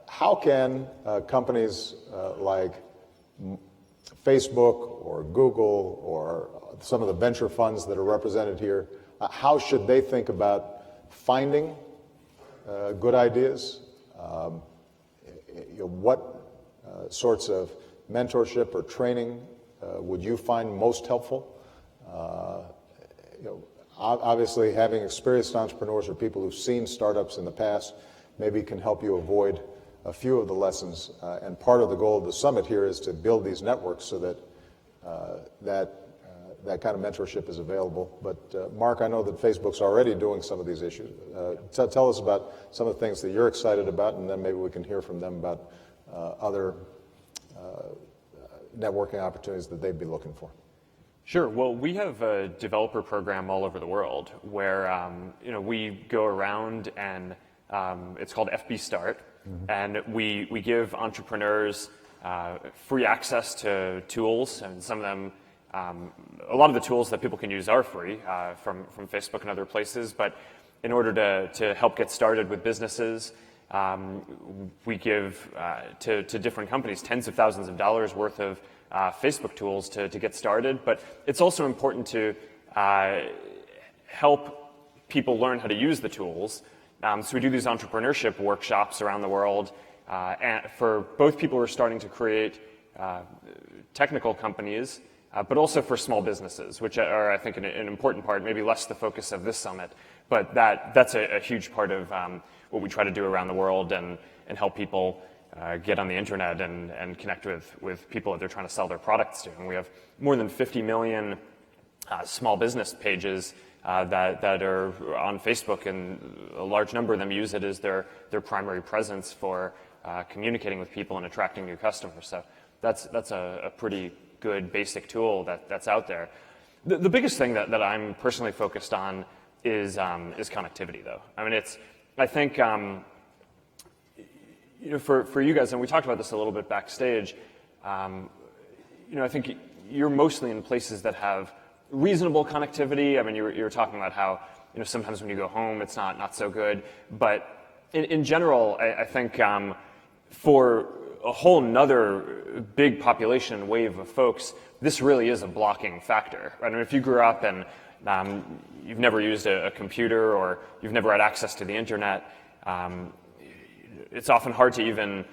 How can companies like Facebook or Google or some of the venture funds that are represented here, how should they think about finding good ideas? What sorts of mentorship or training would you find most helpful? Obviously, having experienced entrepreneurs or people who've seen startups in the past maybe can help you avoid a few of the lessons. And part of the goal of the summit here is to build these networks so that that kind of mentorship is available. But Mark, I know that Facebook's already doing some of these issues. Tell us about some of the things that you're excited about, and then maybe we can hear from them about other networking opportunities that they'd be looking for. Sure. Well, we have a developer program all over the world where we go around and it's called FB Start, and we give entrepreneurs free access to tools, and some of them, a lot of the tools that people can use are free from Facebook and other places. But in order to help get started with businesses, we give to different companies tens of thousands of dollars worth of Facebook tools to get started. But it's also important to help people learn how to use the tools. So we do these entrepreneurship workshops around the world and for both people who are starting to create technical companies, but also for small businesses, which are, I think, an important part, maybe less the focus of this summit. But that's a huge part of what we try to do around the world and help people get on the internet and connect with people that they're trying to sell their products to. And we have more than 50 million small business pages that are on Facebook, and a large number of them use it as their primary presence for communicating with people and attracting new customers. So that's a pretty good basic tool that's out there. The biggest thing that I'm personally focused on is connectivity, though. I mean, I think for you guys, and we talked about this a little bit backstage, I think you're mostly in places that have reasonable connectivity. I mean, you were talking about how, sometimes when you go home, it's not so good. But in general, I think for a whole nother big population wave of folks, this really is a blocking factor. Right? I mean, if you grew up and you've never used a computer or you've never had access to the internet, it's often hard to even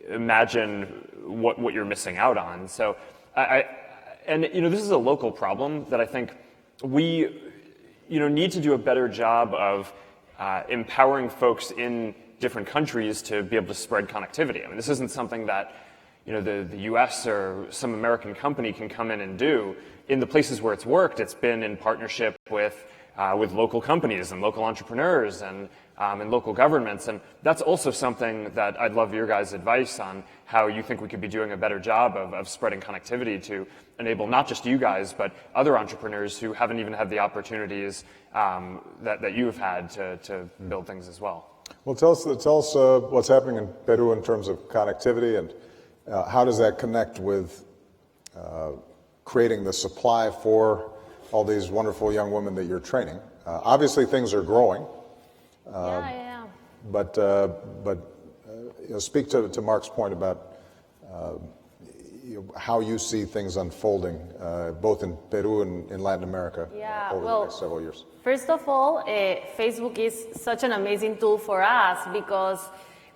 imagine what you're missing out on. So, this is a local problem that I think we, need to do a better job of empowering folks in different countries to be able to spread connectivity. I mean, this isn't something that, the U.S. or some American company can come in and do. In the places where it's worked, it's been in partnership with local companies and local entrepreneurs and local governments. And that's also something that I'd love your guys' advice on how you think we could be doing a better job of spreading connectivity to enable not just you guys, but other entrepreneurs who haven't even had the opportunities that you've had to build things as well. Well, tell us what's happening in Peru in terms of connectivity, and how does that connect with creating the supply for all these wonderful young women that you're training. Obviously, things are growing. But speak to Mark's point about how you see things unfolding, both in Peru and in Latin America over the next several years. First of all, Facebook is such an amazing tool for us because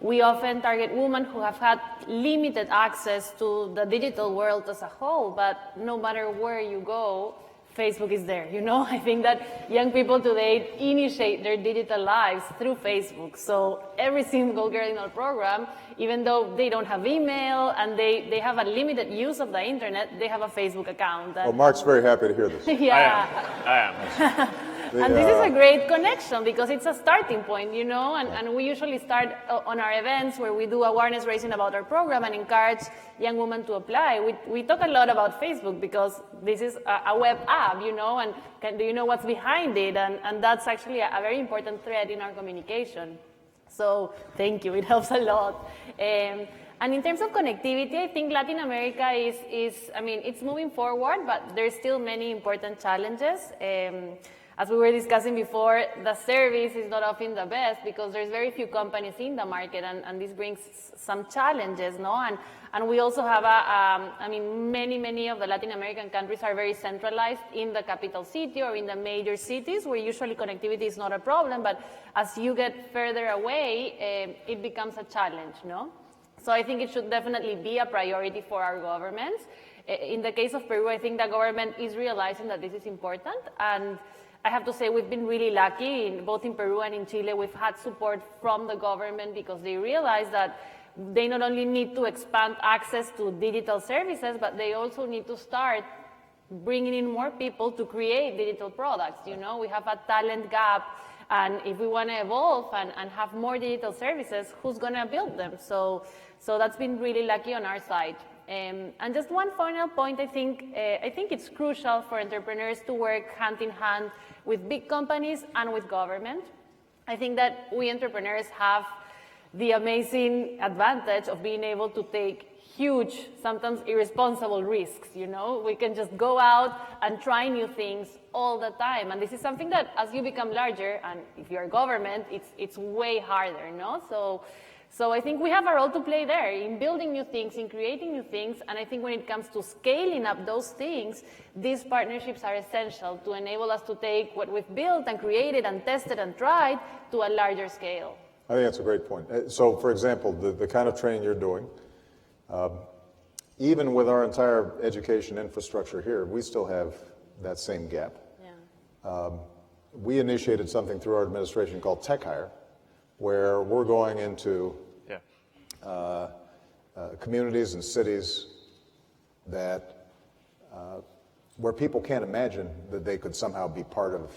we often target women who have had limited access to the digital world as a whole, but no matter where you go, Facebook is there, I think that young people today initiate their digital lives through Facebook. So every single girl in our program, even though they don't have email and they have a limited use of the internet, they have a Facebook account. Well, Mark's very happy to hear this. Yeah. I am. And this is a great connection because it's a starting point, and we usually start on our events where we do awareness raising about our program and encourage young women to apply. We talk a lot about Facebook because this is a web app, and do you know what's behind it? And that's actually a very important thread in our communication. So thank you, it helps a lot. And in terms of connectivity, I think Latin America it's moving forward, but there's still many important challenges. As we were discussing before, the service is not often the best because there's very few companies in the market, and this brings some challenges, no? And we also have many of the Latin American countries are very centralized in the capital city or in the major cities where usually connectivity is not a problem, but as you get further away, it becomes a challenge, no? So I think it should definitely be a priority for our governments. In the case of Peru, I think the government is realizing that this is important, and I have to say we've been really lucky, both in Peru and in Chile. We've had support from the government because they realize that they not only need to expand access to digital services, but they also need to start bringing in more people to create digital products. We have a talent gap, and if we want to evolve and have more digital services, who's going to build them? So that's been really lucky on our side. And just one final point, I think it's crucial for entrepreneurs to work hand in hand with big companies and with government. I think that we entrepreneurs have the amazing advantage of being able to take huge, sometimes irresponsible risks, We can just go out and try new things all the time. And this is something that as you become larger, and if you're a government, it's way harder, no? So I think we have a role to play there in building new things, in creating new things, and I think when it comes to scaling up those things, these partnerships are essential to enable us to take what we've built and created and tested and tried to a larger scale. I think that's a great point. So, for example, the kind of training you're doing, even with our entire education infrastructure here, we still have that same gap. Yeah. We initiated something through our administration called Tech Hire, where we're going into communities and cities that where people can't imagine that they could somehow be part of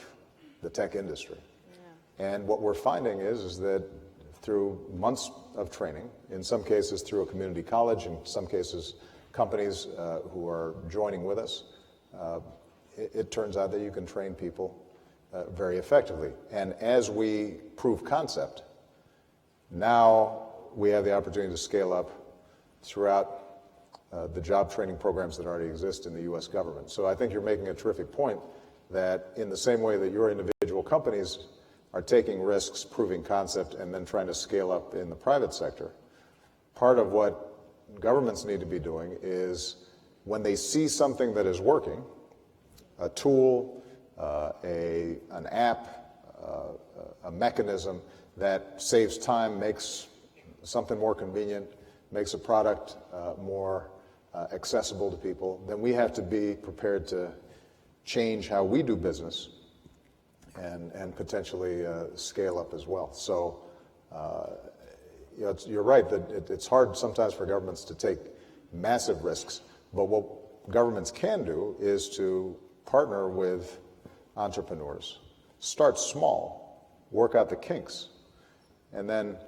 the tech industry. Yeah. And what we're finding is that through months of training, in some cases through a community college, in some cases companies who are joining with us, it turns out that you can train people very effectively. And as we prove concept, now we have the opportunity to scale up throughout the job training programs that already exist in the U.S. government. So I think you're making a terrific point that in the same way that your individual companies are taking risks, proving concept, and then trying to scale up in the private sector, part of what governments need to be doing is when they see something that is working, a tool, an app, a mechanism that saves time, makes something more convenient, makes a product more accessible to people, then we have to be prepared to change how we do business and potentially scale up as well. So you're right that it's hard sometimes for governments to take massive risks, but what governments can do is to partner with entrepreneurs, start small, work out the kinks, and then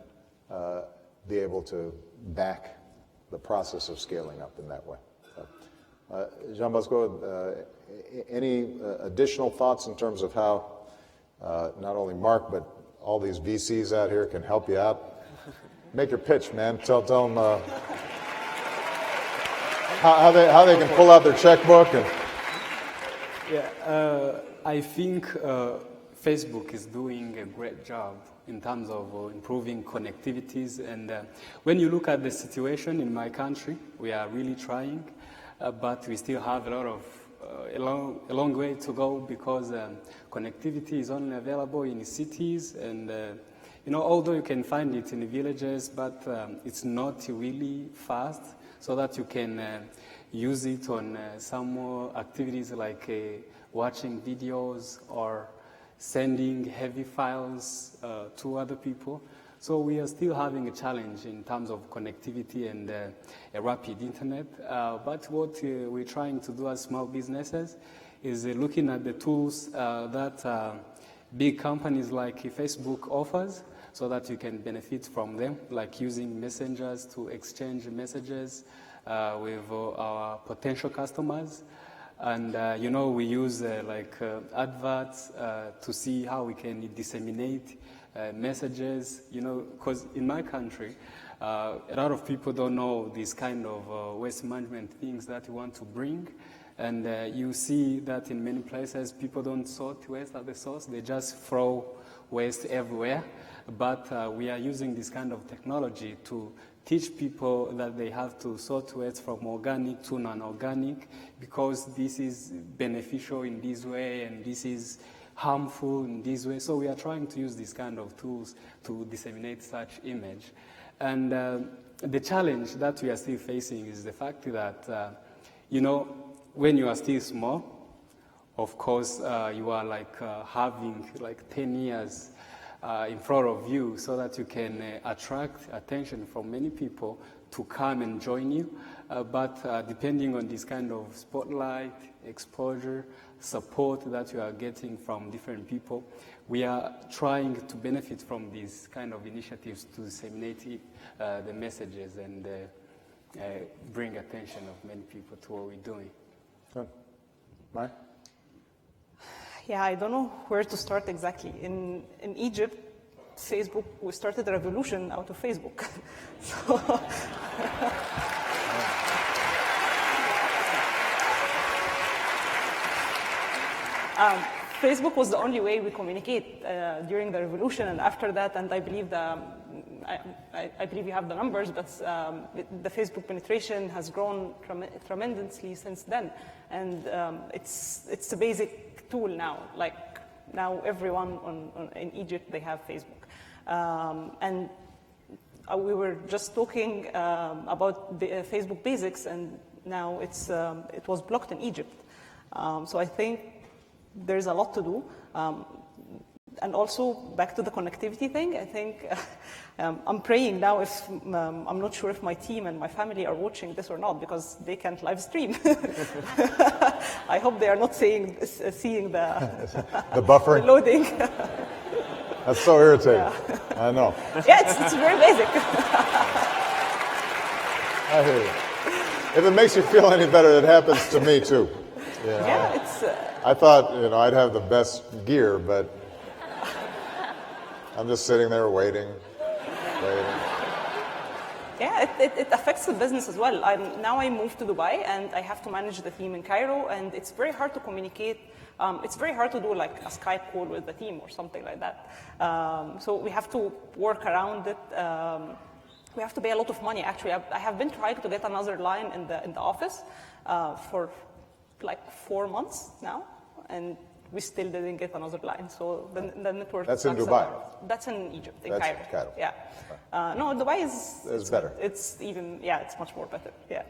be able to back the process of scaling up in that way. Jean Bosco, any additional thoughts in terms of how not only Mark, but all these VCs out here can help you out? Make your pitch, man. Tell them how they can pull out their checkbook. And Yeah, I think Facebook is doing a great job in terms of improving connectivities. And when you look at the situation in my country, we are really trying, but we still have a lot of a long way to go because connectivity is only available in cities, and although you can find it in the villages, but it's not really fast, so that you can use it on some more activities like watching videos or sending heavy files to other people. So we are still having a challenge in terms of connectivity and a rapid internet. But what we're trying to do as small businesses is looking at the tools that big companies like Facebook offers, so that you can benefit from them, like using messengers to exchange messages with our potential customers. And, we use adverts to see how we can disseminate messages, because in my country, a lot of people don't know these kind of waste management things that we want to bring. And you see that in many places, people don't sort waste at the source. They just throw waste everywhere. But we are using this kind of technology to teach people that they have to sort waste from organic to non-organic, because this is beneficial in this way and this is harmful in this way. So we are trying to use these kind of tools to disseminate such image. And the challenge that we are still facing is the fact that, when you are still small, of course, you are having 10 years in front of you, so that you can attract attention from many people to come and join you. But depending on this kind of spotlight, exposure, support that you are getting from different people, we are trying to benefit from these kind of initiatives to disseminate the messages and bring attention of many people to what we're doing. Good. Mike? Yeah, I don't know where to start exactly. In Egypt, Facebook, we started a revolution out of Facebook. Facebook was the only way we communicate during the revolution, and after that, and I believe I believe you have the numbers, but the Facebook penetration has grown tremendously since then, and it's a basic tool now. Like now, everyone in Egypt, they have Facebook, and we were just talking about the Facebook basics, and now it was blocked in Egypt. So I think there's a lot to do. And also, back to the connectivity thing, I think I'm praying now if, I'm not sure if my team and my family are watching this or not, because they can't live stream. I hope they are not seeing the buffering? the loading. That's so irritating. Yeah. I know. Yeah, it's very basic. I hear you. If it makes you feel any better, it happens to me too. Yeah, it's... I thought, I'd have the best gear, but I'm just sitting there waiting. Yeah, it affects the business as well. Now I moved to Dubai and I have to manage the team in Cairo, and it's very hard to communicate. It's very hard to do like a Skype call with the team or something like that. So we have to work around it. We have to pay a lot of money. Actually, I have been trying to get another line in the office for like 4 months now, and we still didn't get another line. So the network. That's in Dubai. That's in Egypt, in That's Cairo. Cairo. Yeah. No, Dubai is better. It's even, yeah, it's much more better. Yeah.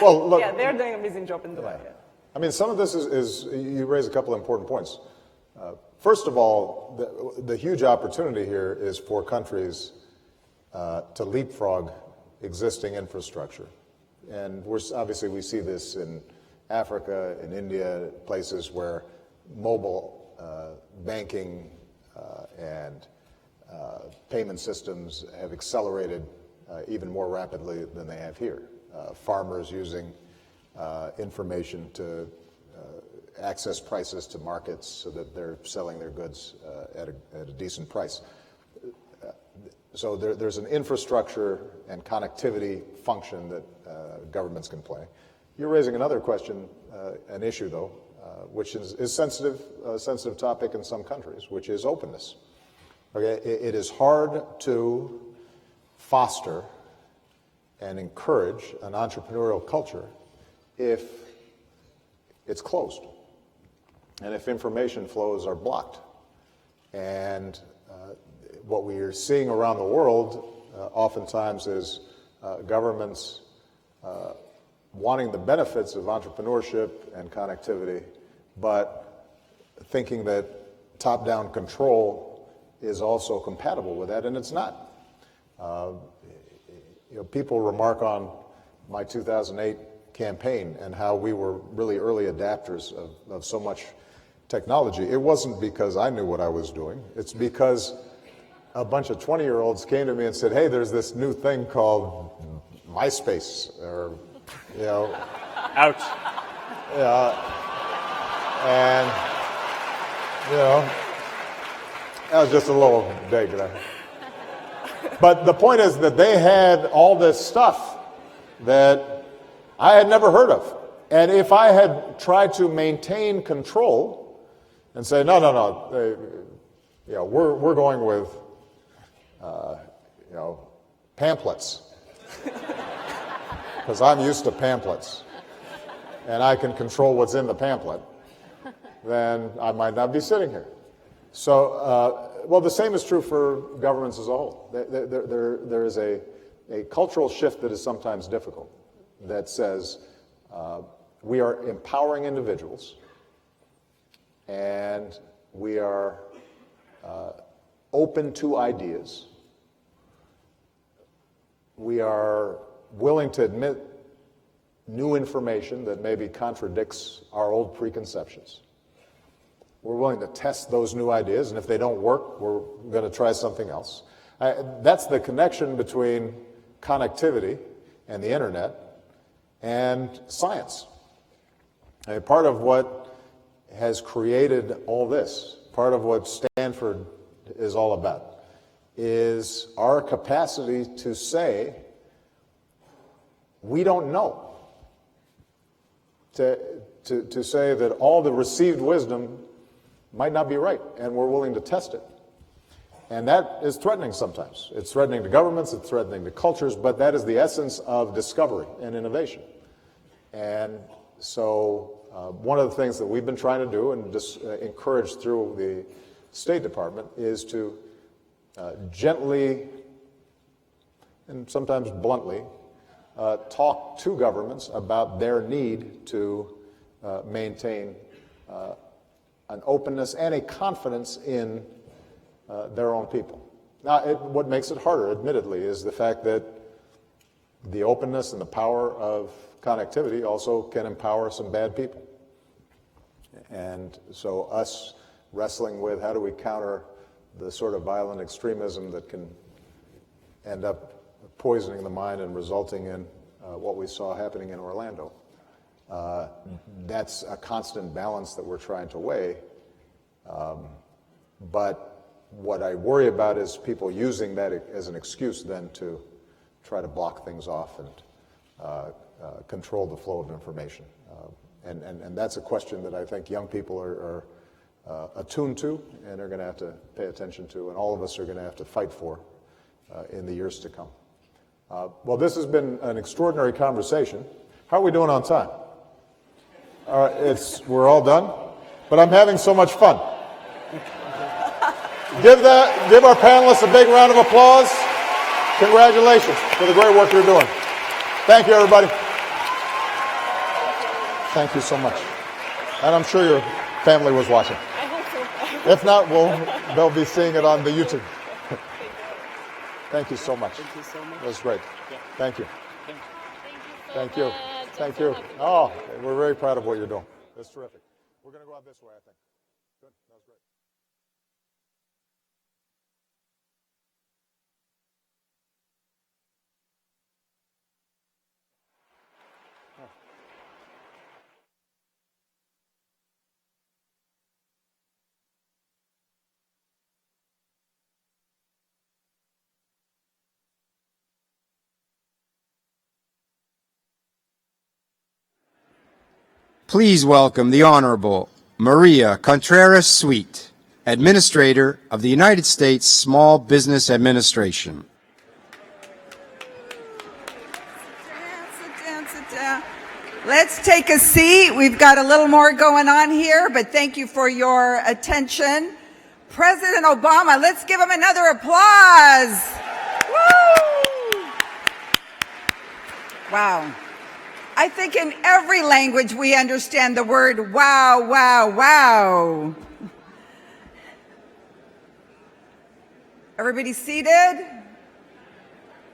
Well, look. Yeah, they're doing an amazing job in Dubai. Yeah. I mean, some of this is you raise a couple of important points. First of all, the huge opportunity here is for countries to leapfrog existing infrastructure. And obviously we see this in Africa, in India, places where mobile banking and payment systems have accelerated even more rapidly than they have here. Farmers using information to access prices to markets so that they're selling their goods at a decent price. So there's an infrastructure and connectivity function that governments can play. You're raising another question, an issue though, which is a sensitive topic in some countries, which is openness. Okay, it is hard to foster and encourage an entrepreneurial culture if it's closed and if information flows are blocked. And what we are seeing around the world oftentimes is governments wanting the benefits of entrepreneurship and connectivity, but thinking that top-down control is also compatible with that, and it's not. People remark on my 2008 campaign and how we were really early adapters of so much technology. It wasn't because I knew what I was doing. It's because a bunch of 20-year-olds came to me and said, hey, there's this new thing called MySpace, or, Ouch. And, that was just a little dig there. But the point is that they had all this stuff that I had never heard of. And if I had tried to maintain control and say, no, we're going with, pamphlets, because I'm used to pamphlets, and I can control what's in the pamphlet, then I might not be sitting here. So, well, the same is true for governments as a whole. There is a cultural shift that is sometimes difficult that says we are empowering individuals and we are open to ideas. We are willing to admit new information that maybe contradicts our old preconceptions. We're willing to test those new ideas, and if they don't work, we're going to try something else. That's the connection between connectivity and the internet and science. Part of what has created all this, part of what Stanford is all about, is our capacity to say, we don't know. To say that all the received wisdom might not be right, and we're willing to test it. And that is threatening sometimes. It's threatening to governments, it's threatening to cultures, but that is the essence of discovery and innovation. And so one of the things that we've been trying to do and just encourage through the State Department is to gently and sometimes bluntly talk to governments about their need to maintain an openness and a confidence in their own people. Now, what makes it harder, admittedly, is the fact that the openness and the power of connectivity also can empower some bad people. And so us wrestling with how do we counter the sort of violent extremism that can end up poisoning the mind and resulting in what we saw happening in Orlando. That's a constant balance that we're trying to weigh. But what I worry about is people using that as an excuse then to try to block things off and control the flow of information. And that's a question that I think young people are attuned to and are going to have to pay attention to, and all of us are going to have to fight for in the years to come. Well, this has been an extraordinary conversation. How are we doing on time? All right, we're all done, but I'm having so much fun. Give our panelists a big round of applause. Congratulations for the great work you're doing. Thank you, everybody. Thank you so much. And I'm sure your family was watching. I hope so. If not, they'll be seeing it on the YouTube. Thank you so much. Thank you so much. That was great. Yeah. Thank you. Thank you. Thank you. Oh, we're very proud of what you're doing. That's terrific. We're going to go out this way, I think. Good. That was great. Please welcome the Honorable Maria Contreras Sweet, Administrator of the United States Small Business Administration. Sit down. Let's take a seat. We've got a little more going on here, but thank you for your attention. President Obama, let's give him another applause. Woo! Wow. I think in every language we understand the word wow, wow, wow. Everybody seated?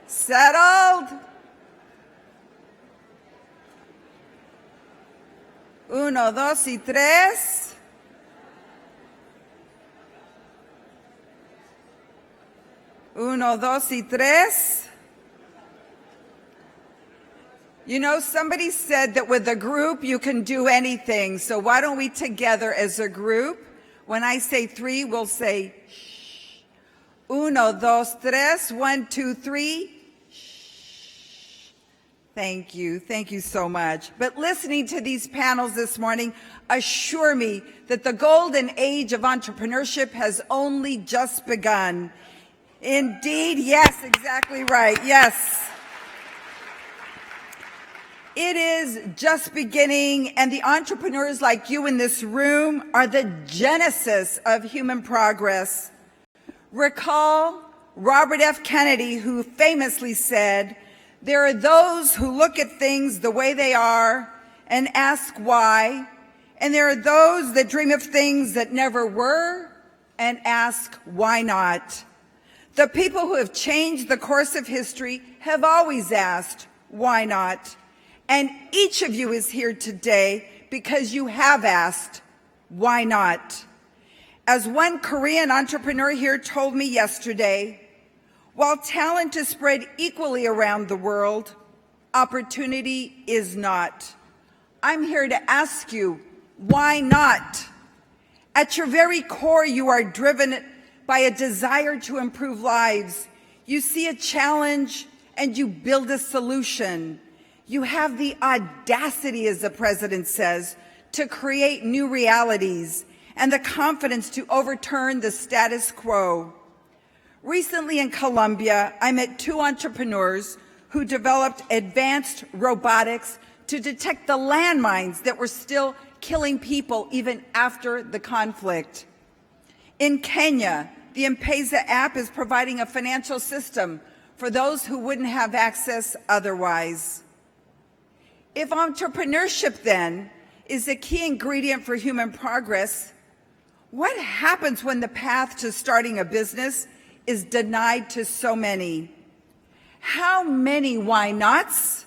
Settled? Uno, dos, y tres. Uno, dos, y tres. You know, somebody said that with a group you can do anything, so why don't we together as a group, when I say three, we'll say shh. Uno, dos, tres, 1, 2, 3. Shh. Thank you so much. But listening to these panels this morning assure me that the golden age of entrepreneurship has only just begun. Indeed, yes, exactly right, yes. It is just beginning, and the entrepreneurs like you in this room are the genesis of human progress. Recall Robert F. Kennedy, who famously said, "There are those who look at things the way they are and ask why, and there are those that dream of things that never were and ask why not." The people who have changed the course of history have always asked, why not? And each of you is here today because you have asked, why not? As one Korean entrepreneur here told me yesterday, while talent is spread equally around the world, opportunity is not. I'm here to ask you, why not? At your very core, you are driven by a desire to improve lives. You see a challenge and you build a solution. You have the audacity, as the president says, to create new realities and the confidence to overturn the status quo. Recently in Colombia, I met two entrepreneurs who developed advanced robotics to detect the landmines that were still killing people even after the conflict. In Kenya, the M-Pesa app is providing a financial system for those who wouldn't have access otherwise. If entrepreneurship, then, is the key ingredient for human progress, what happens when the path to starting a business is denied to so many? How many why nots?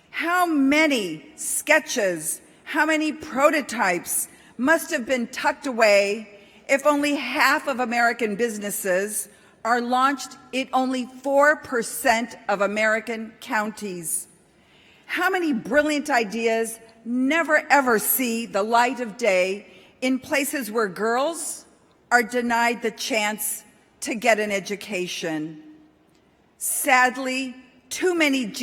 How many sketches, how many prototypes must have been tucked away if only half of American businesses are launched in only 4% of American counties? How many brilliant ideas never ever see the light of day in places where girls are denied the chance to get an education? Sadly, Too much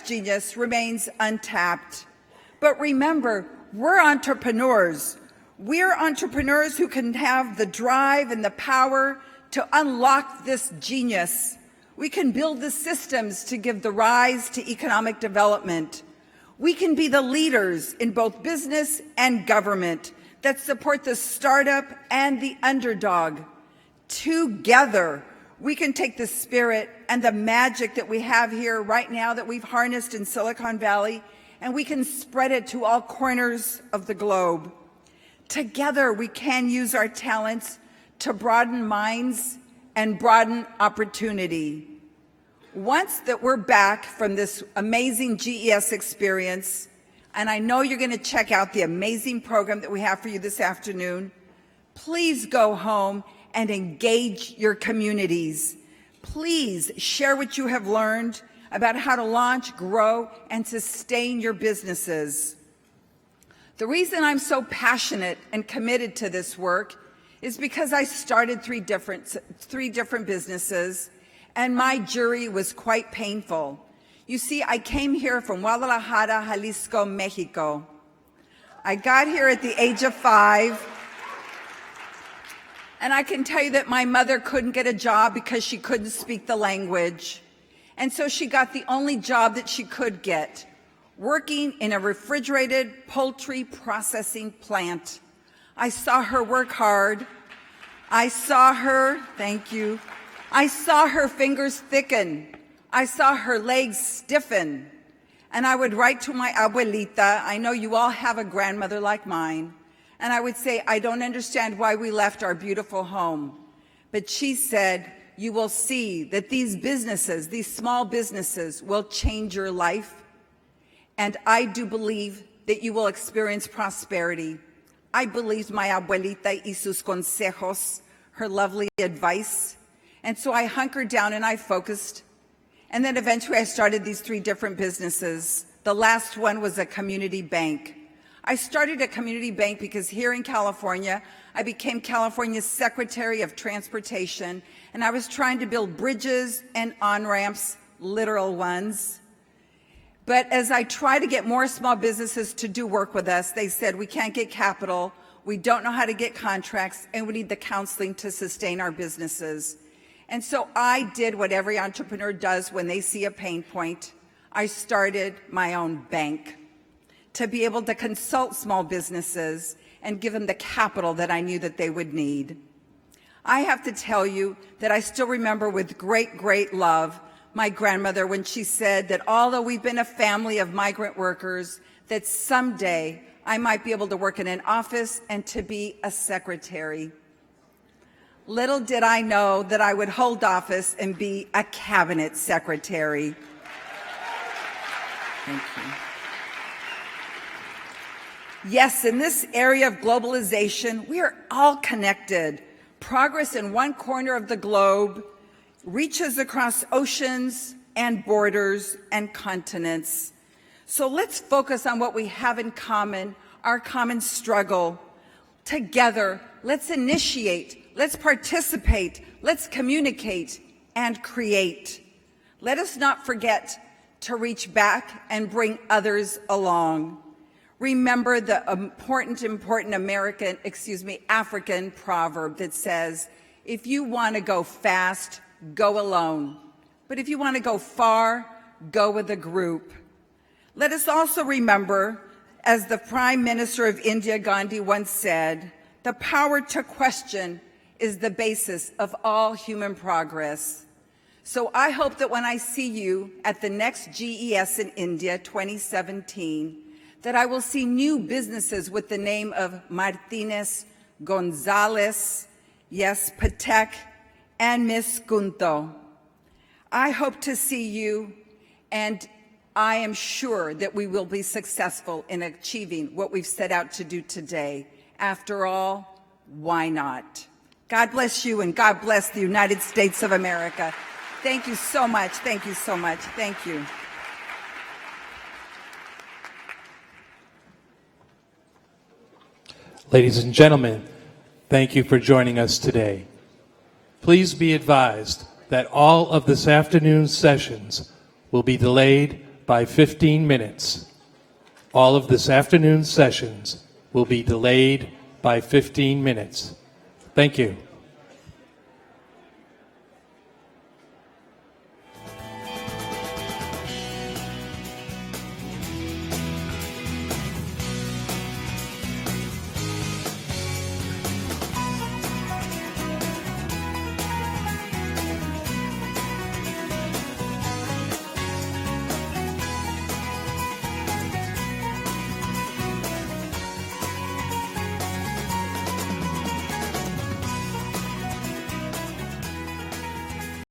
genius remains untapped. But remember, we're entrepreneurs. We're entrepreneurs who can have the drive and the power to unlock this genius. We can build the systems to give the rise to economic development. We can be the leaders in both business and government that support the startup and the underdog. Together, we can take the spirit and the magic that we have here right now that we've harnessed in Silicon Valley, and we can spread it to all corners of the globe. Together, we can use our talents to broaden minds and broaden opportunity. Once that we're back from this amazing GES experience, and I know you're going to check out the amazing program that we have for you this afternoon, please go home and engage your communities. Please share what you have learned about how to launch, grow, and sustain your businesses. The reason I'm so passionate and committed to this work is because I started three different businesses, and my journey was quite painful. You see, I came here from Guadalajara, Jalisco, Mexico. I got here at the age of 5, and I can tell you that my mother couldn't get a job because she couldn't speak the language. And so she got the only job that she could get, working in a refrigerated poultry processing plant. I saw her work hard. I saw her fingers thicken. I saw her legs stiffen. And I would write to my abuelita. I know you all have a grandmother like mine. And I would say, I don't understand why we left our beautiful home. But she said, you will see that these businesses, these small businesses, will change your life. And I do believe that you will experience prosperity. I believed my abuelita y sus consejos, her lovely advice. And so I hunkered down and I focused. And then eventually I started these 3 different businesses. The last one was a community bank. I started a community bank because here in California, I became California's Secretary of Transportation, and I was trying to build bridges and on-ramps, literal ones. But as I try to get more small businesses to do work with us, they said, we can't get capital, we don't know how to get contracts, and we need the counseling to sustain our businesses. And so I did what every entrepreneur does when they see a pain point. I started my own bank to be able to consult small businesses and give them the capital that I knew that they would need. I have to tell you that I still remember with great, great love my grandmother when she said that although we've been a family of migrant workers, that someday I might be able to work in an office and to be a secretary. Little did I know that I would hold office and be a cabinet secretary. Thank you. Yes, in this area of globalization, we are all connected. Progress in one corner of the globe reaches across oceans and borders and continents. So let's focus on what we have in common, our common struggle. Together, let's initiate, let's participate, let's communicate and create. Let us not forget to reach back and bring others along. Remember the important African proverb that says, if you want to go fast, go alone. But if you want to go far, go with a group. Let us also remember, as the Prime Minister of India, Gandhi, once said, the power to question is the basis of all human progress. So I hope that when I see you at the next GES in India 2017, that I will see new businesses with the name of Martinez, Gonzalez, yes, Patek, and Miss Gunto. I hope to see you, and I am sure that we will be successful in achieving what we've set out to do today. After all, why not? God bless you, and God bless the United States of America. Thank you so much. Thank you so much. Thank you. Ladies and gentlemen, thank you for joining us today. Please be advised that all of this afternoon's sessions will be delayed by 15 minutes. All of this afternoon's sessions will be delayed by 15 minutes. Thank you.